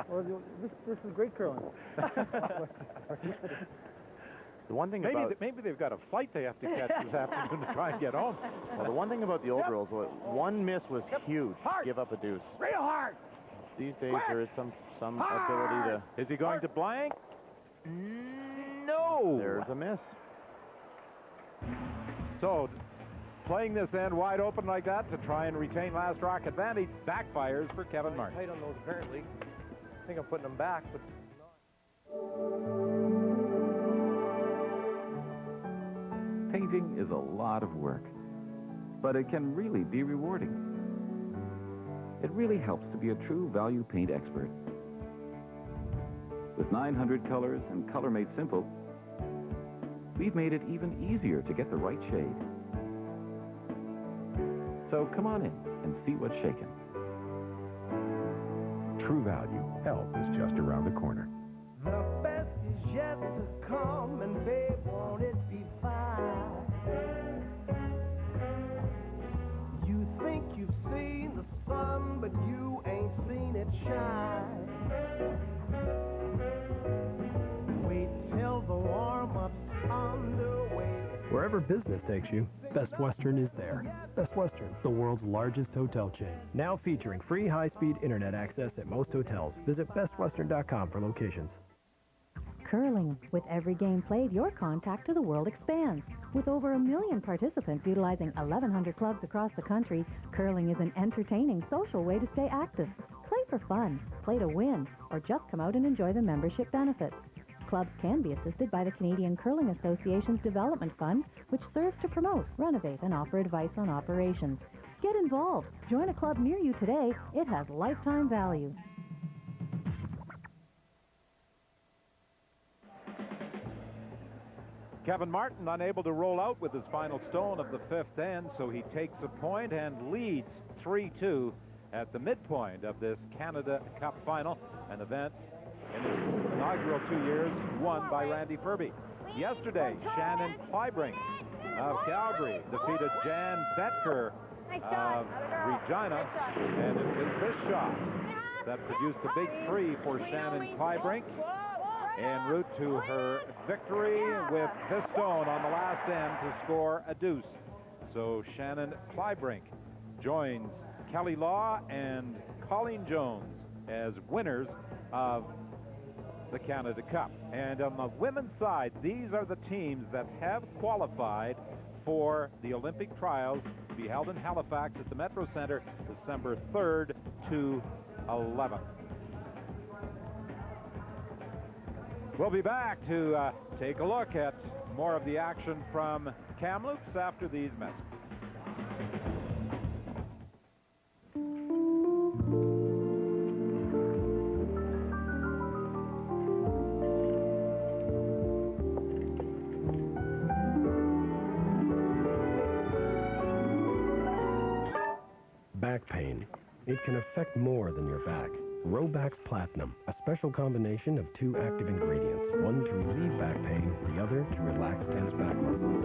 Well, this is great curling. The one thing maybe they've got a flight they have to catch this afternoon to try and get home. Well, the one thing about the old rules was one miss was huge. Give up a deuce. Real hard. These days there is some ability to. Is he going to blank? No. There's a miss. So, playing this end wide open like that to try and retain last rock advantage backfires for Kevin Mart. Tight on those apparently. I think I'm putting them back, but Painting is a lot of work, but it can really be rewarding. It really helps to be a true value paint expert. With 900 colors and color made simple, we've made it even easier to get the right shade. So come on in and see what's shaking. True value. Help is just around the corner. The best is yet to come, and babe, won't it be fine? You think you've seen the sun, but you ain't seen it shine. Wait till the warm-up's underway. Wherever business takes you, Best Western is there. Best Western, the world's largest hotel chain. Now featuring free high-speed internet access at most hotels. Visit bestwestern.com for locations. Curling. With every game played, your contact to the world expands. With over 1 million participants utilizing 1,100 clubs across the country, curling is an entertaining, social way to stay active. Play for fun, play to win, or just come out and enjoy the membership benefits. Clubs can be assisted by the Canadian Curling Association's Development Fund, which serves to promote, renovate, and offer advice on operations. Get involved. Join a club near you today. It has lifetime value. Kevin Martin unable to roll out with his final stone of the 5th end, so he takes a point and leads 3-2 at the midpoint of this Canada Cup final, an event in its inaugural 2 years won by Randy Ferbey. Yesterday, Shannon Clybrink of Calgary defeated Jan Betker of Regina, and it was this shot that produced a big three for Shannon Clybrink en route to her victory with this stone on the last end to score a deuce. So Shannon Clybrink joins Kelly Law and Colleen Jones as winners of the Canada Cup. And on the women's side, these are the teams that have qualified for the Olympic trials to be held in Halifax at the Metro Center December 3rd to 11th. We'll be back to take a look at more of the action from Kamloops after these messages. Back pain. It can affect more than your back. Robax Platinum, a special combination of 2 active ingredients, one to relieve back pain, the other to relax tense back muscles.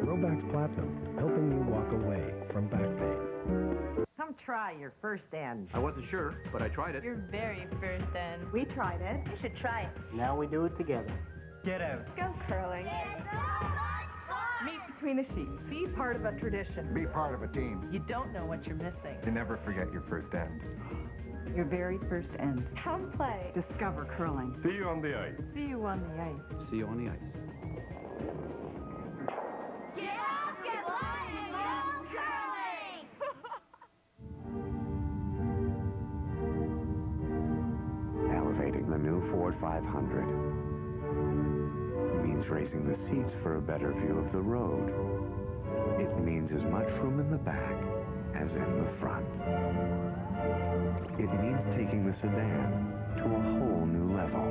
Robax Platinum, helping you walk away from back pain. Come try your first end. I wasn't sure, but I tried it. Your very first end. We tried it. You should try it. Now we do it together. Get out. Go curling. Meet between the sheets. Be part of a tradition. Be part of a team. You don't know what you're missing. You never forget your first end. Your very first end. Come play. Discover curling. See you on the ice. See you on the ice. See you on the ice. Get up, get light, go curling! Elevating the new Ford 500 means raising the seats for a better view of the road. It means as much room in the back as in the front. It means taking the sedan to a whole new level.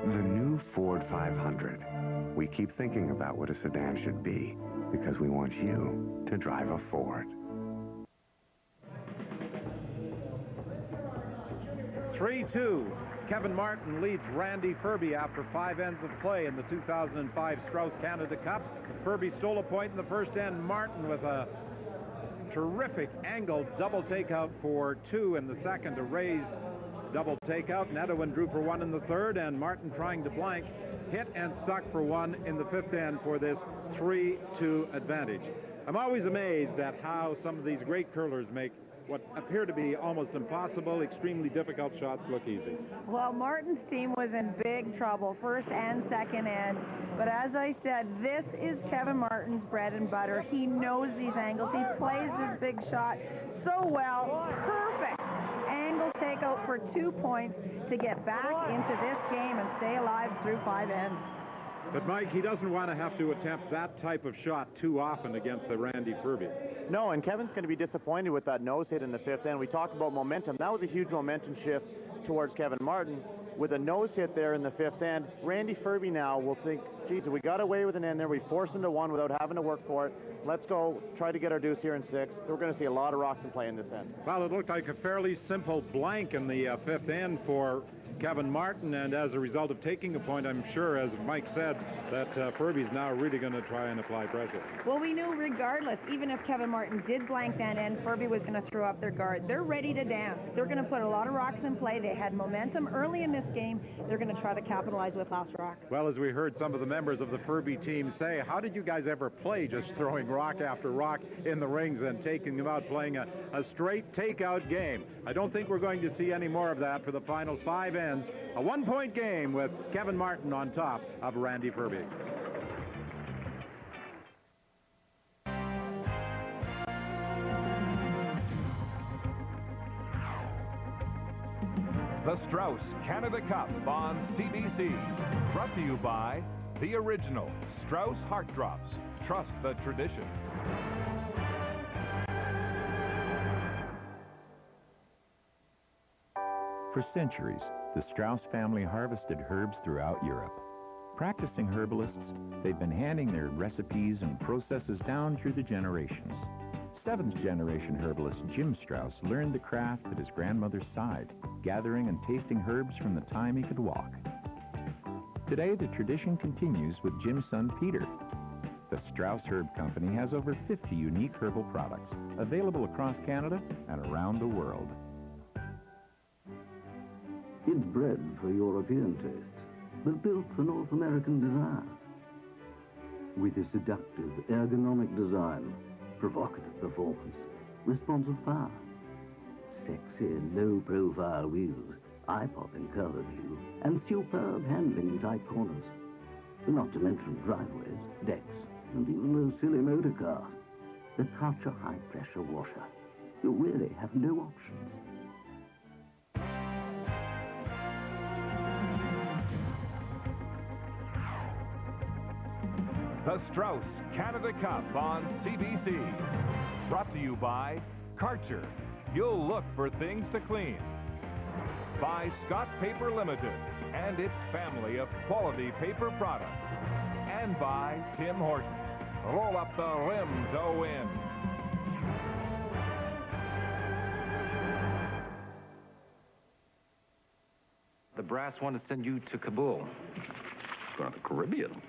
The new Ford 500. We keep thinking about what a sedan should be because we want you to drive a Ford. 3-2. Kevin Martin leads Randy Ferbey after 5 ends of play in the 2005 Strauss Canada Cup. Ferbey stole a point in the first end. Martin with a terrific angled double takeout for 2 in the second to raise double takeout. Nedowin drew for 1 in the third, and Martin trying to blank hit and stuck for 1 in the fifth end for this 3-2 advantage. I'm always amazed at how some of these great curlers make what appear to be almost impossible, extremely difficult shots look easy. Well, Martin's team was in big trouble, first and second end. But as I said, this is Kevin Martin's bread and butter. He knows these angles. He plays this big shot so well. Perfect angle takeout for 2 points to get back into this game and stay alive through 5 ends. But, Mike, he doesn't want to have to attempt that type of shot too often against the Randy Ferbey. No, and Kevin's going to be disappointed with that nose hit in the fifth end. We talked about momentum. That was a huge momentum shift towards Kevin Martin. With a nose hit there in the fifth end, Randy Ferbey now will think, geez, we got away with an end there. We forced him to 1 without having to work for it. Let's go try to get our deuce here in 6. We're going to see a lot of rocks in play in this end. Well, it looked like a fairly simple blank in the fifth end for Kevin Martin, and as a result of taking a point, I'm sure, as Mike said, that Ferbey's now really going to try and apply pressure. Well, we knew regardless, even if Kevin Martin did blank that end, Ferbey was going to throw up their guard. They're ready to dance. They're going to put a lot of rocks in play. They had momentum early in this game. They're going to try to capitalize with last rock. Well, as we heard some of the members of the Ferbey team say, how did you guys ever play just throwing rock after rock in the rings and taking them out, playing a straight takeout game? I don't think we're going to see any more of that for the final 5 ends. A 1-point game with Kevin Martin on top of Randy Ferbey. The Strauss Canada Cup on CBC. Brought to you by the original Strauss Heart Drops. Trust the tradition. For centuries, the Strauss family harvested herbs throughout Europe. Practicing herbalists, they've been handing their recipes and processes down through the generations. seventh-generation herbalist Jim Strauss learned the craft at his grandmother's side, gathering and tasting herbs from the time he could walk. Today, the tradition continues with Jim's son, Peter. The Strauss Herb Company has over 50 unique herbal products available across Canada and around the world. It's bred for European tastes, but built for North American desires. With a seductive, ergonomic design, provocative performance, responsive power, sexy, low-profile wheels, eye-popping color view, and superb handling in tight corners. Not to mention driveways, decks, and even those silly motor cars. The Karcher high-pressure washer. You really have no options. The Strauss Canada Cup on CBC. Brought to you by Karcher. You'll look for things to clean. By Scott Paper Limited and its family of quality paper products. And by Tim Hortons. Roll up the rim to win. The brass want to send you to Kabul. Going to the Caribbean.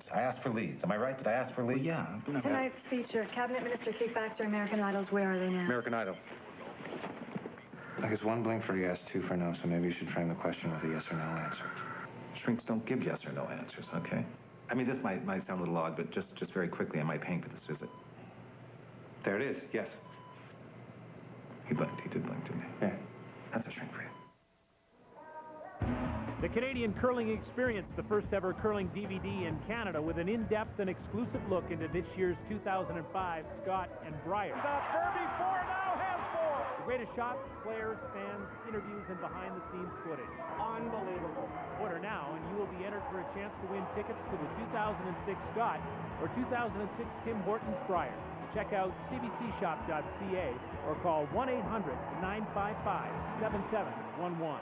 I asked for leads. Am I right? Did I ask for leads? Yeah. Tonight's feature, Cabinet Minister Keith Baxter, American Idols. Where are they now? American Idol. I guess one blank for yes, two for no, so maybe you should frame the question with a yes or no answer. Shrinks don't give yes or no answers, okay? I mean, this might sound a little odd, but just very quickly, am I paying for this visit? There it is, yes. He blinked. He did blink, didn't he? Yeah. That's a shrink for you. The Canadian Curling Experience, the first ever curling DVD in Canada with an in-depth and exclusive look into this year's 2005 Scott and Briar. Ferbey 4, now has 4. The greatest shots, players, fans, interviews, and behind-the-scenes footage. Unbelievable. Order now, and you will be entered for a chance to win tickets to the 2006 Scott or 2006 Tim Hortons Briar. Check out cbcshop.ca or call 1-800-955-7711.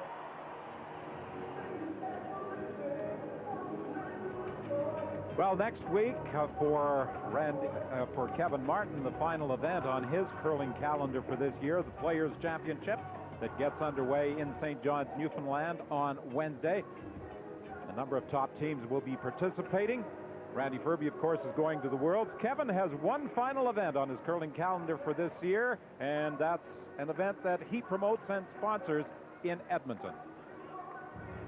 Well, next week for Kevin Martin, the final event on his curling calendar for this year, the Players' Championship that gets underway in St. John's, Newfoundland on Wednesday. A number of top teams will be participating. Randy Ferbey, of course, is going to the Worlds. Kevin has one final event on his curling calendar for this year, and that's an event that he promotes and sponsors in Edmonton.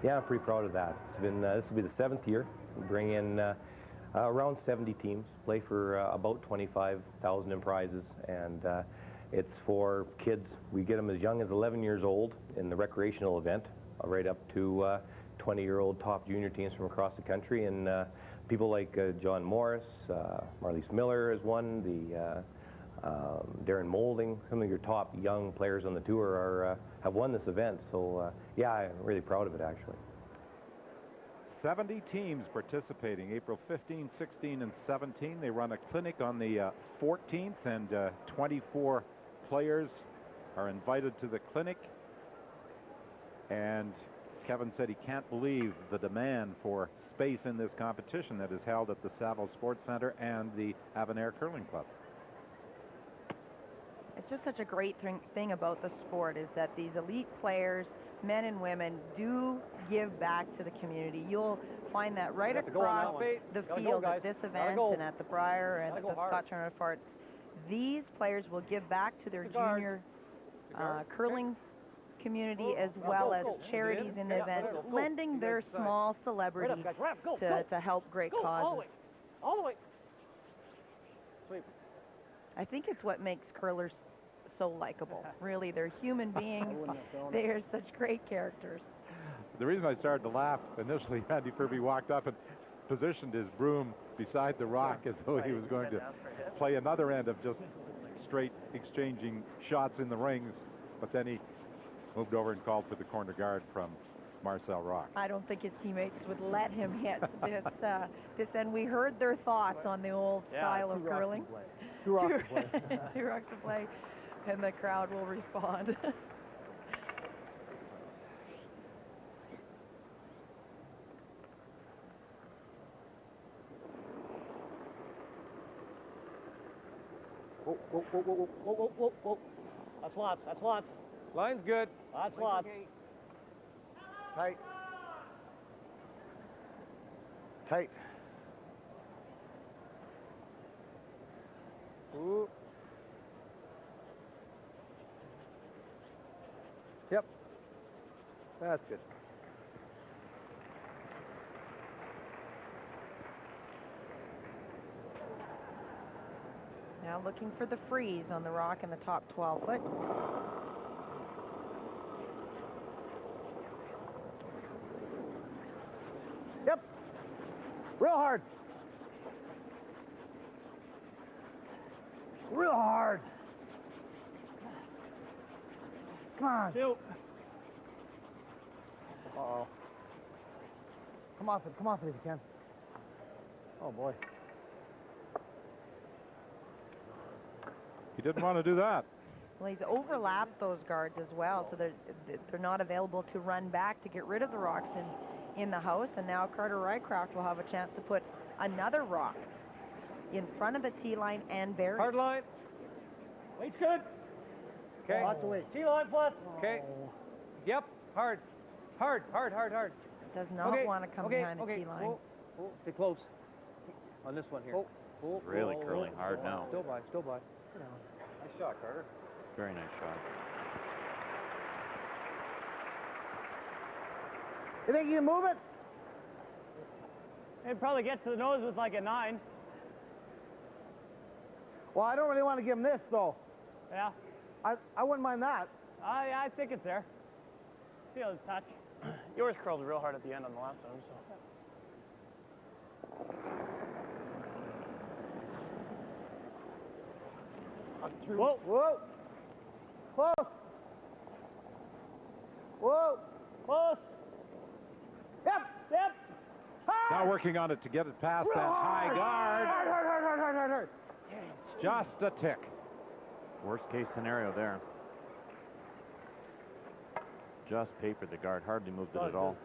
Yeah, I'm pretty proud of that. It's been this will be the 7th year. We bring in around 70 teams, play for about 25,000 in prizes, and it's for kids. We get them as young as 11 years old in the recreational event, right up to 20-year-old top junior teams from across the country, and people like John Morris, Marlies Miller has won, the Darren Moulding, some of your top young players on the tour have won this event, so yeah, I'm really proud of it, actually. 70 teams participating, April 15, 16, and 17. They run a clinic on the 14th, and 24 players are invited to the clinic. And Kevin said he can't believe the demand for space in this competition that is held at the Saville Sports Centre and the Avonayre Curling Club. It's just such a great thing about the sport is that these elite players, men and women, do give back to the community. You'll find that right across the field at this event and at the Briar and at the Scott Turner Farts. These players will give back to their junior curling community as well as charities in the event, lending their small celebrity to help great causes. All the way. I think it's what makes curlers so likable. Really, they're human beings. They are such great characters. The reason I started to laugh initially, Randy Ferbey walked up and positioned his broom beside the rock as though he was going to play another end of just straight exchanging shots in the rings, but then he moved over and called for the corner guard from Marcel Rock. I don't think his teammates would let him hit this and we heard their thoughts on the old style of curling. Two rocks to play. 2 rocks to play, and the crowd will respond. Whoa, whoa, whoa, whoa, whoa, whoa, whoa, whoa, whoa. That's lots, that's lots. Line's good. That's lots. Tight. Tight. Ooh. Yep. That's good. Now looking for the freeze on the rock in the top 12 foot. Yep. Real hard. Real hard. Come on. Shoot. Uh-oh. Come off it if you can. Oh, boy. He didn't want to do that. Well, he's overlapped those guards as well, so they're not available to run back to get rid of the rocks in the house. And now Carter Rycroft will have a chance to put another rock in front of the tee line and bury. Hard line. Weight's good. Okay. Lots of weight. Tee line flat. Okay. Yep. Hard. Hard, hard, hard, hard. Does not want to come behind the tee line. Oh, stay close. On this one here. Really curling hard now. Still by, still by. Nice shot, Carter. Very nice shot. You think you can move it? It probably gets to the nose with like a 9. Well, I don't really want to give him this, though. Yeah. I wouldn't mind that. I think it's there. Feel his touch. Yours curled real hard at the end on the last one, so. Whoa, whoa. Close. Whoa. Close. Yep, yep. Now working on it to get it past that high guard. Hard. Just a tick. Worst case scenario there. Just papered the guard, hardly moved it at all.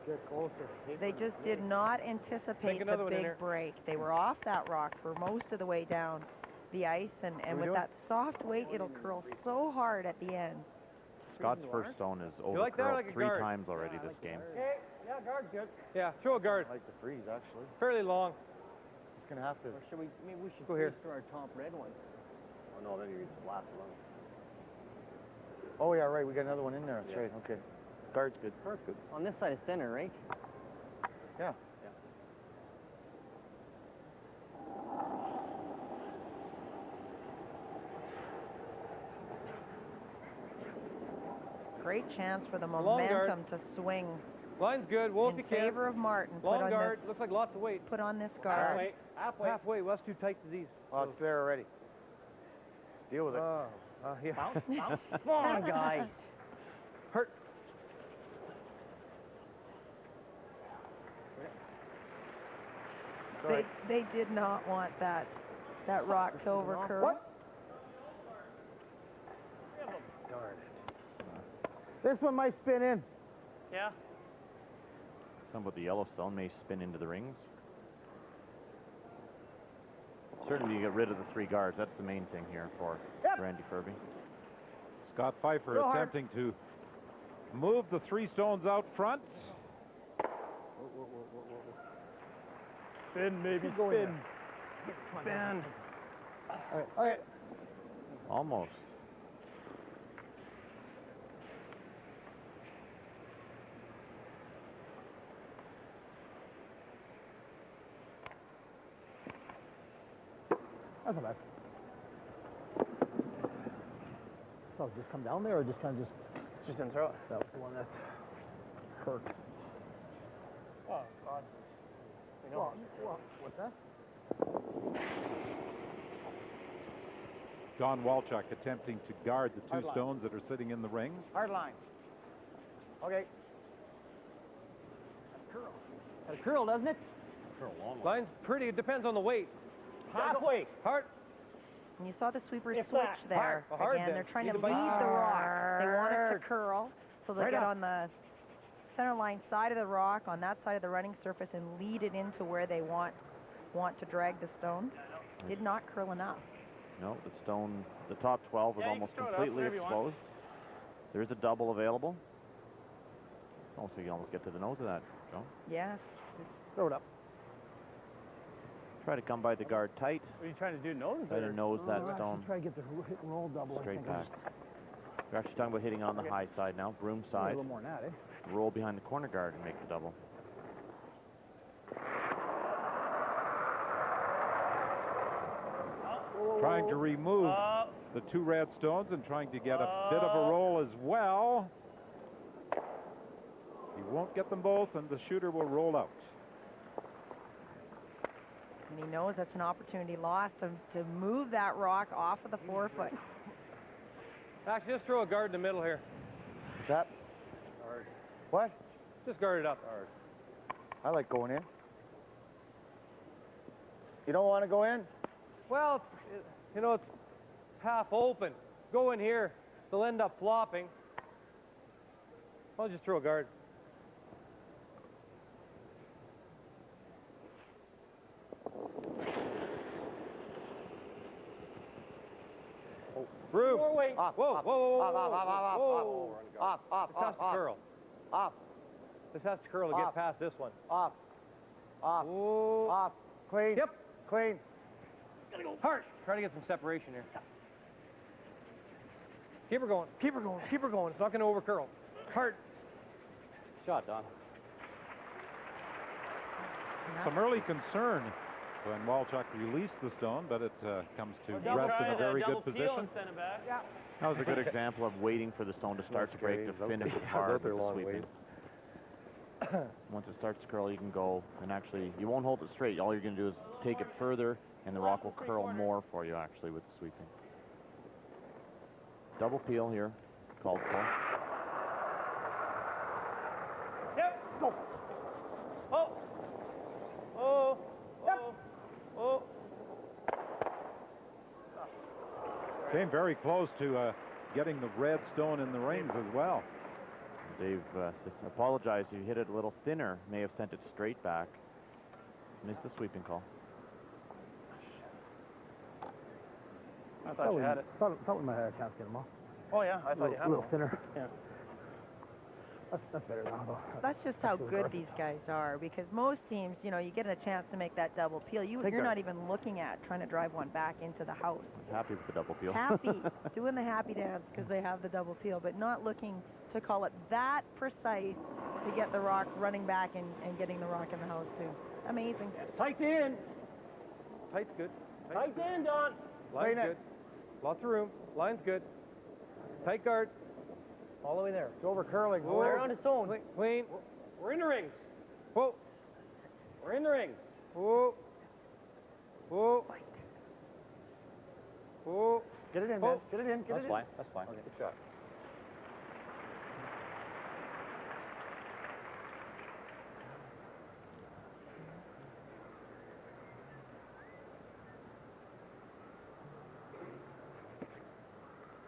Get closer. They just did not anticipate the big break. They were off that rock for most of the way down the ice, and with that soft weight, it'll curl so hard at the end. Scott's first stone is over like that, like a 3 guard? times already this game. Okay, yeah, guard's good. Yeah, throw a guard. I like the freeze, actually. Fairly long. It's going to have to. Or should we, maybe we should Go here. for our top red one. Oh no, then you reach the last one. Oh, yeah, right. We got another one in there. That's right. Okay. Guard's good. Guard's good. On this side of center, right? Yeah. Great chance for the Long momentum to swing Line's good. Wolf, in you can. favor of Martin. Long guard. Looks like lots of weight. Put on this guard. Halfway. Halfway. Halfway. Well, that's too tight to these. Oh, it's there already. Deal with it. Yeah. Bounce, bounce. Come on, guys. Hurt. They did not want that rock to overcurl. What? This one might spin in. Yeah. Some of the Yellowstone may spin into the rings. Certainly you get rid of the 3 guards. That's the main thing here for Randy Ferbey. Scott Pfeiffer attempting to move the 3 stones out front. Spin, maybe spin. Spin. All right. Almost. That's not bad. So just come down there, or just kind of Just didn't throw it. that one that's hurt. Oh, God. What's that? John Walchuk attempting to guard the 2 Hard line. stones that are sitting in the rings. Hard line. Okay. Got a curl, doesn't it? Line's pretty. It depends on the weight. Halfway. Hard. And you saw the sweeper If switch that. there. Hard Again, then. they're trying to Need lead to the bite. rock. They want it to curl, so they'll Right get up. on the center line side of the rock, on that side of the running surface, and lead it into where they want to drag the stone. Did not curl enough. No, the stone, the top 12 was almost completely exposed. There's a double available. Oh, so you can almost get to the nose of that, Joe. Yes. Throw it up. Try to come by the guard tight. What are you trying to do, nose? Try to nose that stone. Try to get the hit and roll double. Straight back. We're actually talking about hitting on the high side now, broom A side. little more than that, eh? Roll behind the corner guard and make the double. Trying to remove the two red stones and trying to get a bit of a roll as well. He won't get them both, and the shooter will roll out. And he knows that's an opportunity lost to move that rock off of the 4-foot. Actually, just throw a guard in the middle here. What's that? Guard. What? Just guard it up. Guard. I like going in. You don't want to go in? Well, you know, it's half open. Go in here. They'll end up flopping. I'll just throw a guard. Broom. Off, Whoa, off, whoa, whoa, off, whoa, off, off, whoa. off, off, This has to off, curl. off, This has to curl to get past this one. off, off, Ooh. off, clean, Yep. clean. Gotta go hard. Try to get some separation here. Keep her going. Keep her going. Keep her going. It's not going to over curl. Hard. Shot, Don. Some early concern when Walchuk released the stone, but it comes to rest in a very good position. That was a good example of waiting for the stone to start to break to finish it hard with the sweeping. Once it starts to curl, you can go, and actually, you won't hold it straight. All you're going to do is take it further, and the rock will curl more for you, actually, with the sweeping. Double peel here, called for. Yep. Go. Oh. Oh. Yep. Oh. Came very close to getting the red stone in the rings as well. Dave apologized. You hit it a little thinner. May have sent it straight back. Missed the sweeping call. I thought you had it. Thought we might have a chance to get them off. Oh, yeah. I thought you had it. A little thinner. Yeah. That's better now, though. That's just how good these guys are, because most teams, you know, you get a chance to make that double peel. You're not even looking at trying to drive one back into the house. Happy with the double peel. Happy, doing the happy dance because they have the double peel, but not looking to call it that precise to get the rock running back and getting the rock in the house, too. Amazing. Tight in. Tight's good. Tight in, Don. Line's good. Lots of room. Line's good. Tight guard. All the way there. It's over curling. Whoa. Around the stone. Clean. We're in the rings. Whoa. We're in the rings. Whoa. Whoa. Whoa. Get it in, man. Get it in. Get it in. That's fine. That's fine. Okay, good shot.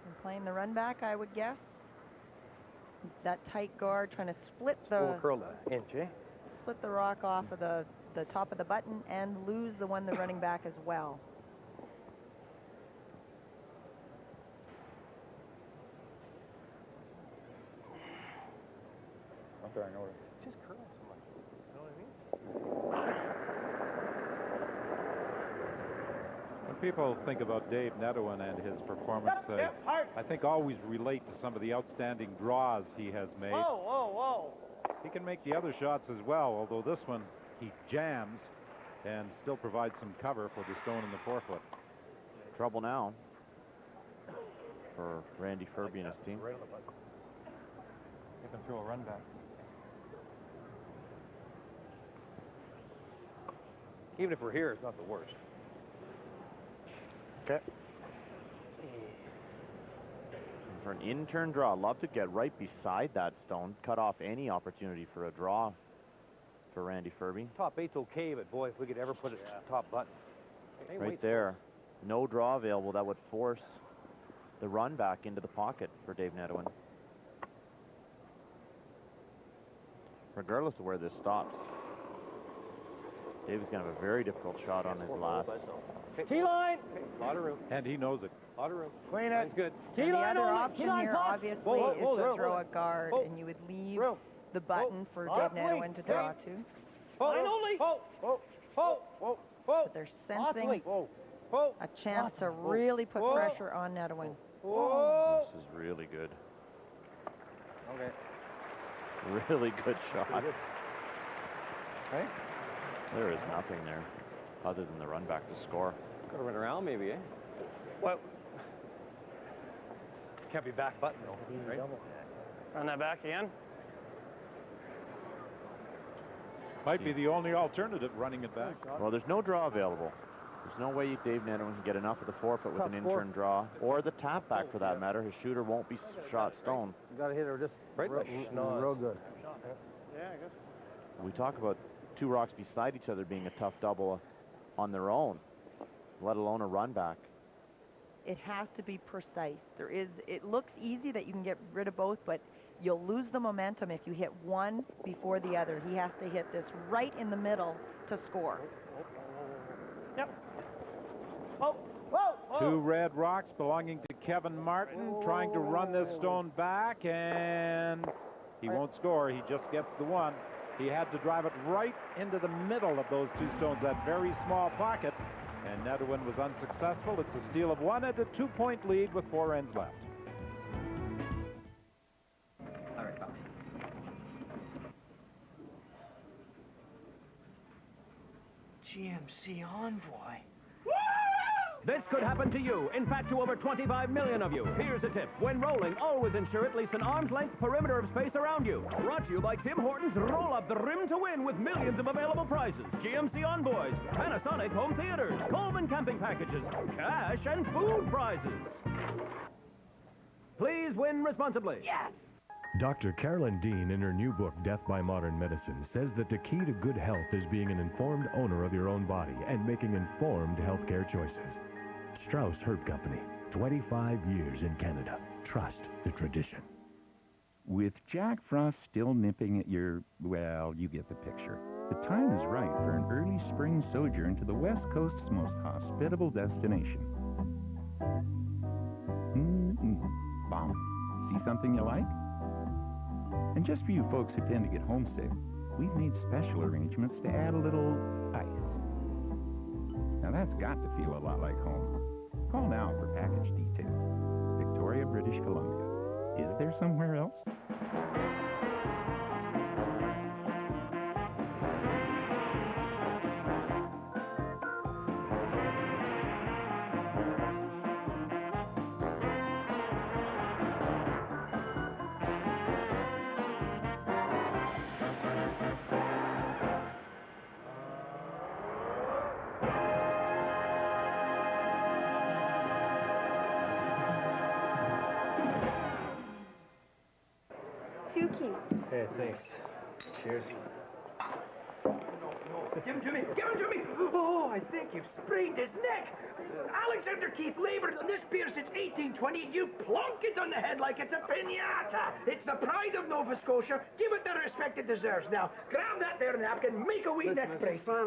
And playing the run back, I would guess. That tight guard trying to split the Curl the inch, eh? split the rock off of the top of the button and lose the one they're running back as well. Not there, I know it. Just curl so much. You know what I mean? When people think about Dave Nedouin and his performance, I think always relate to some of the outstanding draws he has made. Whoa, whoa, whoa. He can make the other shots as well, although this one he jams and still provides some cover for the stone in the 4-foot. Trouble now for Randy Ferbey and his team. Right on the button. You can throw a run back. Even if we're here, it's not the worst. Okay. For an in-turn draw, love to get right beside that stone, cut off any opportunity for a draw for Randy Ferbey. Top 8's okay, but boy, if we could ever put it top button. Hey, Right wait, there. No draw available. That would force the run back into the pocket for Dave Nedouin. Regardless of where this stops. David's going to have a very difficult shot on his last. Tee line. A lot of room. And he knows it. A lot of room. Clean it. That's good. And Tee the line other only. option Tee line here, tops. obviously, Whoa, is whoa, to whoa, throw whoa. a guard, Whoa. and you would leave Whoa. the button for Whoa. Dave Netherwin to draw to. Line only. Whoa, whoa, whoa, whoa, whoa. But they're sensing Whoa. a chance to really put pressure on Netherwin. Whoa. This is really good. Okay. Really good shot. Okay. There is nothing there other than the run back to score. Could have run around maybe, eh? What? Can't be back button though, right? Run that back again. Might be the only alternative, running it back. Well, there's no draw available. There's no way Dave Netherwin can get enough of the forfeit with an in-turn draw, or the tap back for that matter. His shooter won't be shot stone. You got to hit her just real good. Yeah, I guess. We talk about two rocks beside each other being a tough double on their own, let alone a run back. It has to be precise. It looks easy that you can get rid of both, but you'll lose the momentum if you hit one before the other. He has to hit this right in the middle to score. Yep. Oh, whoa. Two red rocks belonging to Kevin Martin, trying to run this stone back, and he won't score. He just gets the one. He had to drive it right into the middle of those two stones, that very small pocket, and Netherwin was unsuccessful. It's a steal of one and a 2-point lead with 4 ends left. GMC Envoy. This could happen to you. In fact, to over 25 million of you. Here's a tip. When rolling, always ensure at least an arm's length perimeter of space around you. Brought to you by Tim Hortons Roll Up the Rim to Win with millions of available prizes. GMC Envoys, Panasonic Home Theaters, Coleman Camping Packages, cash and food prizes. Please win responsibly. Yes! Dr. Carolyn Dean, in her new book, Death by Modern Medicine, says that the key to good health is being an informed owner of your own body and making informed healthcare choices. Strauss Herb Company, 25 years in Canada. Trust the tradition. With Jack Frost still nipping at your, well, you get the picture. The time is right for an early spring sojourn to the West Coast's most hospitable destination. Bomb. See something you like? And just for you folks who tend to get homesick, we've made special arrangements to add a little ice. Now that's got to feel a lot like home. Call now for package details. Victoria, British Columbia. Is there somewhere else? Hey, thanks. Cheers. Give him to me! Give him to me! Oh, I think you've sprained his neck. Alexander Keith labored on this pier since 1820. You plonk it on the head like it's a piñata. It's the pride of Nova Scotia. Give it the respect it deserves. Now, grab that there napkin, make a wee neck brace. No,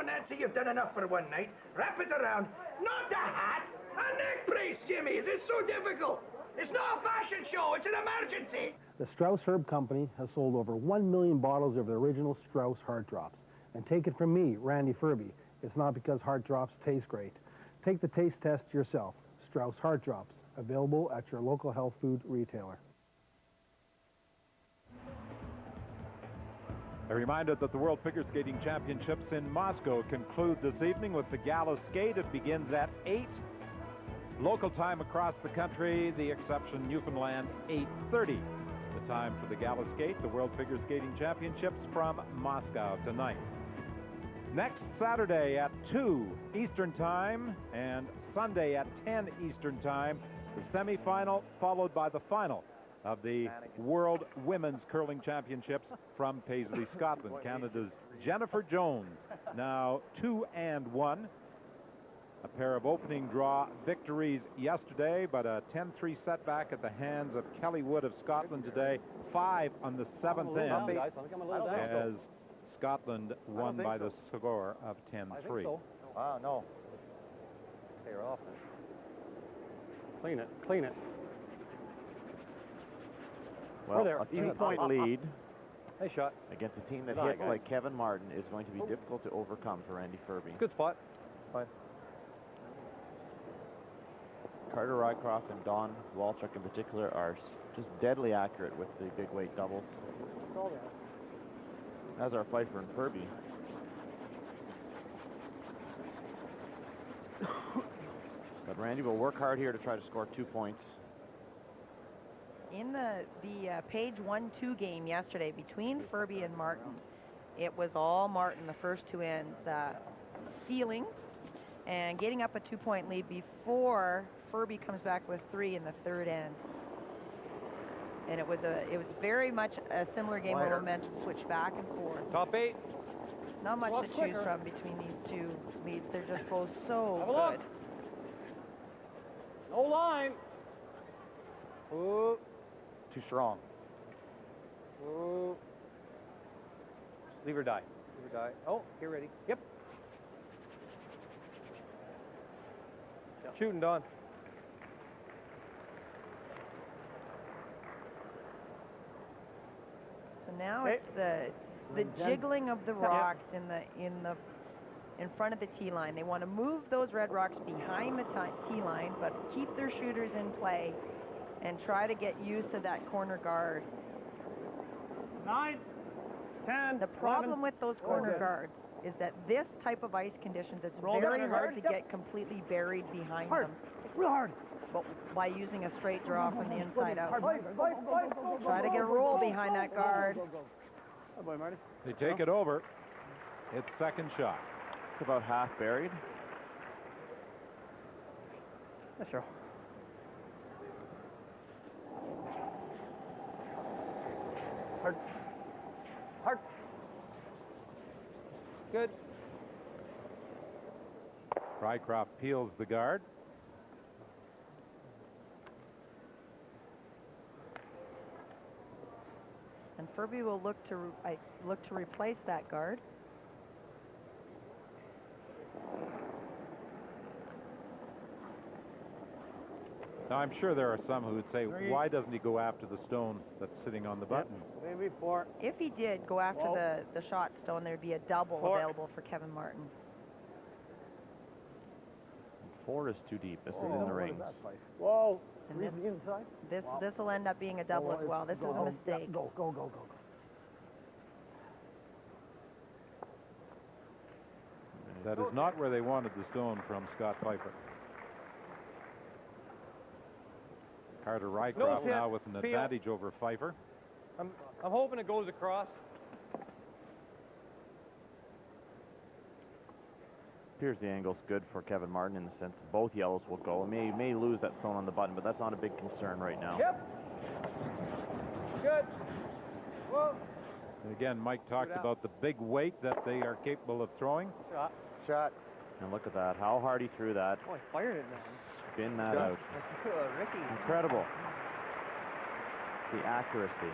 Nancy, you've done enough for one night. Wrap it around. Not a hat! A neck brace, Jimmy! Is it so difficult? It's not a fashion show. It's an emergency. The Strauss Herb Company has sold over 1 million bottles of the original Strauss Heart Drops. And take it from me, Randy Ferbey, it's not because Heart Drops taste great. Take the taste test yourself. Strauss Heart Drops, available at your local health food retailer. A reminder that the World Figure Skating Championships in Moscow conclude this evening with the gala skate. It begins at 8. Local time across the country, the exception Newfoundland, 8:30. The time for the gala skate, the World Figure Skating Championships from Moscow tonight. Next Saturday at 2 Eastern Time and Sunday at 10 Eastern Time, the semifinal followed by the final of the World Women's Curling Championships from Paisley, Scotland. Canada's Jennifer Jones, now 2-1. A pair of opening draw victories yesterday, but a 10-3 setback at the hands of Kelly Wood of Scotland today. 5 on the 7th end as Scotland won by the score of 10-3. I think so. Wow, no. Okay, you're off then. Clean it, clean it. Well, there. a 2-point lead Nice shot. against a team that Good eye, hits guys. like Kevin Martin is going to be difficult to overcome for Randy Ferbey. Good spot. Fine. Carter Rycroft and Don Walchuk in particular are just deadly accurate with the big weight doubles. It's all there. As are Pfeiffer and Ferbey. But Randy will work hard here to try to score 2 points. In the page 1-2 game yesterday between Ferbey and Martin, it was all Martin the first two ends, stealing and getting up a 2-point lead before Ferbey comes back with 3 in the third end. And it was very much a similar game where momentum switched back and forth. Top 8. Not much to choose from between these two leads. They're just both so good. No line. Ooh. Too strong. Ooh. Leave her die. Leave her die. Oh, get ready. Yep. Shooting, Don. So now it's the jiggling of the rocks in front of the tee line. They want to move those red rocks behind the tee line, but keep their shooters in play and try to get used to that corner guard. 9, 10. The problem with those corner guards is that this type of ice conditions, it's very hard to get completely buried behind them. Real hard. But by using a straight draw from the inside out. Try to get a roll behind that guard. Good boy, Marty. They take it over. It's second shot. It's about half buried. That's sure. Hard. Hard. Good. Rycroft peels the guard. And Ferbey will look to replace that guard. Now, I'm sure there are some who would say, why doesn't he go after the stone that's sitting on the button? Maybe 4. If he did go after the shot stone, there'd be a double available for Kevin Martin. 4 is too deep. This is in the rings. Whoa. And this will end up being a double as well. This is a mistake. Go, go, go, go. That is not where they wanted the stone from Scott Pfeiffer. Carter Rycroft now with an advantage over Pfeiffer. I'm hoping it goes across. Appears the angle's good for Kevin Martin in the sense both yellows will go. He may lose that stone on the button, but that's not a big concern right now. Yep. Good. Whoa. And again, Mike talked about the big weight that they are capable of throwing. Shot. Shot. And look at that, how hard he threw that. Oh, he fired it now. Spin that out. Ricky. Incredible. The accuracy.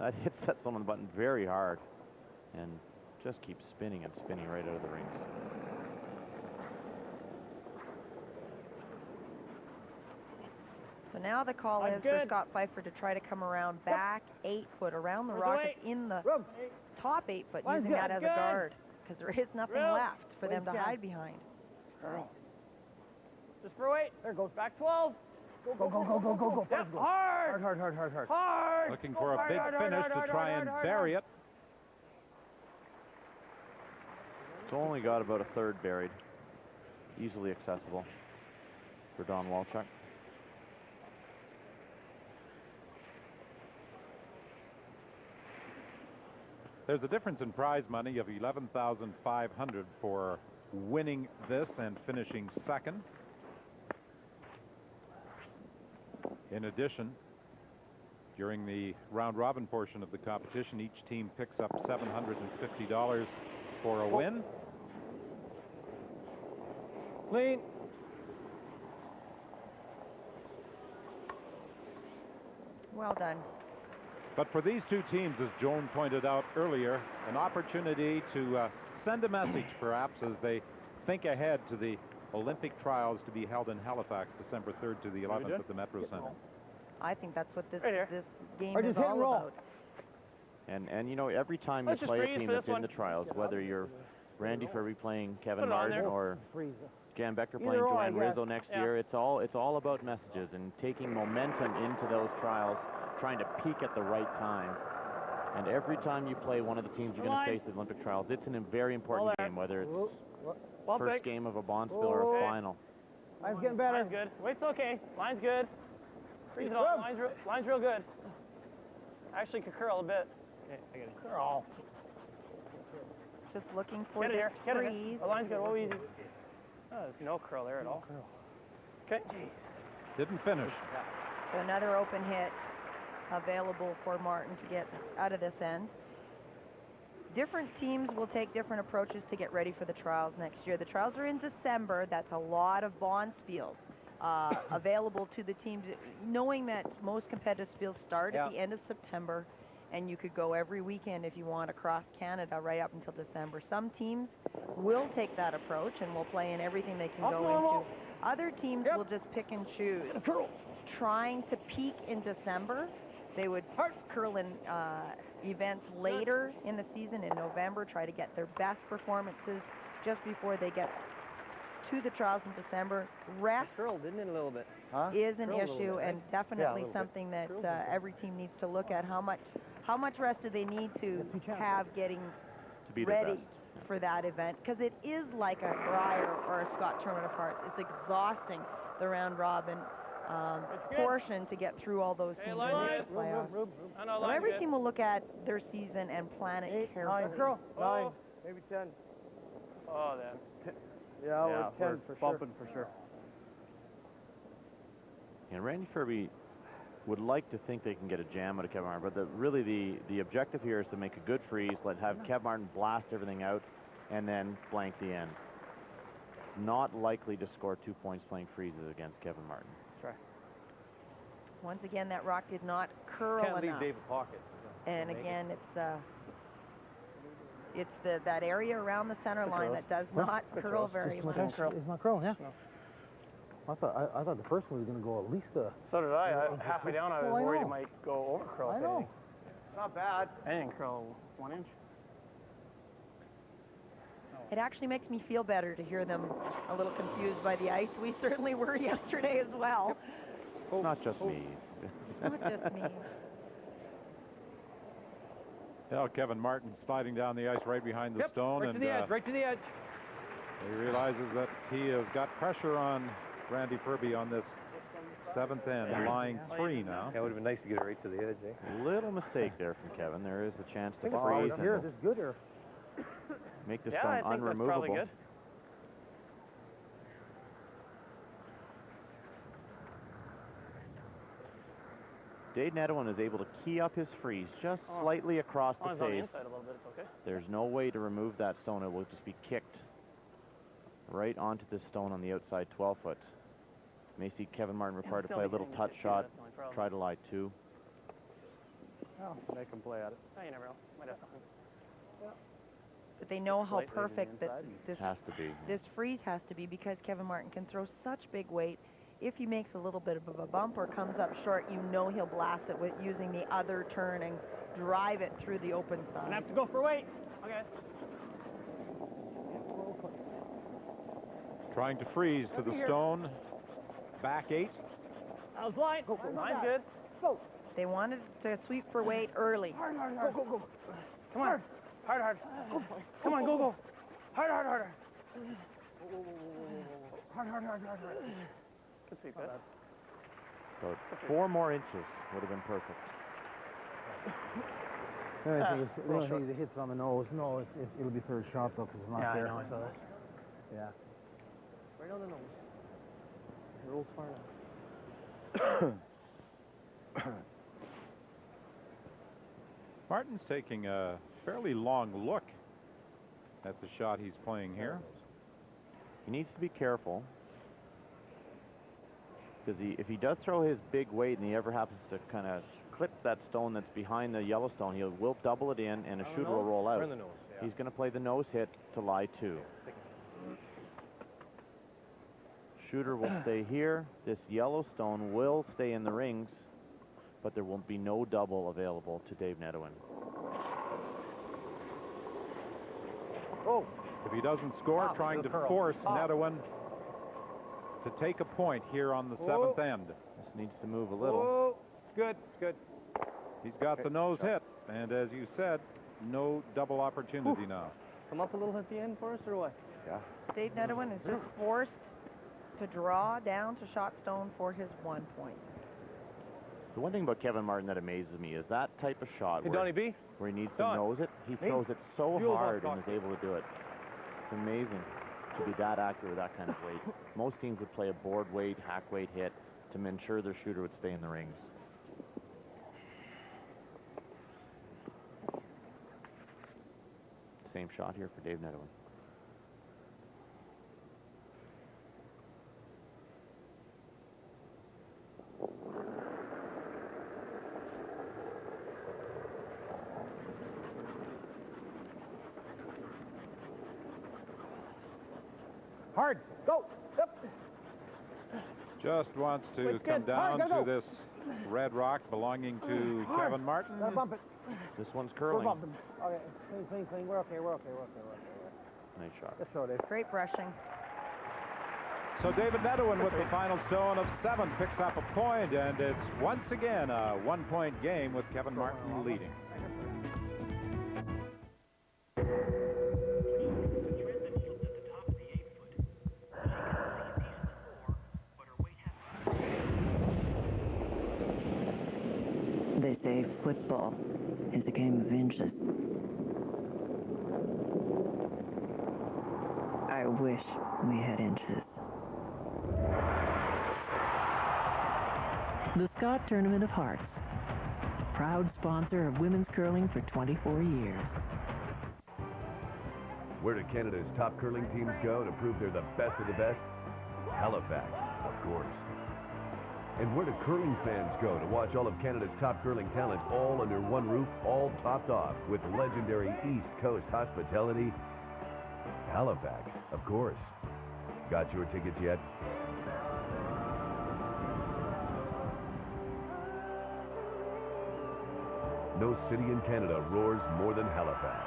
That hits that stone on the button very hard and just keeps spinning and spinning right out of the rings. So now the call is for Scott Pfeiffer to try to come around back 8 foot around the rockets in the top 8 foot, using that as a guard, because there is nothing left for them to hide behind. Just for 8. There goes back 12. Go, go, go, go, go, go, go. Yep, hard. Hard, hard, hard, hard. Hard. Looking for a big finish to try and bury it. It's only got about a third buried. Easily accessible for Don Walchuk. There's a difference in prize money of $11,500 for winning this and finishing second. In addition, during the round-robin portion of the competition, each team picks up $750 for a win. Clean. Well done. But for these two teams, as Joan pointed out earlier, an opportunity to send a message, perhaps, as they think ahead to the Olympic trials to be held in Halifax, December 3rd to the 11th at the Metro Center. I think that's what this game Or is just hit and all roll. about. And you know, every time you Let's just play a freeze team for that's this in the one. trials, whether you're Randy Ferbey playing Kevin Put it on Martin there. or Jan Becker Either playing or, I Joanne guess. Rizzo next Yeah. year, it's all about messages and taking momentum into those trials, trying to peak at the right time. And every time you play one of the teams you're going to face at the Olympic trials, it's a very important game, whether it's first game of a bond spill or a final. Line's getting better. Line's good. Wait's okay. Line's good. Freeze it on. Line's real good. Actually, could curl a bit. Okay, I get it. Curl. Just looking for Get it this here. Get it freeze. here. The line's good. Oh, easy. Oh, there's no curl there at all. Okay. Didn't finish. So another open hit available for Martin to get out of this end. Different teams will take different approaches to get ready for the trials next year. The trials are in December. That's a lot of bond spiels available to the teams, knowing that most competitive spiels start at the end of September, and you could go every weekend if you want across Canada right up until December. Some teams will take that approach and will play in everything they can go into. Other teams will just pick and choose. Trying to peak in December, they would curl in events later in the season in November, try to get their best performances just before they get to the trials in December. Rest Curled, didn't it, a little bit? is an Curled a little issue, bit, and right? definitely Yeah, a little something that Curled a little bit. every team needs to look at. How much rest do they need to have getting To be their ready best. for that event? Because it is like a Brier or a Scott Tournament of Hearts. It's exhausting, the round robin portion, to get through all those teams and make the playoffs. So every team will look at their season and plan it carefully. Nine, maybe 10. Oh, then. Yeah, we're 10 for bumping for sure. And Randy Ferbey would like to think they can get a jam out of Kevin Martin, but really the objective here is to make a good freeze, have Kevin Martin blast everything out, and then blank the end. It's not likely to score 2 points playing freezes against Kevin Martin. That's right. Once again, that rock did not curl Can't leave enough. David pocket. And again, it's that area around the center line that does not curl very much. It's not curling, yeah. I thought the first one was going to go at least a... So did I. Halfway down, I was Well, I worried know. it might go over curl. I know. It's not bad. I didn't curl 1 inch. It actually makes me feel better to hear them a little confused by the ice. We certainly were yesterday as well. Not just me. Not just me. Well, Kevin Martin sliding down the ice right behind the stone. Right to the edge, right to the edge. He realizes that he has got pressure on Randy Ferbey on this seventh end, lying 3 now. Yeah, it would have been nice to get it right to the edge, eh? Little mistake there from Kevin. There is a chance to I think freeze it's here. and Is this good or... make the Yeah, stone I think that's probably unremovable. good. Dade Nettlewin is able to key up his freeze just slightly across As long the as on the face. inside a little bit, it's okay. There's no way to remove that stone. It will just be kicked right onto this stone on the outside 12-foot. May see Kevin Martin required to still play a be little getting touch hit, shot, that's the only problem. try to lie 2. Oh, they can play at it. Oh, you never know. Might have something. But they know how Slightly to the perfect that inside. this Has to be. this freeze has to be, because Kevin Martin can throw such big weight. If he makes a little bit of a bump or comes up short, you know he'll blast it with using the other turn and drive it through the open I side. have to go for weight. Okay. Trying to freeze to the stone. Back 8. I was blind. Mine's good. Go. They wanted to sweep for weight early. Hard. Go. Come on. Hard. Come on, go. Hard. Hard. Good sweep, good. So 4 more inches would have been perfect. The only thing is it hits on the nose. No, it'll be third shot, though, because it's not there. I know, I saw that. Yeah. Right on the nose. It rolls far enough. Martin's taking a fairly long look at the shot he's playing here. He needs to be careful, because if he does throw his big weight and he ever happens to kind of clip that stone that's behind the yellow stone. He will double it in, and a shooter will roll out. Or in the nose, yeah. He's going to play the nose hit to lie 2. Shooter will stay here. This yellow stone will stay in the rings, but there will be no double available to Dave Nedowin. Oh. If he doesn't score, trying to force Nedowin to take a point here on the 7th end. This needs to move a little. Oh, it's good, it's good. He's got the nose hit, and as you said, no double opportunity now. Come up a little at the end for us, or what? Yeah. Dave Nedowin is just forced to draw down to shot stone for his 1 point. The one thing about Kevin Martin that amazes me is that type of shot Hey, Donnie B. where he needs to nose it. He throws it so hard and is able to do it. It's amazing to be that accurate with that kind of weight. Most teams would play a board weight, hack weight hit to ensure their shooter would stay in the rings. Same shot here for Dave Nedowin. Hard, go, up. Just wants to come down to this red rock belonging to Kevin Martin. Gotta bump it. This one's curling. We're bumping. Okay, clean. We're okay. Nice shot. Let's show it. Great brushing. So David Nedowin with the final stone of 7 picks up a point, and it's once again a 1-point game with Kevin Martin leading. They say football is a game of inches. I wish we had inches. The Scott Tournament of Hearts, proud sponsor of women's curling for 24 years. Where do Canada's top curling teams go to prove they're the best of the best? Halifax, of course. And where do curling fans go to watch all of Canada's top curling talent all under one roof, all topped off with legendary East Coast hospitality? Halifax, of course. Got your tickets yet? No city in Canada roars more than Halifax.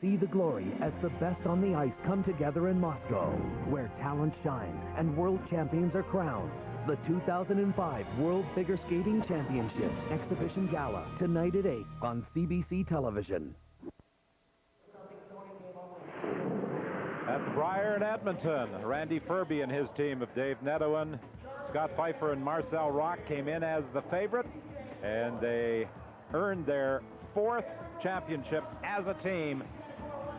See the glory as the best on the ice come together in Moscow, where talent shines and world champions are crowned. The 2005 World Figure Skating Championship Exhibition Gala, tonight at 8 on CBC Television. At the Brier in Edmonton, Randy Ferbey and his team of Dave Nedowin, Scott Pfeiffer, and Marcel Rock came in as the favorite, and they earned their 4th championship as a team,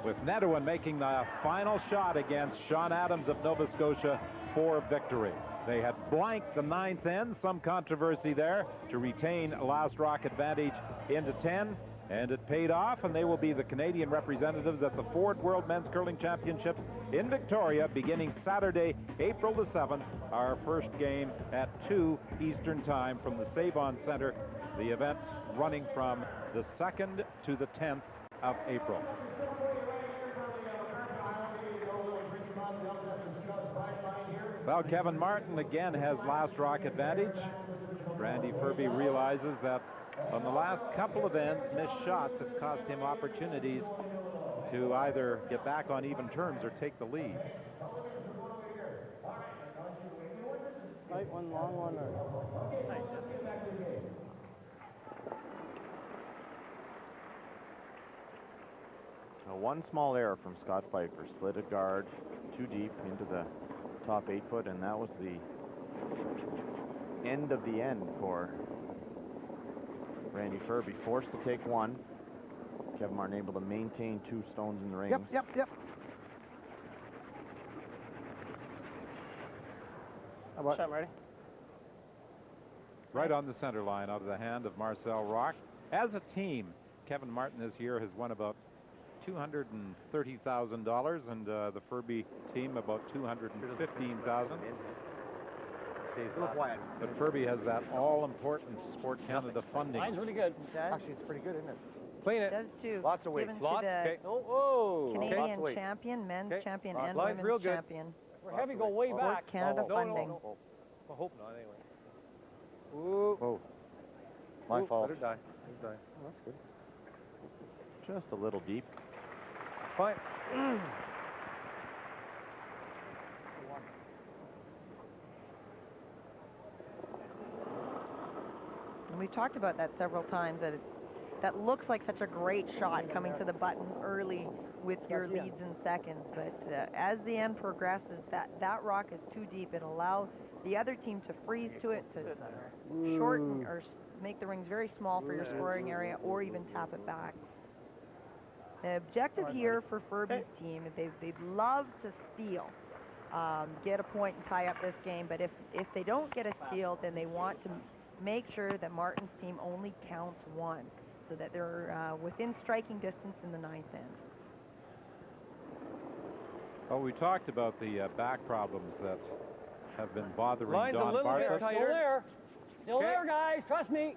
with Nedowin making the final shot against Sean Adams of Nova Scotia for victory. They had blanked the 9th end, some controversy there, to retain last rock advantage into 10, and it paid off, and they will be the Canadian representatives at the Ford World Men's Curling Championships in Victoria beginning Saturday, April the 7th, our first game at 2 Eastern Time from the Save-On Center, the event running from the 2nd to the 10th of April. Well, Kevin Martin again has last rock advantage. Randy Ferbey realizes that on the last couple of ends, missed shots have cost him opportunities to either get back on even terms or take the lead. Right, one long one. Now, one small error from Scott Pfeiffer. Slid a guard too deep into the top 8 foot, and that was the end of the end for Randy Ferbey. Forced to take one. Kevin Martin able to maintain 2 stones in the rings. Yep. Shot, Marty. Right on the center line out of the hand of Marcel Rock. As a team, Kevin Martin this year has won about $230,000, and the Ferbey team about $215,000. But Ferbey has that all-important Sport Canada funding. Line's really good. Actually, it's pretty good, isn't it? Clean it. Does too. Lots of weight. Given Lots. to the Okay. Oh, Canadian champion, men's champion, and Line's real women's good. champion. We're having to go way Sport back. Canada funding. No. I hope not, anyway. Ooh. Oh. My fault. Let her die. Oh, that's good. Just a little deep. Fine. And we've talked about that several times, that looks like such a great shot coming to the button early with your leads in seconds. But as the end progresses, that rock is too deep. It allows the other team to freeze to it, to shorten or make the rings very small for your scoring area, or even tap it back. The objective here for Ferbey's team, they'd love to steal, get a point and tie up this game. But if they don't get a steal, then they want to make sure that Martin's team only counts one, so that they're within striking distance in the 9th end. Well, we talked about the back problems that have been bothering Line's Don a little Bartlett. bit tighter. Still there. Still there, guys. Trust me.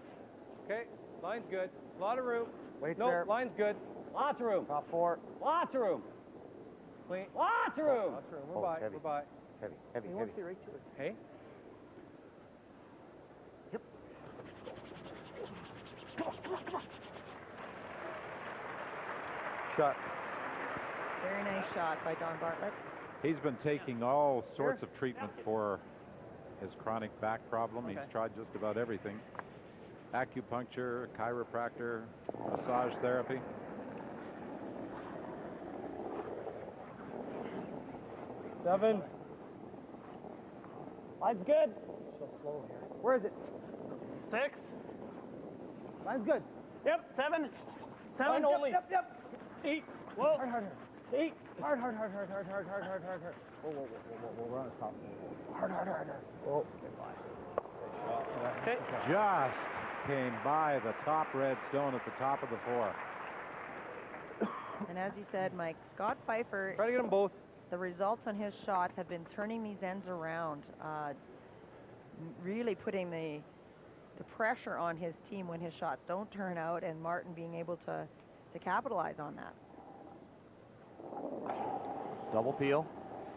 Okay. Line's good. A lot of room. Wait Nope, there. line's good. Lots of room. Top 4. Lots of room. Clean. Lots of room. Lots of room. We're by. Heavy. We're by. Heavy. He wants to right to it. Hey? Yep. Shot. Very nice shot by Don Bartlett. He's been taking all sorts of treatment for his chronic back problem. He's tried just about everything. Acupuncture, chiropractor, massage therapy. Seven. Line's good. So slow here. Where is it? 6. Line's good. Yep, 7. 7 Line only. Yep. 8. Whoa. Hard. 8. Hard. Whoa. We're on the top. Hard. Whoa. Okay. Just came by the top red stone at the top of the 4. And as you said, Mike, Scott Pfeiffer, Try to get them both. the results on his shots have been turning these ends around, really putting the pressure on his team when his shots don't turn out, and Martin being able to capitalize on that. Double peel.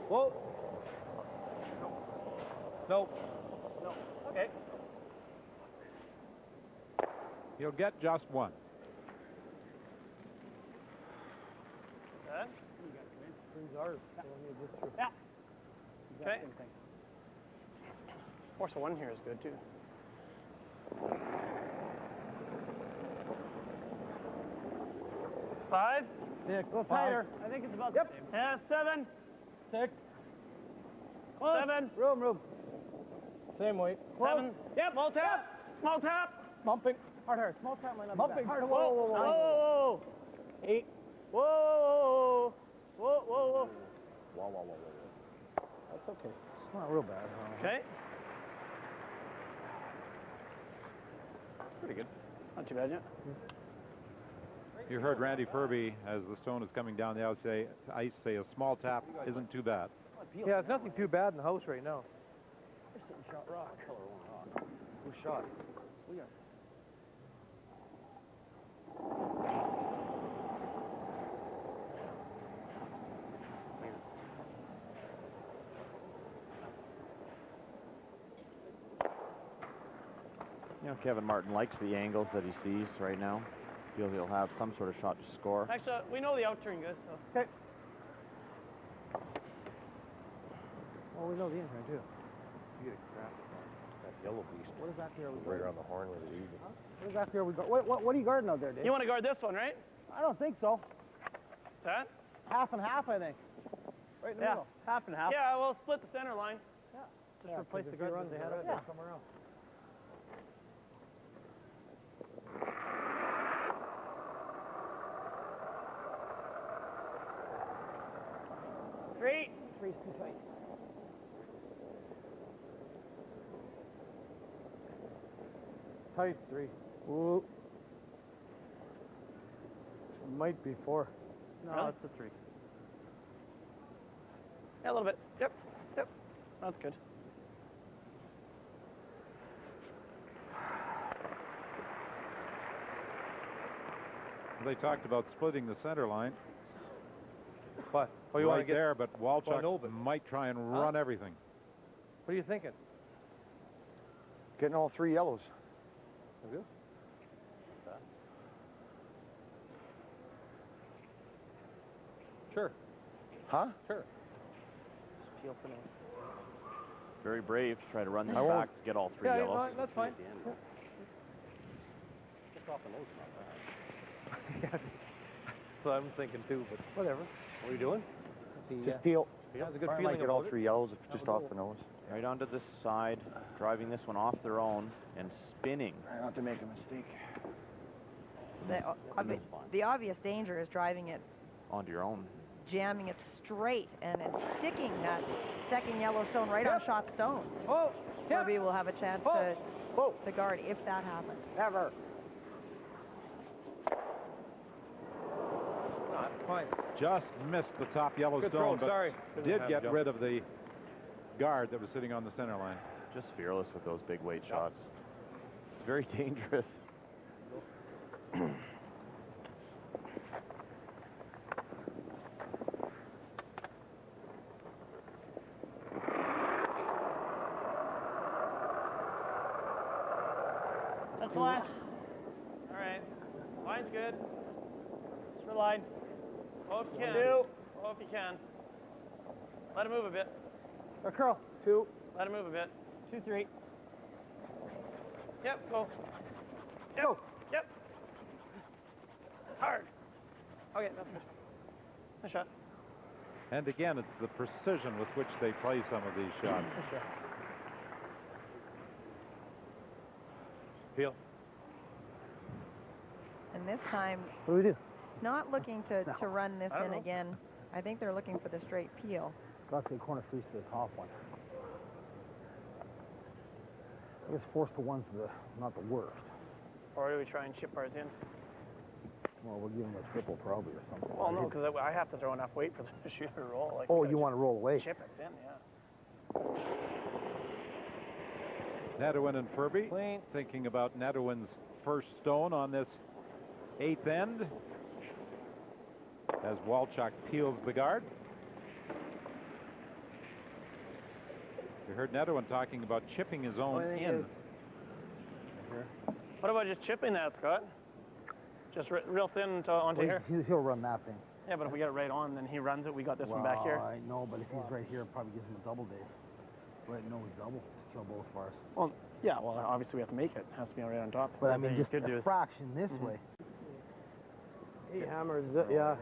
Whoa. No. Okay. He'll get just one. Yeah. Okay. Force of 1 here is good too. 5. 6. A little tighter. I think it's about the same. Yeah, 7. 6. 7. Room. Same weight. 7. Yep. Small tap. Bumping. Hard. Small tap might not be bad. Hard. Whoa. 8. Whoa. Whoa. That's okay. It's not real bad. Okay. Pretty good. Not too bad yet. You heard Randy Ferbey, as the stone is coming down the ice, say a small tap isn't too bad. Yeah, there's nothing too bad in the house right now. Shot rock. Who shot? We are. know, Kevin Martin likes the angles that he sees right now. Feels he'll have some sort of shot to score. Actually, we know the out turn good, so. Okay. Well, we know the in turn too. You get a crap that yellow beast. What is that here? Right around the horn with it easy. What is that here we go? What are you guarding out there, Dave? You want to guard this one, right? I don't think so. What's that? Half and half, I think. Right in the middle. Half and half. Yeah, we'll split the center line. Yeah. Just replace the guards that they had up there somewhere else. Three's too tight. Tight, 3. Ooh. It might be 4. No, really? It's a 3. Yeah, a little bit. Yep. That's good. They talked about splitting the center line. What? Oh, you want right to get there, but Walchuk might try and run everything. What are you thinking? Getting all 3 yellows. Is it? Sure. Huh? Sure. Peel for now. Very brave to try to run this back to get all 3 yellows. No, that's fine. Just off the nose, not bad. That's what I'm thinking too, but whatever. What are you doing? Just peel. He has a good feeling get all 3 yellows just off the nose. Right onto this side, driving this one off their own and spinning. Not to make a mistake. The obvious danger is driving it, Onto your own. jamming it straight, and it's sticking that second yellow stone right on shot stone. Oh, Ferbey will have a chance to guard if that happens. Ever. Fine. Just missed the top yellow Good stone, throw, but sorry. did get rid of the guard that was sitting on the center line. Just fearless with those big weight shots. It's very dangerous. That's flash. All right. Line's good. Just for line. Oh, if you can. 2. Oh, if you can. Let him move a bit. Or curl. 2. Let him move a bit. 2, 3. Yep, go. Yep. Go. Yep. Hard. Okay, that's good. Nice shot. And again, it's the precision with which they play some of these shots. Peel. And this time, What do we do? not looking to run this in again. I think they're looking for the straight peel. Got to say corner freeze to the top one. I guess 4 to 1's not the worst. Or do we try and chip ours in? Well, we'll give him a triple probably or something. Well, no, because I have to throw enough weight for the shooter to roll. Like, oh, you want to roll away? Chip it in, yeah. Nadewin and Ferbey thinking about Nadewin's first stone on this 8th end as Walchuk peels the guard. You heard Nadewin talking about chipping his own in. What about just chipping that, Scott? Just real thin onto here? He'll run that thing. Yeah, but if we get it right on, then he runs it. We got this one back here. I know, but if he's right here, it probably gives him a double, Dave. Right, no, he's double. Kill both bars. Well, yeah, well, obviously we have to make it. It has to be right on top. But I mean, just a fraction this way. He hammers it, yeah.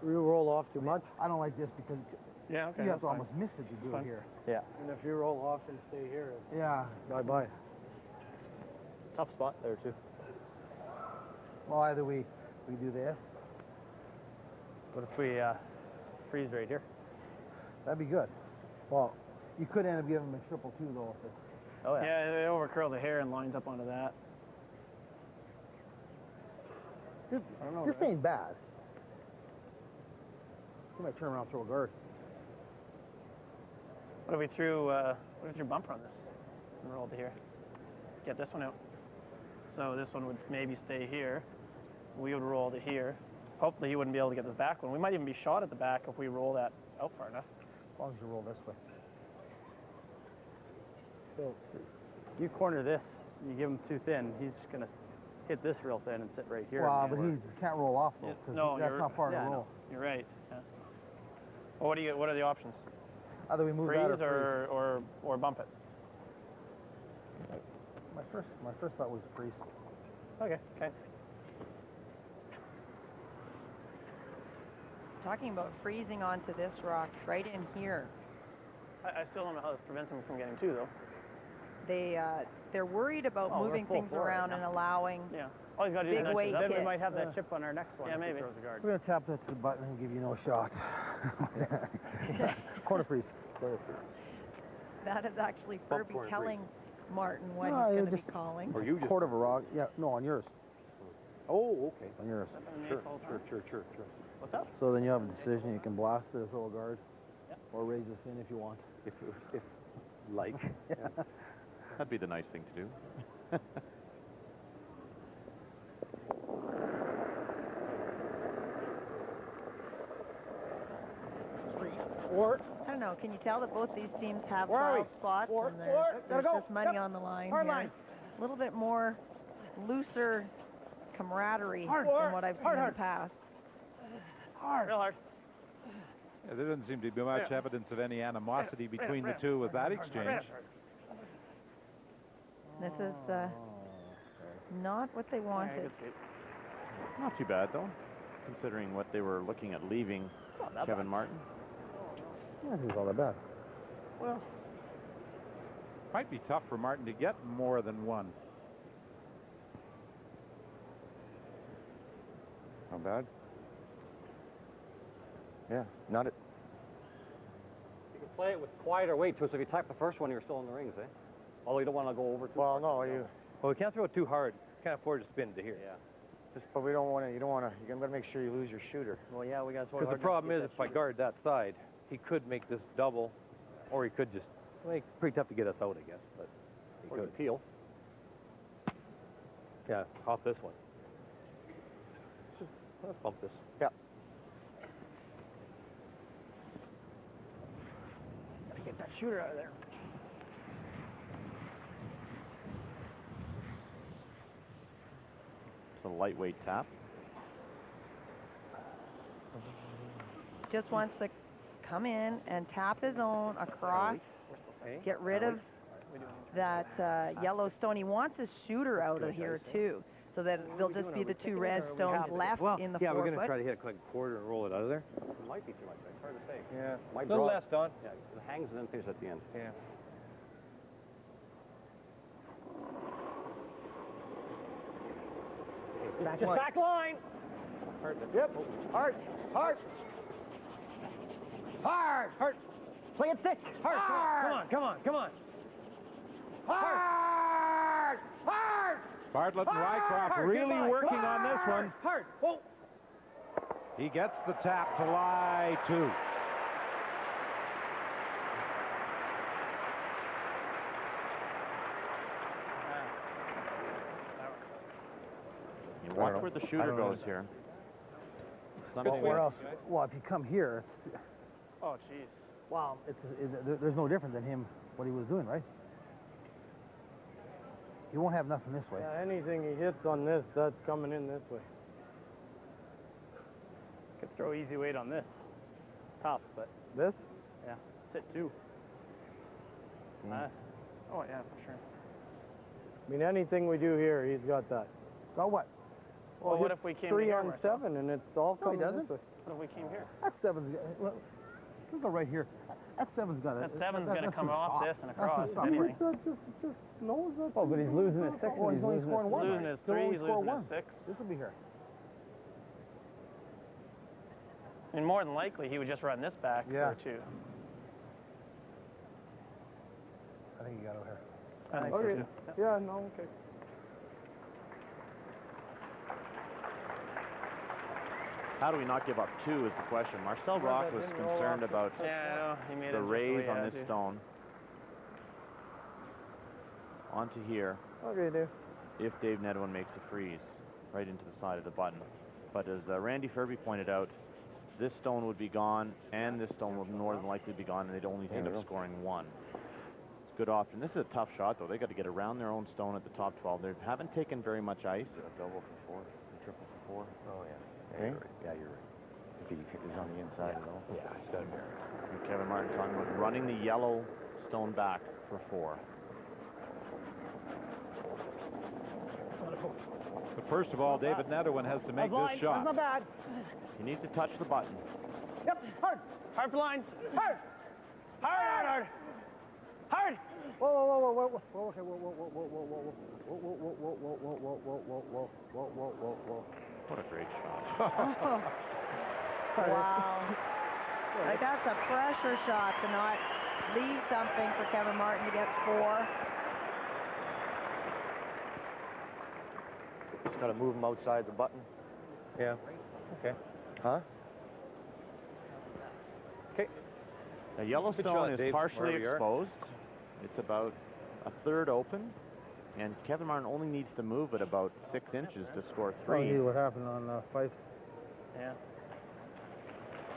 You roll off too much? I don't like this because you have to almost miss it to do it here. Yeah. And if you roll off and stay here, yeah. Bye-bye. Tough spot there, too. Well, either we do this. What if we freeze right here? That'd be good. Well, you could end up giving him a 2-2 though. If it... Oh yeah. Yeah, they overcurl the hair and lines up onto that. This ain't bad. You might turn around and throw a guard. What if we threw bumper on this and rolled to here? Get this one out. So this one would maybe stay here. We would roll to here. Hopefully he wouldn't be able to get the back one. We might even be shot at the back if we roll that out far enough. As long as you roll this way. So you corner this you give him too thin, he's just going to hit this real thin and sit right here. Well, but he can't roll off though, because No, that's not far to I know. roll. You're right. Yeah. Well, what are the options? Either we move freeze that or or bump it. My first thought was freeze. Okay. Talking about freezing onto this rock right in here. I still don't know how this prevents him from getting two, though. They're worried about moving things around and allowing all he's got to do big is weight then we hits. might have that chip on our next one. Yeah, maybe. We're going to tap that to the button and give you no shot. Corner freeze. That is actually Ferbey telling Martin what No, he's going to be just- calling. Or you just quarter of a rock. Yeah, no, on yours. Oh, okay. On yours. Sure. What's up? So then you have a decision. You can blast it, throw a guard, or raise this in if you want. If like. That'd be the nice thing to do. 3, 4. I don't know. Can you tell that both these teams have Where are 12 we? spots Four, and four. there's Gotta go. just money Yep. on the line Hard here? line. A little bit more looser camaraderie Hard. than what I've seen in Hard. the past. Hard. Real hard. Yeah, there doesn't seem to be much evidence of any animosity between the two with that exchange. This is not what they wanted. Not too bad, though, considering what they were looking at leaving Kevin Martin. I don't think it's all that bad. Well, might be tough for Martin to get more than one. Not bad. Yeah, not it. You can play it with quieter weight, too, so if you type the first one, you're still in the rings, eh? Although you don't want to go over too far. Well, we can't throw it too hard. Can't afford to spin to here. Yeah. But we don't want to. You don't want to. You're gonna make sure you lose your shooter. Well, yeah, we got to throw it Because the hard enough to problem is, get if I that guard that side, he could make this double, or he could just. Well, it's pretty tough to get us out, I guess. But he Or could you peel. Yeah, off this one. Let's bump this. Yeah. Gotta get that shooter out of there. It's a lightweight tap. Just wants to come in and tap his own across, get rid of that Yellowstone. He wants his shooter out of here, too, so that there'll just be the two red stones left in the 4 Yeah, we're foot. going to try to hit a quarter and roll it out of there. It might be too much. It's hard to say. Yeah. Might A little draw less, Don. Yeah, it hangs and then finishes at the end. Yeah. Just back line. Yep. Hard. Hard. Hard. Hard. Play it thick. Hard. Come on. Hard. Hard. Bartlett and Rycroft Hard. really working on this one. Hard. Whoa. He gets the tap to lie 2. You watch where the shooter goes here. Well, where else? Well, if you come here, it's, Oh, jeez. well, there's no different than him, what he was doing, right? He won't have nothing this way. Yeah, anything he hits on this, that's coming in this way. Could throw easy weight on this. Tough, but... This? Yeah. Sit 2. Oh, yeah, for sure. I mean, anything we do here, he's got that. Got what? Well, what if we came 3 here, on Marcel? 7, and it's all No, he coming doesn't. this way. What if we came here? That 7's, well, let's go right here. That 7's got That 7's going to come off this and That's gonna across. stop Anyway. Just knows that. Oh, but he's losing his 6. Oh, he's only scoring 1. Losing his He'll 3, only he's score losing 1. his 6. This will be here. And more than likely, he would just run this back Yeah. or 2. I think you got over here. I think so, Okay. too. Yeah, no, okay. How do we not give up 2 is the question. Marcel Rock was concerned about Yeah, I know. He made the it just raise way on he this had to. stone onto here Okay, dude. if Dave Nedwin makes a freeze right into the side of the button. But as Randy Ferbey pointed out, this stone would be gone and this stone would more than likely be gone, and they'd only end up scoring 1. It's good option. This is a tough shot, though. They got to get around their own stone at the top 12. They haven't taken very much ice. A double for 4, a triple for 4. Oh, yeah. Okay. You're right. Yeah, you're right. If he is on the inside at all. Yeah, he's got to be all right. And Kevin Martin talking about running the yellow stone back for 4. But first of all, David Netherwin has to make this shot. That's not bad. He needs to touch the button. Yep, hard. Hard for line. Hard. Hard, hard, hard. Hard. Whoa, whoa, whoa, whoa, whoa, okay, whoa, whoa, whoa, whoa, whoa, whoa, whoa, whoa, whoa, whoa, whoa, whoa, whoa, whoa, whoa, whoa, whoa, whoa, whoa. What a great shot. Wow. Like, that's a pressure shot to not leave something for Kevin Martin to get 4. Just got to move him outside the button. Yeah. Okay. Huh? Okay. The Yellowstone is partially exposed. It's about a third open, and Kevin Martin only needs to move it about 6 inches to score 3. Oh, what happened on Fife's? Yeah.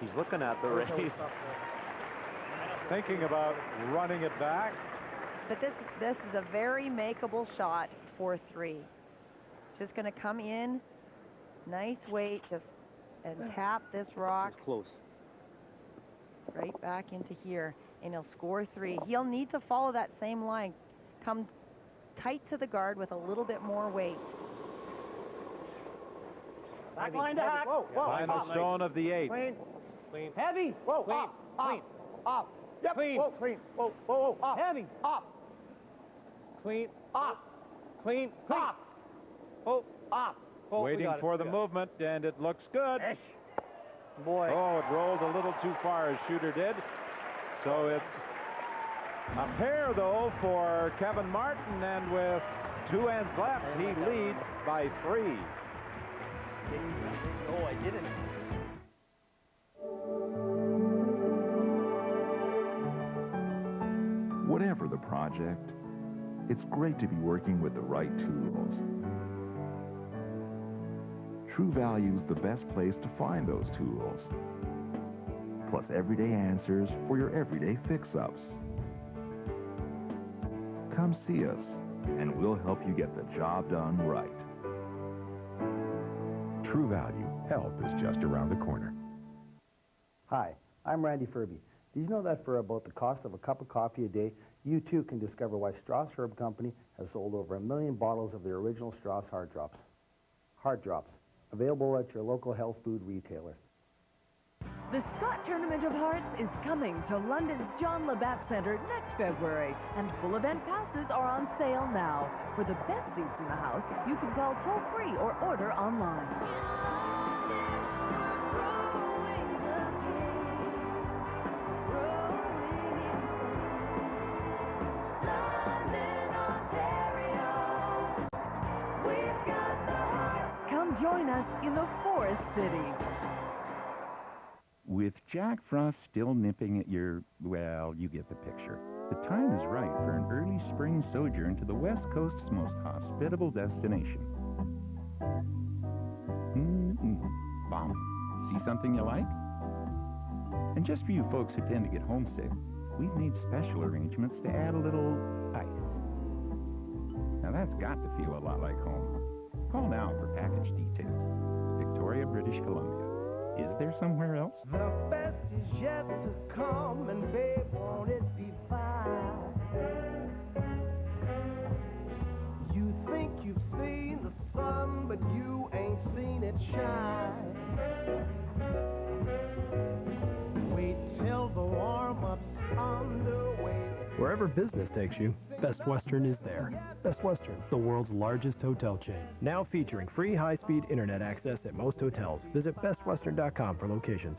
He's looking at the race. Thinking about running it back. But this is a very makeable shot for 3. Just going to come in, nice weight, and tap this rock. It's close. Right back into here, and he'll score 3. He'll need to follow that same line. Come tight to the guard with a little bit more weight. Back line to hack. Whoa, whoa. Final stone of the 8th. Clean. Clean. Heavy. Whoa, clean. Clean. Up. Yep. Clean. Whoa, clean. Whoa, whoa, whoa. Up. Heavy. Up. Clean. Up. Clean. Up. Oh, up. Oh, Waiting for the movement, and it looks good. Boy. Oh, it rolled a little too far, as Shooter did. So it's a pair, though, for Kevin Martin, and with 2 ends left, he leads by 3. Oh, I didn't. Whatever the project, it's great to be working with the right tools. True Value's the best place to find those tools. Plus everyday answers for your everyday fix-ups. Come see us, and we'll help you get the job done right. True Value. Help is just around the corner. Hi, I'm Randy Ferbey. Did you know that for about the cost of a cup of coffee a day, you too can discover why Strauss Herb Company has sold over 1 million bottles of their original Strauss Hard Drops. Hard Drops, available at your local health food retailer. The Scott Tournament of Hearts is coming to London's John Labatt Centre next February, and full event passes are on sale now. For the best seats in the house, you can call toll-free or order online. Come join us in the Forest City. With Jack Frost still nipping at your, well, you get the picture. The time is right for an early spring sojourn to the West Coast's most hospitable destination. Bomb. See something you like? And just for you folks who tend to get homesick, we've made special arrangements to add a little ice. Now that's got to feel a lot like home. Call now for package details. Victoria, British Columbia. Is there somewhere else? The best is yet to come, and babe, won't it be fine? You think you've seen the sun, but you ain't seen it shine. Wait till the warm-up's underway. Wherever business takes you, Best Western is there. Best Western, the world's largest hotel chain. Now featuring free high-speed internet access at most hotels. Visit bestwestern.com for locations.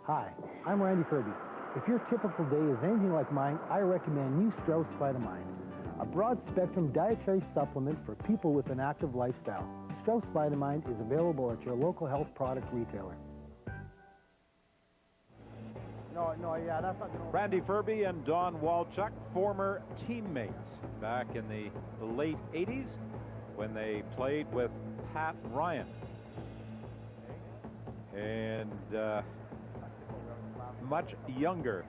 Hi, I'm Randy Ferbey. If your typical day is anything like mine, I recommend new Strauss Vitamine, a broad-spectrum dietary supplement for people with an active lifestyle. Strauss Vitamine is available at your local health product retailer. No, yeah, that's not going to... Randy Ferbey and Don Walchuk, former teammates back in the late 80s when they played with Pat Ryan. And much younger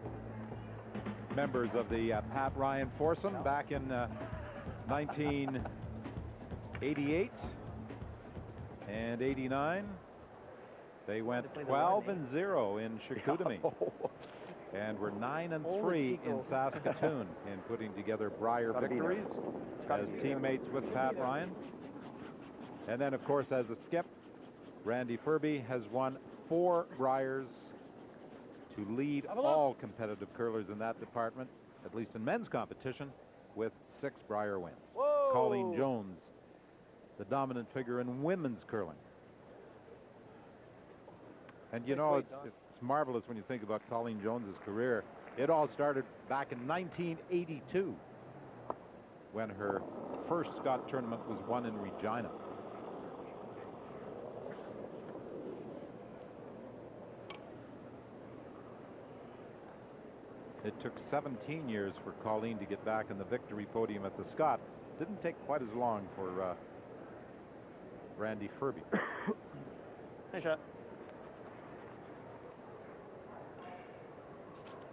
members of the Pat Ryan foursome back in 1988 and 89. They went 12-0 in Chicoutimi. And were 9-3 in Saskatoon in putting together Brier victories as teammates with Pat Ryan. And then, of course, as a skip, Randy Ferbey has won 4 Briers to lead all competitive curlers in that department, at least in men's competition, with 6 Brier wins. Whoa. Colleen Jones, the dominant figure in women's curling. And you know, it's marvelous when you think about Colleen Jones's career. It all started back in 1982 when her first Scott tournament was won in Regina. It took 17 years for Colleen to get back in the victory podium at the Scott. Didn't take quite as long for Randy Ferbey. Nice shot.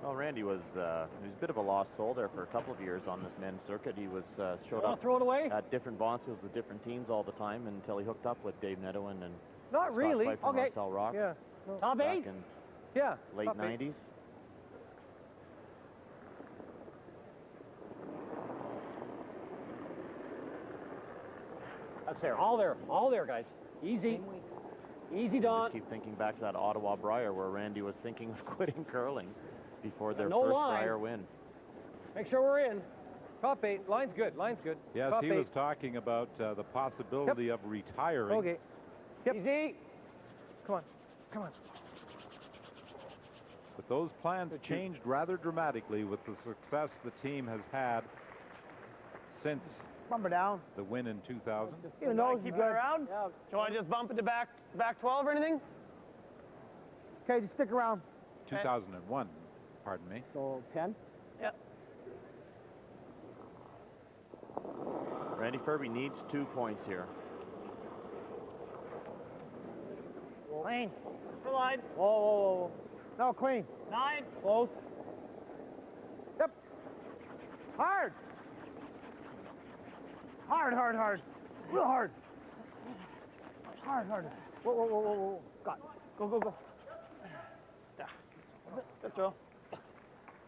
Well, Randy was he was a bit of a lost soul there for a couple of years on this men's circuit. He was showed up throw it away? at different bonces with different teams all the time until he hooked up with Dave Nedowin and Not Scott really. Pfeiffer and Okay. Marcel Rock. Yeah. Top back 8? in Yeah. late top 8. 90s. That's there. All there. All there, guys. Easy. Easy, Don. Just keep thinking back to that Ottawa Brier where Randy was thinking of quitting curling before their No first line. Brier win. Make sure we're in. Top 8. Line's good. Line's good. Yes, top he 8. was talking about the possibility of retiring. Okay. Yep. Easy. Come on. Come on. But those plans changed rather dramatically with the success the team has had since Bump her down. the win in 2000. You know, Keep it around. Yeah. Do you want to just bump it to back 12 or anything? Okay, just stick around. 2001, pardon me. So 10. Yeah. Randy Ferbey needs 2 points here. Clean. For line. Whoa, whoa, whoa. No, clean. 9. Close. Yep. Hard. Hard, hard, hard. Real hard. Hard, hard. Whoa, whoa, whoa, whoa, whoa. Scott, go, go, go. Good throw.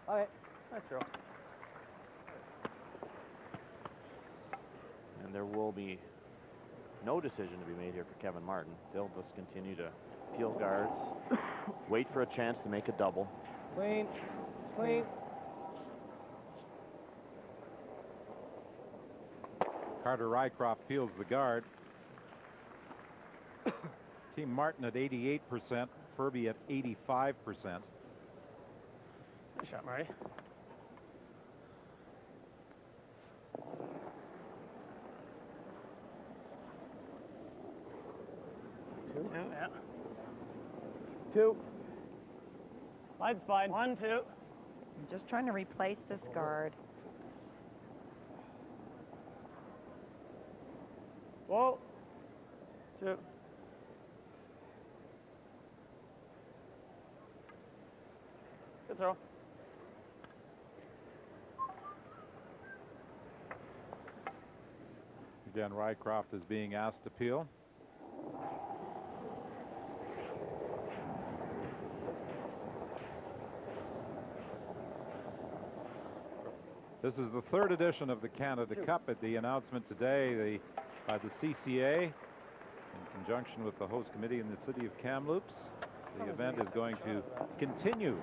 All right. Nice throw. And there will be no decision to be made here for Kevin Martin. They'll just continue to peel guards, wait for a chance to make a double. Clean. Clean. Carter Rycroft peels the guard. Team Martin at 88%, Ferbey at 85%. Nice shot, Marty. Two. Yeah. 2. Line's fine. 1, 2. I'm just trying to replace this guard. Whoa. 2. Good throw. Again, Rycroft is being asked to peel. This is the 3rd edition of the Canada Cup. At the announcement today, by the CCA, in conjunction with the host committee in the city of Kamloops, the event is going to continue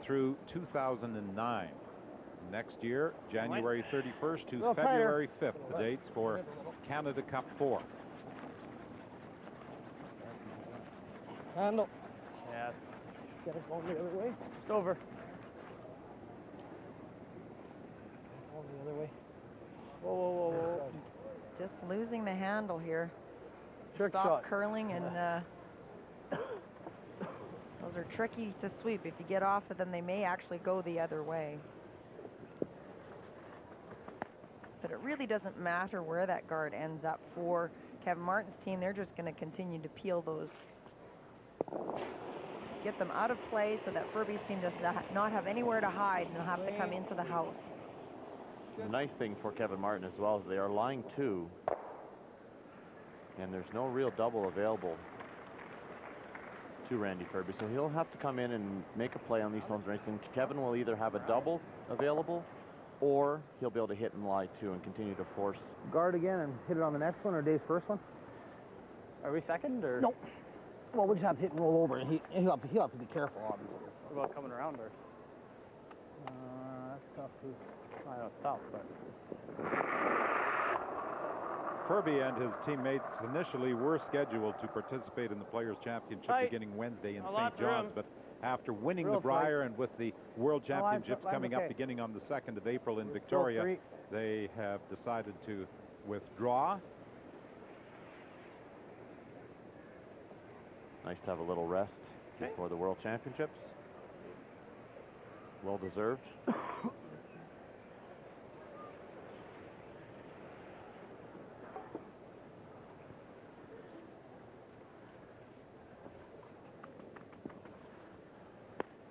through 2009. Next year, January 31st to February 5th, the dates for Canada Cup 4. Handle. Yeah. Get it going the other way. Just over. Going the other way. Whoa, whoa, whoa, whoa. Just losing the handle here. Trick Stop shot. curling, and those are tricky to sweep. If you get off of them, they may actually go the other way. But it really doesn't matter where that guard ends up for Kevin Martin's team. They're just going to continue to peel those. get them out of play so that Ferbey's team does not have anywhere to hide and they'll have to come into the house. The nice thing for Kevin Martin as well is they are lying 2, and there's no real double available to Randy Ferbey, so he'll have to come in and make a play on these zones race, and Kevin will either have a double available or he'll be able to hit and lie 2 and continue to force. Guard again and hit it on the next one, or Dave's first one? Are we second, or? Nope. Well, we'll just have to hit and roll over, and he'll have to be careful, obviously. What about coming around, or? That's tough, too. I know it's tough, but... Ferbey and his teammates initially were scheduled to participate in the Players' Championship beginning Wednesday in St. John's, but after winning the Brier and with the World Championships coming up beginning on the 2nd of April in Victoria, they have decided to withdraw. Nice to have a little rest before the World Championships. Well deserved.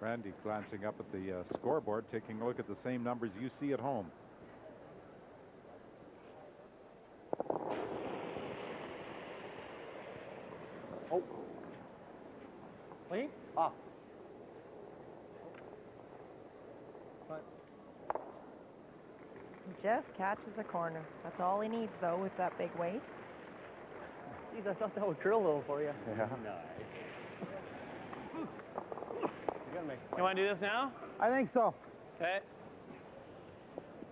Randy glancing up at the scoreboard, taking a look at the same numbers you see at home. Oh. Clean? Off. He just catches a corner. That's all he needs, though, with that big weight. Geez, I thought that would drill a little for you. Yeah. You want to do this now? I think so. Okay.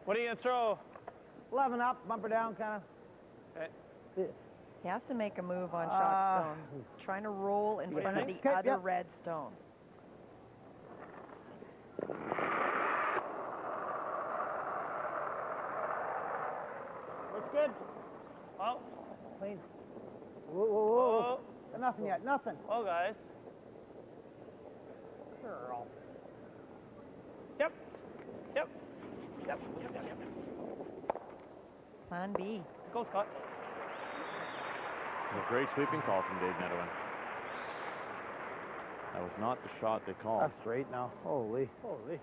What are you going to throw? 11 up, bumper down, kind of. Okay. He has to make a move on shot stone. Trying to roll in front of the other red stone. Looks good. Oh. Clean. Whoa, whoa, whoa. Oh. Nothing yet, nothing. Oh, guys. Girl. Yep. Yep. Yep. Plan B. Go, Scott. A great sweeping call from Dave Medowin. That was not the shot they called. That's straight now. Holy. Holy.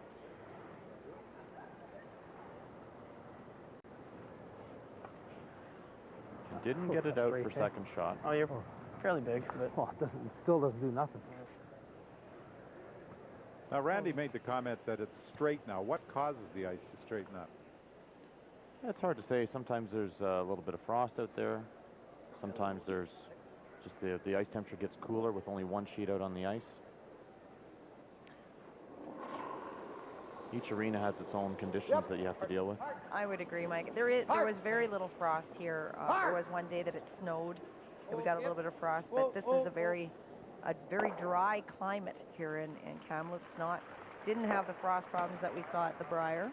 Didn't get it out for second shot. Oh, you're fairly big, but it still doesn't do nothing. Now, Randy made the comment that it's straight now. What causes the ice to straighten up? It's hard to say. Sometimes there's a little bit of frost out there. Sometimes there's just the ice temperature gets cooler with only one sheet out on the ice. Each arena has its own conditions that you have to deal with. I would agree, Mike. There was very little frost here. There was one day that it snowed, and we got a little bit of frost, but this is a very dry climate here in Kamloops. Didn't have the frost problems that we saw at the Brier.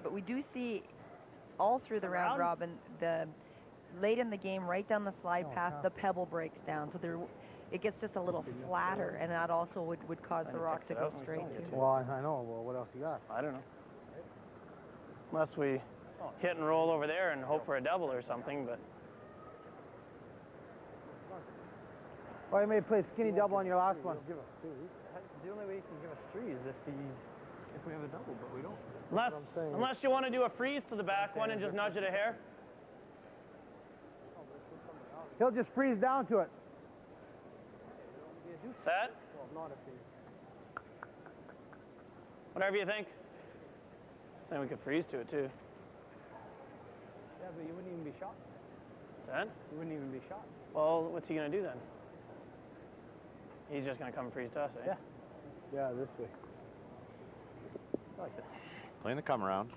But we do see all through the round robin, late in the game, right down the slide path, the pebble breaks down. So it gets just a little flatter, and that also would cause the rock to go straight too. Well, I know. Well, what else you got? I don't know. Unless we hit and roll over there and hope for a double or something, but... Well, you may play skinny double on your last one. The only way you can give us 3 is if we have a double, but we don't. Unless you want to do a freeze to the back one and just nudge it a hair. He'll just freeze down to it. Set? Whatever you think. Saying we could freeze to it too. Yeah, but you wouldn't even be shot. Set? You wouldn't even be shot. Well, what's he going to do then? He's just going to come and freeze to us, eh? Yeah. Yeah, this way. I like this. Playing the come around.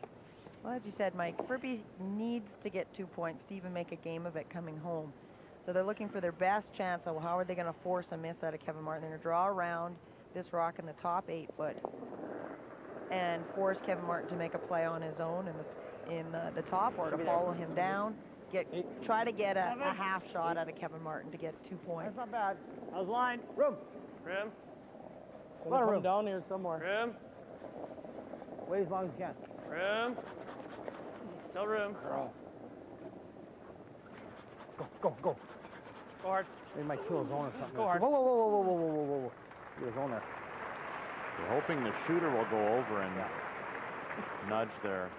Well, as you said, Mike, Ferbey needs to get 2 points to even make a game of it coming home. So they're looking for their best chance of how are they going to force a miss out of Kevin Martin. They're going to draw around this rock in the top 8 foot and force Kevin Martin to make a play on his own in the top, or to follow him down. Try to get a half shot out of Kevin Martin to get 2 points. That's not bad. How's line? Room. Rim. A lot of room down here somewhere. Rim. Wait as long as you can. Room. Still room. Go, go, go. Go hard. They might kill his own or something. Go hard. Whoa, whoa, whoa, whoa, whoa, whoa, whoa, whoa, whoa. Get his own there. We're hoping the shooter will go over and nudge there.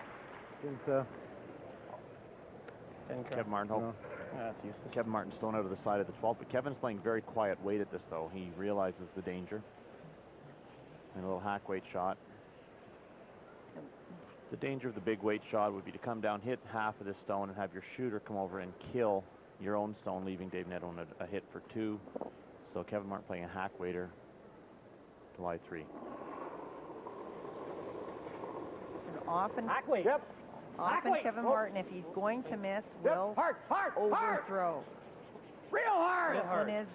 Kevin Martin, hope. That's useless. Kevin Martin's thrown out of the side of the 12th, but Kevin's playing very quiet weight at this, though. He realizes the danger. And a little hack weight shot. The danger of the big weight shot would be to come down, hit half of this stone, and have your shooter come over and kill your own stone, leaving Dave Netto a hit for 2. So Kevin Martin playing a hack waiter to lie 3. And often, Hack weight. Yep. often weight. Kevin Oh. Martin, if he's going to miss, will Hard, hard, hard. overthrow. Real hard.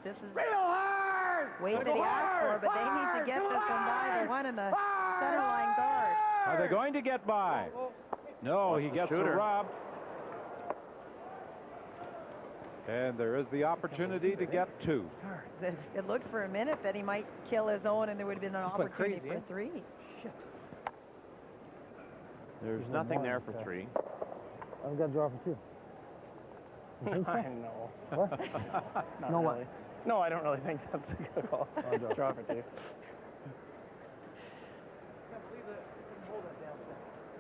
This is Real hard. weight that he asked for, but they need to get this one by the one in the center line guard. Are they going to get by? No, he gets the rub. And there is the opportunity to get 2. It looked for a minute that he might kill his own, and there would have been an opportunity for 3. Shit. There's nothing there for 3. I've got to draw for 2. You think so? I know. What? Not No, really. what? No, I don't really think that's a good call. Draw for 2.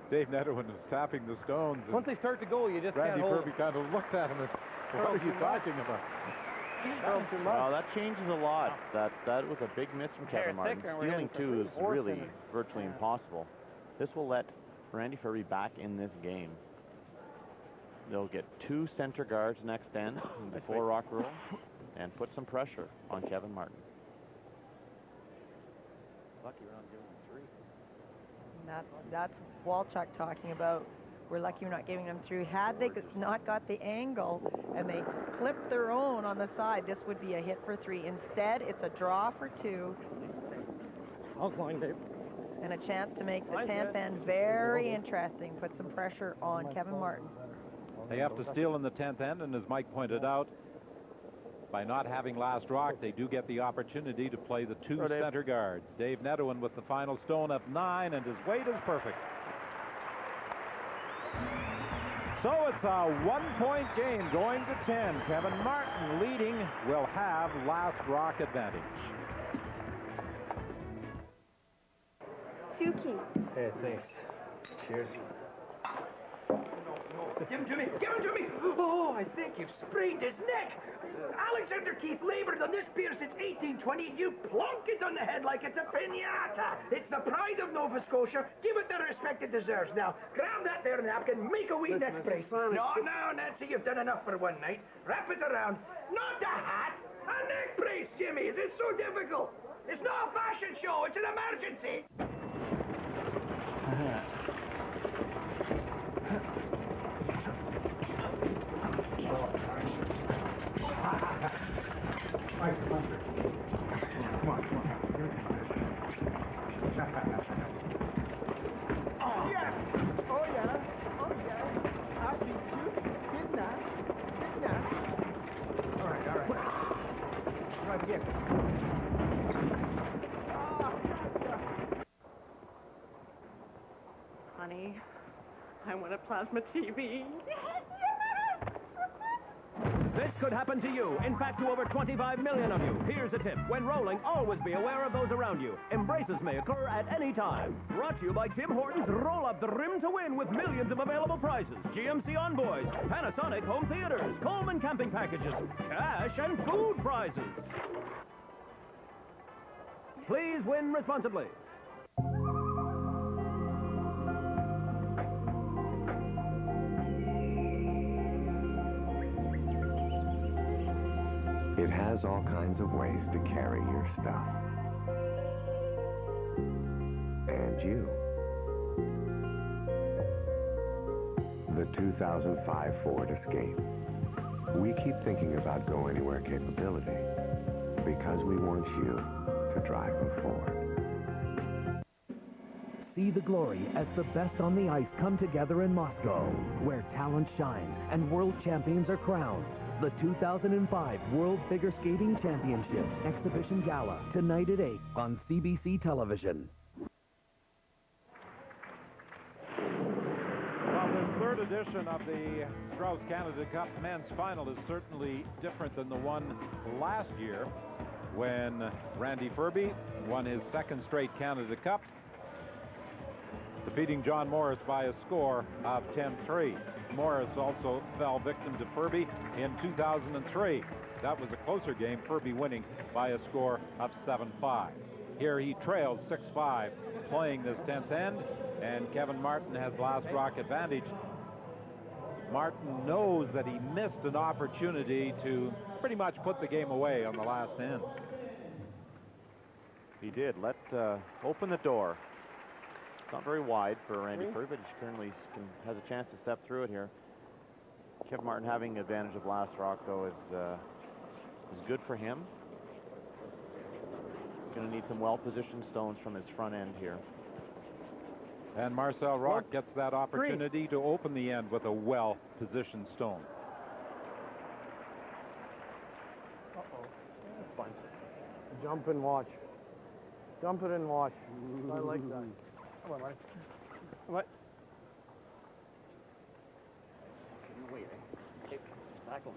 Dave Netherland is tapping the stones. and Once they start to go, you just Randy can't hold. Ferbey kind of looked at him and what are you talking about? Well, that changes a lot. That was a big miss from Kevin Martin. thicker and we're Stealing getting 2 is or really thinner. virtually impossible. This will let Randy Ferbey back in this game. They'll get 2 center guards next end in the 4 rock rule and put some pressure on Kevin Martin. Lucky we're not giving him 3. That's Walchuk talking about. We're lucky we're not giving them 3. Had they not got the angle and they clipped their own on the side, this would be a hit for 3. Instead, it's a draw for 2. I'll climb, Dave. And a chance to make the 10th end very interesting. Put some pressure on Kevin Martin. They have to steal in the 10th end, and as Mike pointed out, by not having last rock, they do get the opportunity to play the 2 center guards. Dave Netherland with the final stone of 9, and his weight is perfect. So it's a 1-point game going to 10. Kevin Martin leading will have last rock advantage. 2 keys. Hey, thanks. Cheers. Give him to me! Give him to me! Oh, I think you've sprained his neck! Alexander Keith labored on this pier since 1820. You plonk it on the head like it's a piñata. It's the pride of Nova Scotia. Give it the respect it deserves. Now, grab that there napkin, make a wee neck brace. No, Nancy, you've done enough for one night. Wrap it around. Not a hat! A neck brace, Jimmy! Is this so difficult? It's not a fashion show, it's an emergency! Oh, yeah! Oh, yeah! Oh, yeah! I beat you, didn't I? Didn't I? All right. Right here. Honey, I want a plasma TV. This could happen to you. In fact, to over 25 million of you. Here's a tip. When rolling, always be aware of those around you. Embraces may occur at any time. Brought to you by Tim Hortons Roll Up the Rim to Win with millions of available prizes. GMC Envoys, Panasonic Home Theaters, Coleman Camping Packages, cash and food prizes. Please win responsibly. It has all kinds of ways to carry your stuff. And you. The 2005 Ford Escape. We keep thinking about Go Anywhere capability because we want you to drive a Ford. See the glory as the best on the ice come together in Moscow, where talent shines and world champions are crowned. The 2005 World Figure Skating Championship Exhibition Gala, tonight at 8 on CBC Television. From his third edition of the Strauss Canada Cup men's final is certainly different than the one last year when Randy Ferbey won his second straight Canada Cup, defeating John Morris by a score of 10-3. Morris also fell victim to Ferbey in 2003. That was a closer game, Ferbey winning by a score of 7-5. Here he trails 6-5 playing this 10th end, and Kevin Martin has last rock advantage. Martin knows that he missed an opportunity to pretty much put the game away on the last end. He did. Open the door. It's not very wide for Randy Ferbey, but he currently has a chance to step through it here. Kevin Martin having advantage of last rock, though, is good for him. Going to need some well-positioned stones from his front end here. And Marcel Rock gets that opportunity to open the end with a well-positioned stone. Uh-oh. That's fine. Jump and watch. Jump it and watch. I like that. Come on, Mike. What? Wait, back line.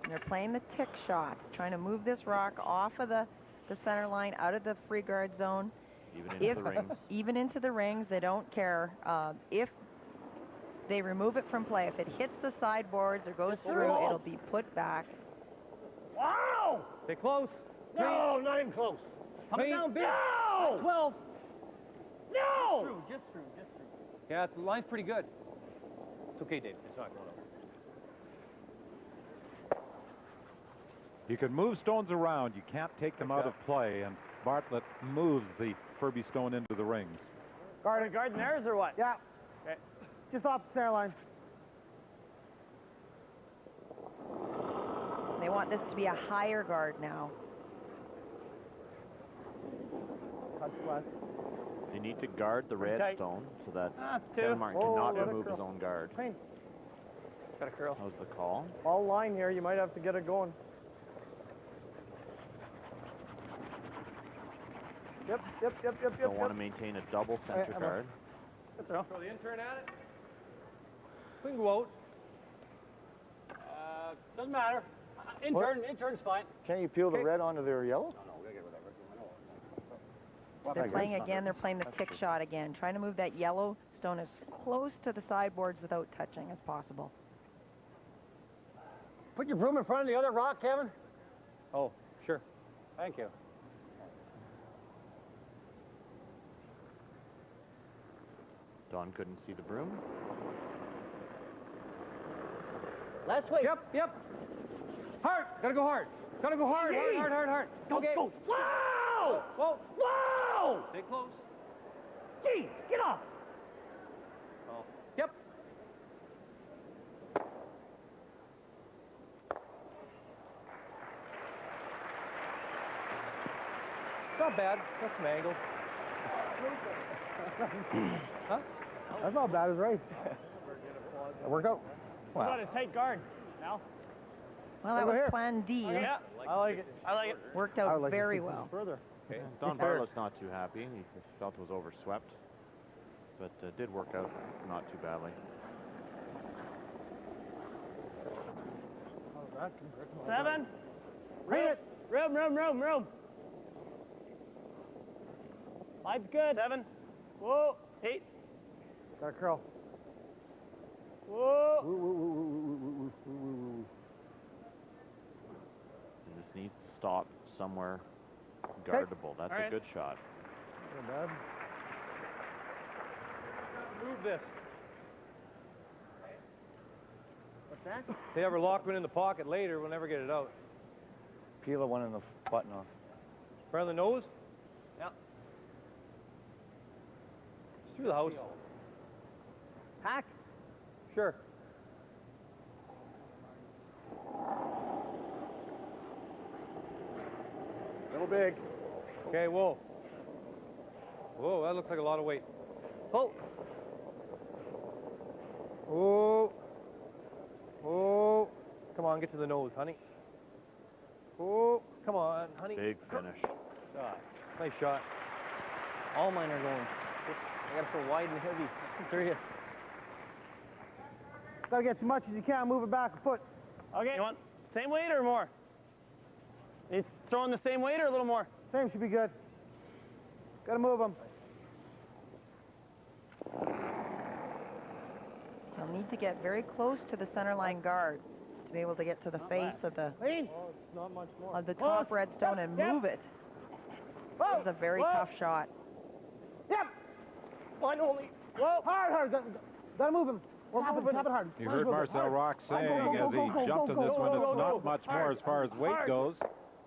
They're playing the tick shots, trying to move this rock off of the center line, out of the free guard zone. Even into the rings. Even into the rings, they don't care. If they remove it from play, if it hits the sideboards or goes through, it'll be put back. Wow! Stay close. No, not even close. Coming down big. No! 12. No! Just through. Yeah, the line's pretty good. It's okay, Dave. It's not going over. You can move stones around. You can't take them out of play, and Bartlett moves the Ferbey stone into the rings. Guarding theirs or what? Yeah. Okay. Just off the center line. They want this to be a higher guard now. Touch left. They need to guard the red stone so that two. Kevin Martin cannot remove his own guard. Got a curl. That was the call. All line here. You might have to get it going. Yep. Don't want to maintain a double center guard. Throw the intern at it. We can go out. Doesn't matter. Intern's fine. Can't you peel the red onto their yellow? No, we'll get whatever. They're playing again. They're playing the tick shot again, trying to move that yellow stone as close to the sideboards without touching as possible. Put your broom in front of the other rock, Kevin. Oh, sure. Thank you. Don couldn't see the broom. Last way. Yep. Hard. Gotta go hard. Hard. Go, okay. go. Wow! Whoa. Wow! Stay close. Gee, get off. Oh. Yep. Not bad. Got some angles. Huh? That's not bad. It's right. That worked out. Wow. Got a tight guard now. Well, that was plan D. Yeah, I like it. Worked out very well. Further. Okay. Don Barlow's not too happy. He felt it was overswept, but did work out not too badly. Seven. Room. 5's good. 7. Whoa. 8. Got a curl. Whoa. He just needs to stop somewhere guardable. That's a good shot. Not bad. Move this. What's that? If they ever lock one in the pocket later, we'll never get it out. Peel the one in the button off. Front of the nose? Yeah. Through the house. Hack? Sure. Little big. Okay, whoa. Whoa, that looks like a lot of weight. Oh. Oh. Come on, get to the nose, honey. Oh, come on, honey. Big finish. Shot. Nice shot. All mine are going. I got to throw wide and heavy. There you Gotta get as much as you can. Move it back a foot. Okay. You want same weight or more? You throwing the same weight or a little more? Same should be good. Gotta move them. You'll need to get very close to the center line guard to be able to get to the face of the not much more. of the top red stone and move it. This is a very tough shot. Yep. One only. Whoa. Hard. Gotta move him. Tap it hard. You heard Marcel Rock saying as he jumped in this one, it's not much more as far as weight goes.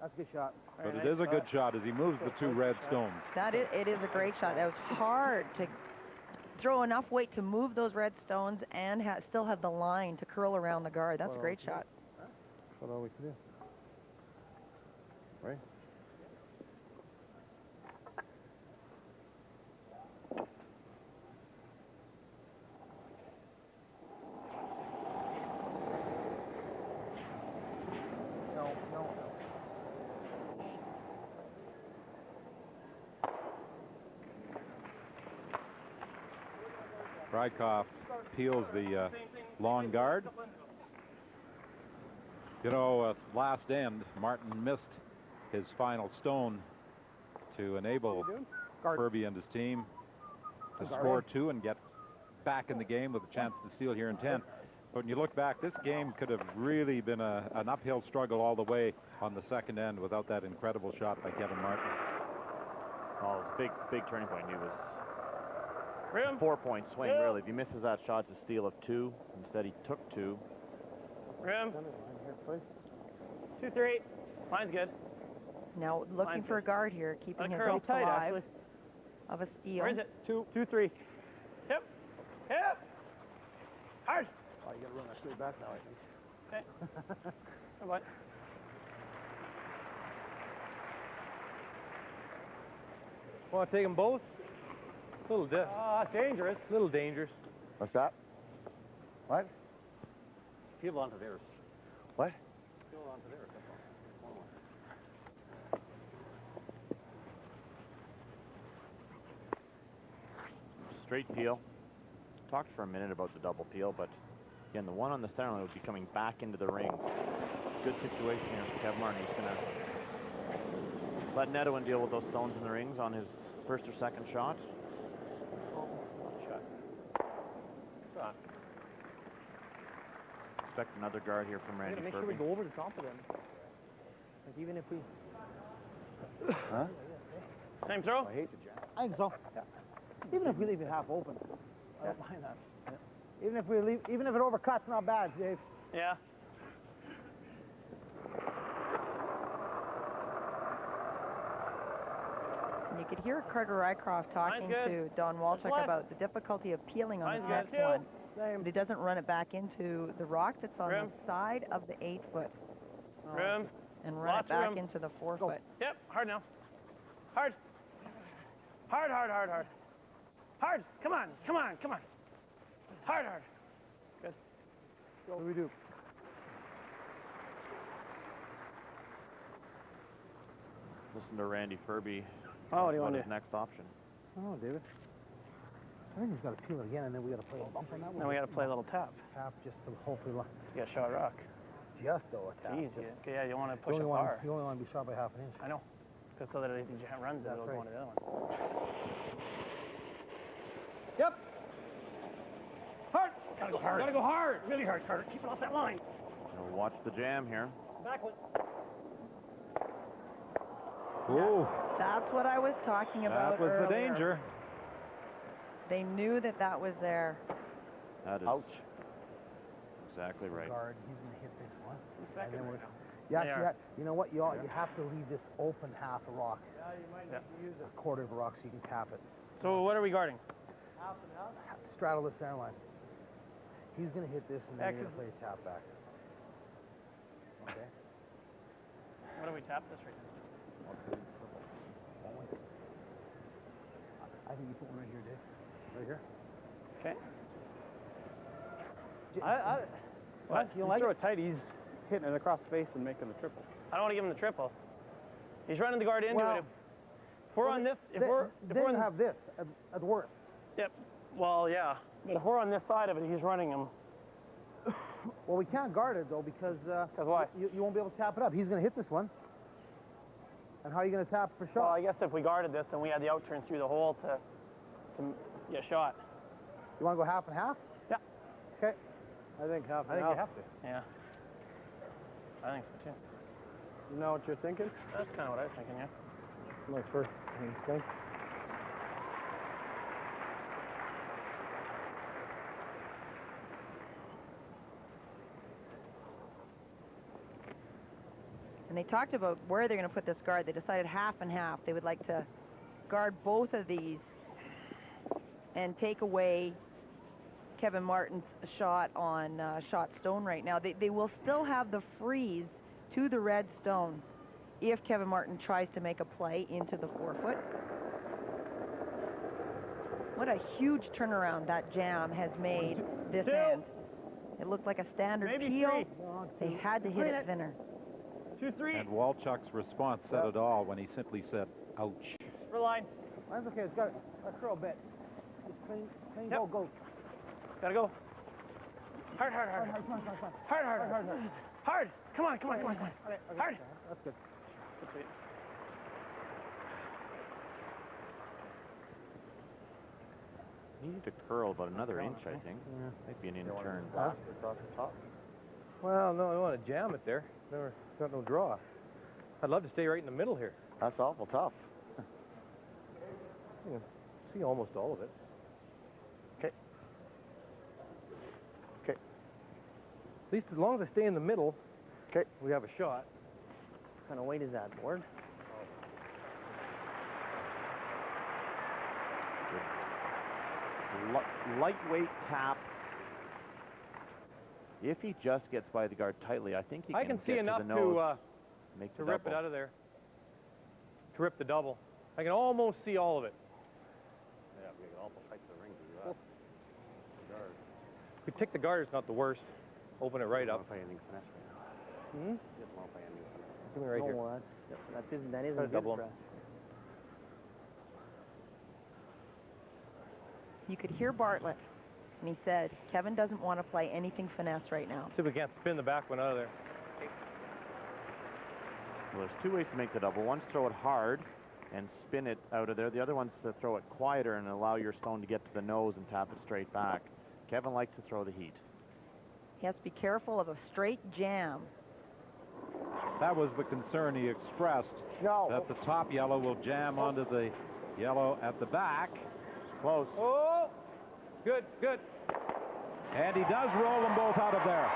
That's a good shot. But it is a good shot as he moves the two red stones. It is a great shot. That was hard to throw enough weight to move those red stones and still have the line to curl around the guard. That's a great shot. That's what all we can do. Right. No. Rykov peels the long guard. You know, last end, Martin missed his final stone to enable Ferbey and his team to score 2 and get back in the game with a chance to steal here in 10. But when you look back, this game could have really been an uphill struggle all the way on the second end without that incredible shot by Kevin Martin. Oh, it was a big turning point. He was a 4-point swing, really. If he misses that shot, it's a steal of 2. Instead, he took 2. Rim. 2-3. Line's good. Now looking for a guard here, keeping his hopes tight, alive actually. of a steal. Where is it? 2-3. Yep. Hard. Oh, you gotta run that straight back now, I think. Okay. Come on. Want to take them both? A little dangerous. A little dangerous. What's that? What? Peel onto theirs. What? Peel onto theirs. Straight peel. Talked for a minute about the double peel, but again, the one on the center line would be coming back into the ring. Good situation here for Kev Martin. He's going to let Netowin deal with those stones in the rings on his first or second shot. Expect another guard here from Randy Ferbey. Make sure we go over the top of them. Like even if we... Huh? Same throw? I hate the jam. I think so. Yeah. Even if we leave it half open, I don't mind that. Yeah. Even if it overcuts, not bad, Dave. Yeah. And you could hear Carter Rycroft talking to Don Walchuk about the difficulty of peeling on this next one. But he doesn't run it back into the rock that's on the side of the 8-foot. Rim. And run it back into the 4-foot. Yep, hard now. Hard. Hard. Hard. Come on. Hard. Good. What do we do? Listen to Randy Ferbey. Oh, what do you want to his do? next option? I don't know, David. I think he's got to peel it again, and then we got to play a bump on that one. Then we got to play a little tap. Tap just to hopefully... You got to shot rock. Just though, a tap. Jeez, just, yeah, you want to push it far. You only want to be shot by half an inch. I know. Just so that if he runs it, it'll go into the other one. Yep. Hard. Gotta go hard. Gotta go hard. Really hard, Carter. Keep it off that line. We'll watch the jam here. Back one. Ooh. That's what I was talking about That was earlier. the danger. They knew that was there. That is exactly right. Guard, he's going to hit this one. And then you know what? You have to leave this open half a rock. Yeah, you might have to use a quarter of a rock so you can tap it. So what are we guarding? Half and half? Straddle the center line. He's going to hit this, and then you're going to play a tap back. Okay? What do we tap this right now? I think you put one right here, Dave. Right here. Okay. What? You throw it tight, he's hitting it across the face and making the triple. I don't want to give him the triple. He's running the guard into it. If we're on this, if we're on have this at worst. Yep. Well, yeah. But if we're on this side of it, he's running him. Well, we can't guard it, though, because why? You won't be able to tap it up. He's going to hit this one. And how are you going to tap for shot? Well, I guess if we guarded this, then we had the out turn through the hole to get a shot. You want to go half and half? Yeah. Okay. I think half and half. I think you have to. Yeah. I think so, too. You know what you're thinking? That's kind of what I was thinking, yeah. My first instinct. And they talked about where they're going to put this guard. They decided half and half. They would like to guard both of these and take away Kevin Martin's shot on shot stone right now. They will still have the freeze to the red stone if Kevin Martin tries to make a play into the 4-foot. What a huge turnaround that jam has made this end. It looked like a standard peel. They had to hit it thinner. 2-3. And Walchuk's response said it all when he simply said, ouch. For line. That's okay. It's got to curl a bit. Just clean, go. Gotta go. Hard. Come on. Hard. Come on. Hard. That's good. Needed to curl about another inch, I think. Yeah. Might be an in-turn. Across the top. Well, no, I want to jam it there. Never got no draw. I'd love to stay right in the middle here. That's awful tough. You can see almost all of it. Okay. At least as long as I stay in the middle, we have a shot. What kind of weight is that, board? Lightweight tap. If he just gets by the guard tightly, I think he can see get enough to the nose, make the to rip double. it out of there. To rip the double. I can almost see all of it. Yeah, we can almost fight the ring to do that. The guard. If we tick the guard, it's not the worst. Open it right up. Play anything finesse right now. Just won't play anything finesse. Give me right here. That isn't good double for us. You could hear Bartlett, and he said, Kevin doesn't want to play anything finesse right now. See if we can't spin the back one out of there. Well, there's two ways to make the double. One's throw it hard and spin it out of there. The other one's to throw it quieter and allow your stone to get to the nose and tap it straight back. Kevin likes to throw the heat. He has to be careful of a straight jam. That was the concern he expressed, that the top yellow will jam onto the yellow at the back. Close. Oh, good. And he does roll them both out of there.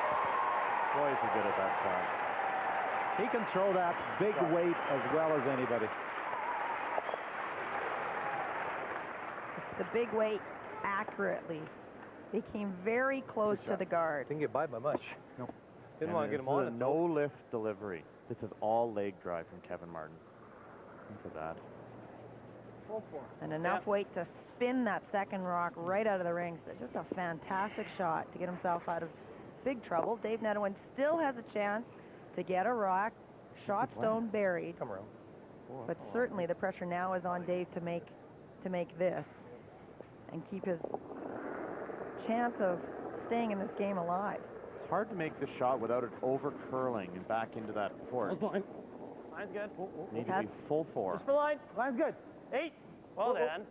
Boy, is he good at that shot. He can throw that big weight as well as anybody. It's the big weight accurately. They came very close to the guard. Didn't get by much. No. Didn't want to get him on it. No lift delivery. This is all leg drive from Kevin Martin. Look at that. And enough weight to spin that second rock right out of the rings. It's just a fantastic shot to get himself out of big trouble. Dave Netherwin still has a chance to get a rock, shot stone buried. Come around. But certainly the pressure now is on Dave to make this and keep his chance of staying in this game alive. It's hard to make the shot without it over curling and back into that port. Line's good. Need to be full four. Just for line. Line's good. 8. Well then.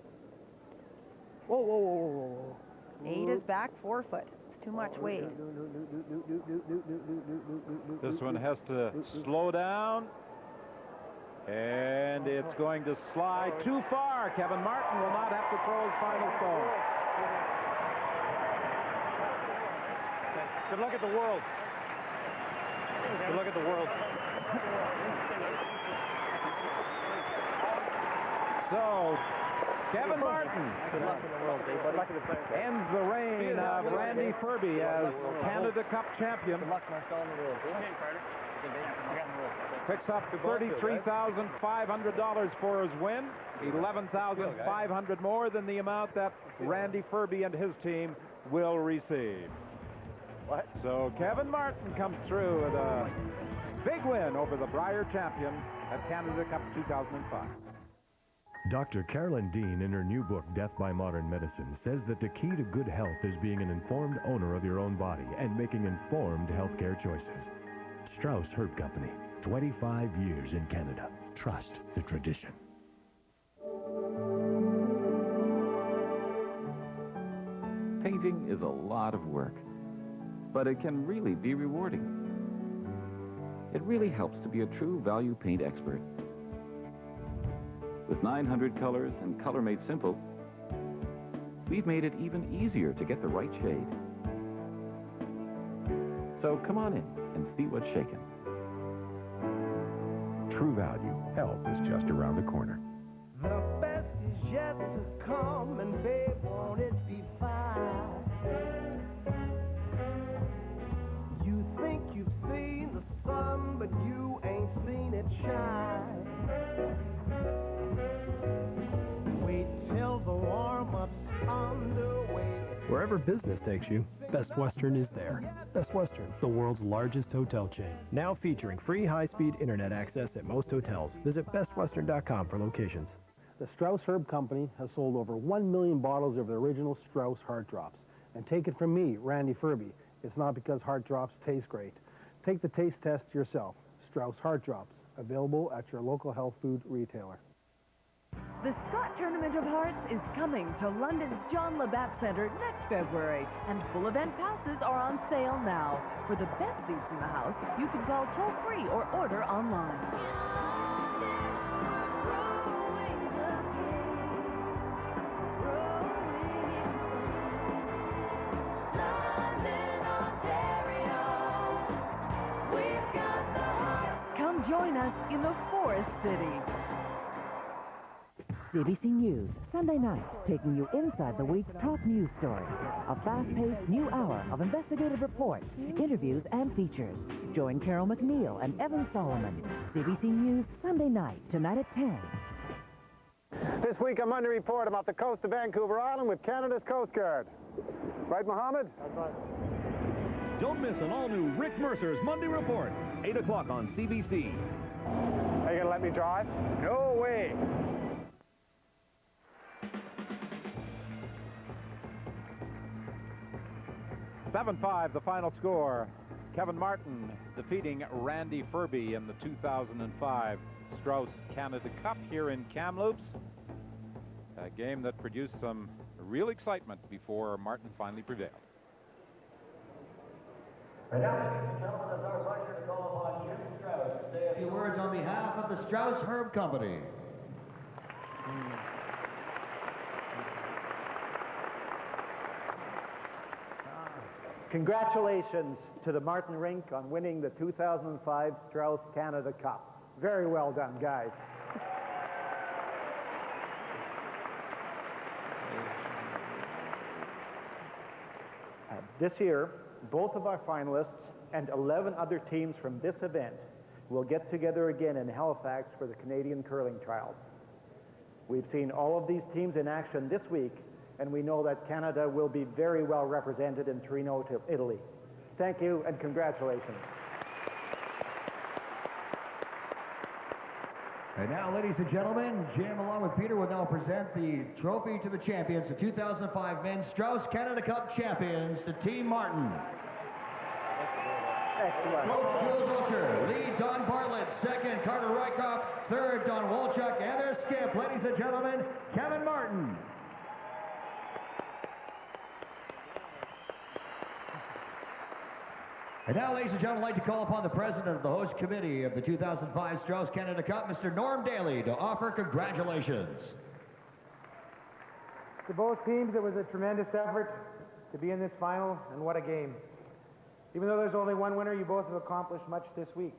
Whoa. 8 is back 4 foot. It's too much weight. This one has to slow down. And it's going to slide too far. Kevin Martin will not have to throw his final stone. Good luck at the World. Good luck at the World. So, Kevin Martin ends the reign of Randy Ferbey as Canada Cup champion. Picks up $33,500 for his win, $11,500 more than the amount that Randy Ferbey and his team will receive. So Kevin Martin comes through with a big win over the Brier champion at Canada Cup 2005. Dr. Carolyn Dean, in her new book, Death by Modern Medicine, says that the key to good health is being an informed owner of your own body and making informed healthcare choices. Strauss Herb Company, 25 years in Canada. Trust the tradition. Painting is a lot of work, but it can really be rewarding. It really helps to be a true value paint expert. With 900 colors and color made simple, we've made it even easier to get the right shade. So come on in and see what's shaking. True value. Help is just around the corner. The best is yet to come, and babe, won't it be fine? You think you've seen the sun, but you ain't seen it shine. Wait till the warm-up's underway. Wherever business takes you, Best Western is there. Best Western, the world's largest hotel chain. Now featuring free high-speed internet access at most hotels. Visit bestwestern.com for locations. The Strauss Herb Company has sold over 1 million bottles of the original Strauss Heart Drops. And take it from me, Randy Ferbey, it's not because Heart Drops taste great. Take the taste test yourself. Strauss Heart Drops, available at your local health food retailer. The Scott Tournament of Hearts is coming to London's John Labatt Centre next February, and full event passes are on sale now. For the best seats in the house, you can call toll-free or order online. Come join us in the Forest City. CBC News, Sunday night, taking you inside the week's top news stories. A fast-paced new hour of investigative reports, interviews, and features. Join Carol McNeil and Evan Solomon. CBC News, Sunday night, tonight at 10. This week I'm on to report about the coast of Vancouver Island with Canada's Coast Guard. Right, Mohammed? That's right. Don't miss an all-new Rick Mercer's Monday Report, 8 o'clock on CBC. Are you going to let me drive? No way. (7-5) the final score. Kevin Martin defeating Randy Ferbey in the 2005 Strauss Canada Cup here in Kamloops. A game that produced some real excitement before Martin finally prevailed. And now, ladies and gentlemen, it's our pleasure to call upon Jim Strauss to say a few words on behalf of the Strauss Herb Company. Congratulations to the Martin Rink on winning the 2005 Strauss Canada Cup. Very well done, guys. This year, both of our finalists and 11 other teams from this event will get together again in Halifax for the Canadian Curling Trials. We've seen all of these teams in action this week, and we know that Canada will be very well represented in Torino, Italy. Thank you and congratulations. And now, ladies and gentlemen, Jim, along with Peter, will now present the trophy to the champions, the 2005 Men's Strauss Canada Cup champions, the Team Martin. Excellent. Coach Jules Ulcher, lead Don Bartlett, second Carter Rykoff, third Don Wolchuk, and their skip, ladies and gentlemen, Kevin Martin. And now, ladies and gentlemen, I'd like to call upon the president of the host committee of the 2005 Strauss Canada Cup, Mr. Norm Daly, to offer congratulations. To both teams, it was a tremendous effort to be in this final, and what a game. Even though there's only one winner, you both have accomplished much this week.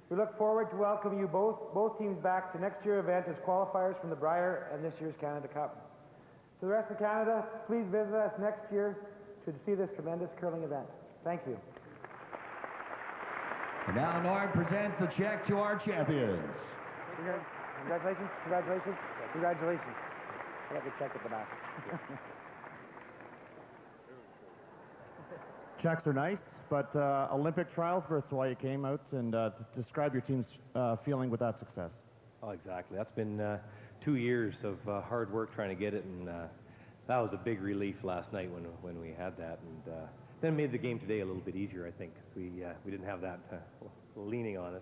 We look forward to welcoming you both teams back to next year's event as qualifiers from the Brier and this year's Canada Cup. To the rest of Canada, please visit us next year to see this tremendous curling event. Thank you. And now Norm presents the check to our champions. Congratulations, congratulations, congratulations. I got the check at the back. Checks are nice, but Olympic trials, that's why you came out, and describe your team's feeling with that success. Oh, exactly. That's been 2 years of hard work trying to get it, and that was a big relief last night when we had that, and then it made the game today a little bit easier, I think, because we didn't have that leaning on us.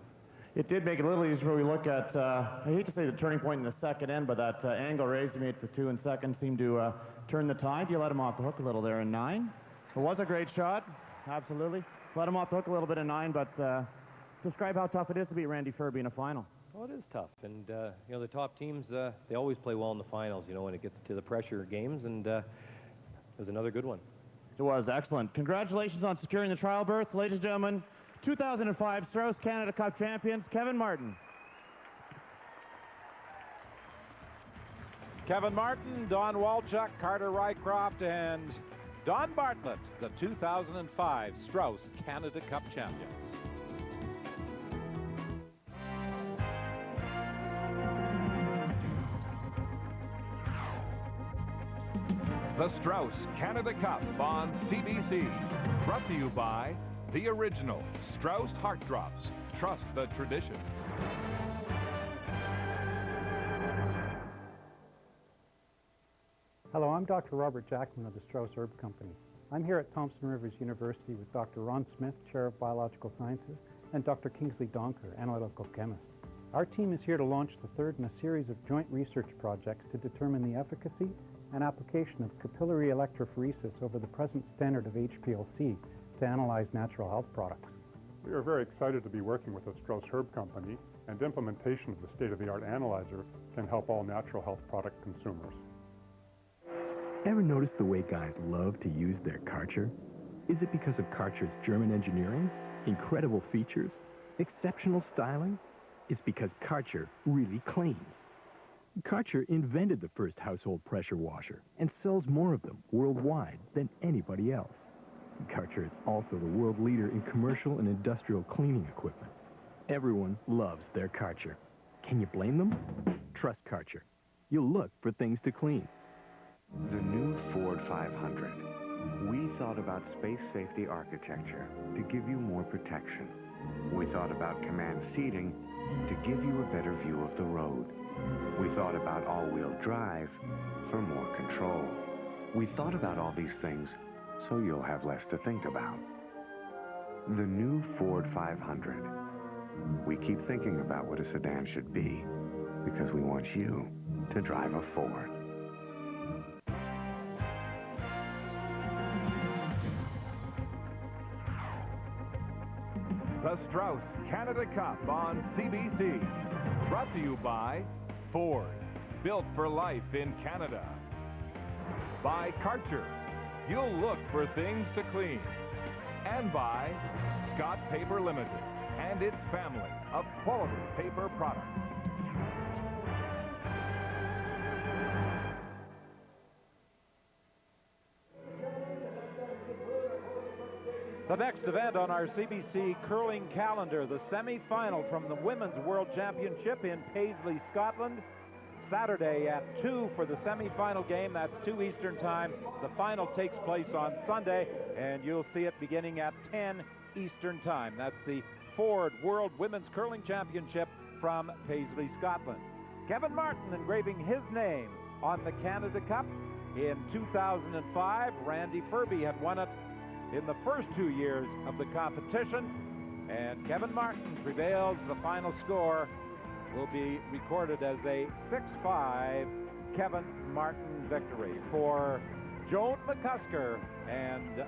It did make it a little easier when we look at, I hate to say the turning point in the second end, but that angle raise he made for 2 in second seemed to turn the tide. You let him off the hook a little there in 9. It was a great shot, absolutely. Let him off the hook a little bit in 9, but describe how tough it is to beat Randy Ferbey in a final. Well, it is tough, and you know, the top teams, they always play well in the finals, you know, when it gets to the pressure games, and it was another good one. It was excellent. Congratulations on securing the trial berth, ladies and gentlemen. 2005 Strauss Canada Cup champions, Kevin Martin. Kevin Martin, Don Walchuk, Carter Rycroft, and Don Bartlett, the 2005 Strauss Canada Cup champions. The Strauss Canada Cup on CBC. Brought to you by the original Strauss Heart Drops. Trust the tradition. Hello, I'm Dr. Robert Jackman of the Strauss Herb Company. I'm here at Thompson Rivers University with Dr. Ron Smith, Chair of Biological Sciences, and Dr. Kingsley Donker, Analytical Chemist. Our team is here to launch the third in a series of joint research projects to determine the efficacy and application of capillary electrophoresis over the present standard of HPLC to analyze natural health products. We are very excited to be working with the Strauss Herb Company, and implementation of the state-of-the-art analyzer can help all natural health product consumers. Ever notice the way guys love to use their Karcher? Is it because of Karcher's German engineering, incredible features, exceptional styling? It's because Karcher really cleans. Karcher invented the first household pressure washer and sells more of them worldwide than anybody else. Karcher is also the world leader in commercial and industrial cleaning equipment. Everyone loves their Karcher. Can you blame them? Trust Karcher. You'll look for things to clean. The new Ford 500. We thought about space safety architecture to give you more protection. We thought about command seating to give you a better view of the road. We thought about all-wheel drive for more control. We thought about all these things so you'll have less to think about. The new Ford 500. We keep thinking about what a sedan should be because we want you to drive a Ford. The Strauss Canada Cup on CBC. Brought to you by Ford, built for life in Canada. By Karcher, you'll look for things to clean. And by Scott Paper Limited and its family of quality paper products. The next event on our CBC curling calendar, the semi-final from the Women's World Championship in Paisley, Scotland. Saturday at 2 for the semi-final game. That's 2 Eastern time. The final takes place on Sunday, and you'll see it beginning at 10 Eastern time. That's the Ford World Women's Curling Championship from Paisley, Scotland. Kevin Martin engraving his name on the Canada Cup. In 2005, Randy Ferbey had won it in the first 2 years of the competition, and Kevin Martin prevails. The final score will be recorded as a 6-5 Kevin Martin victory. For Joan McCusker and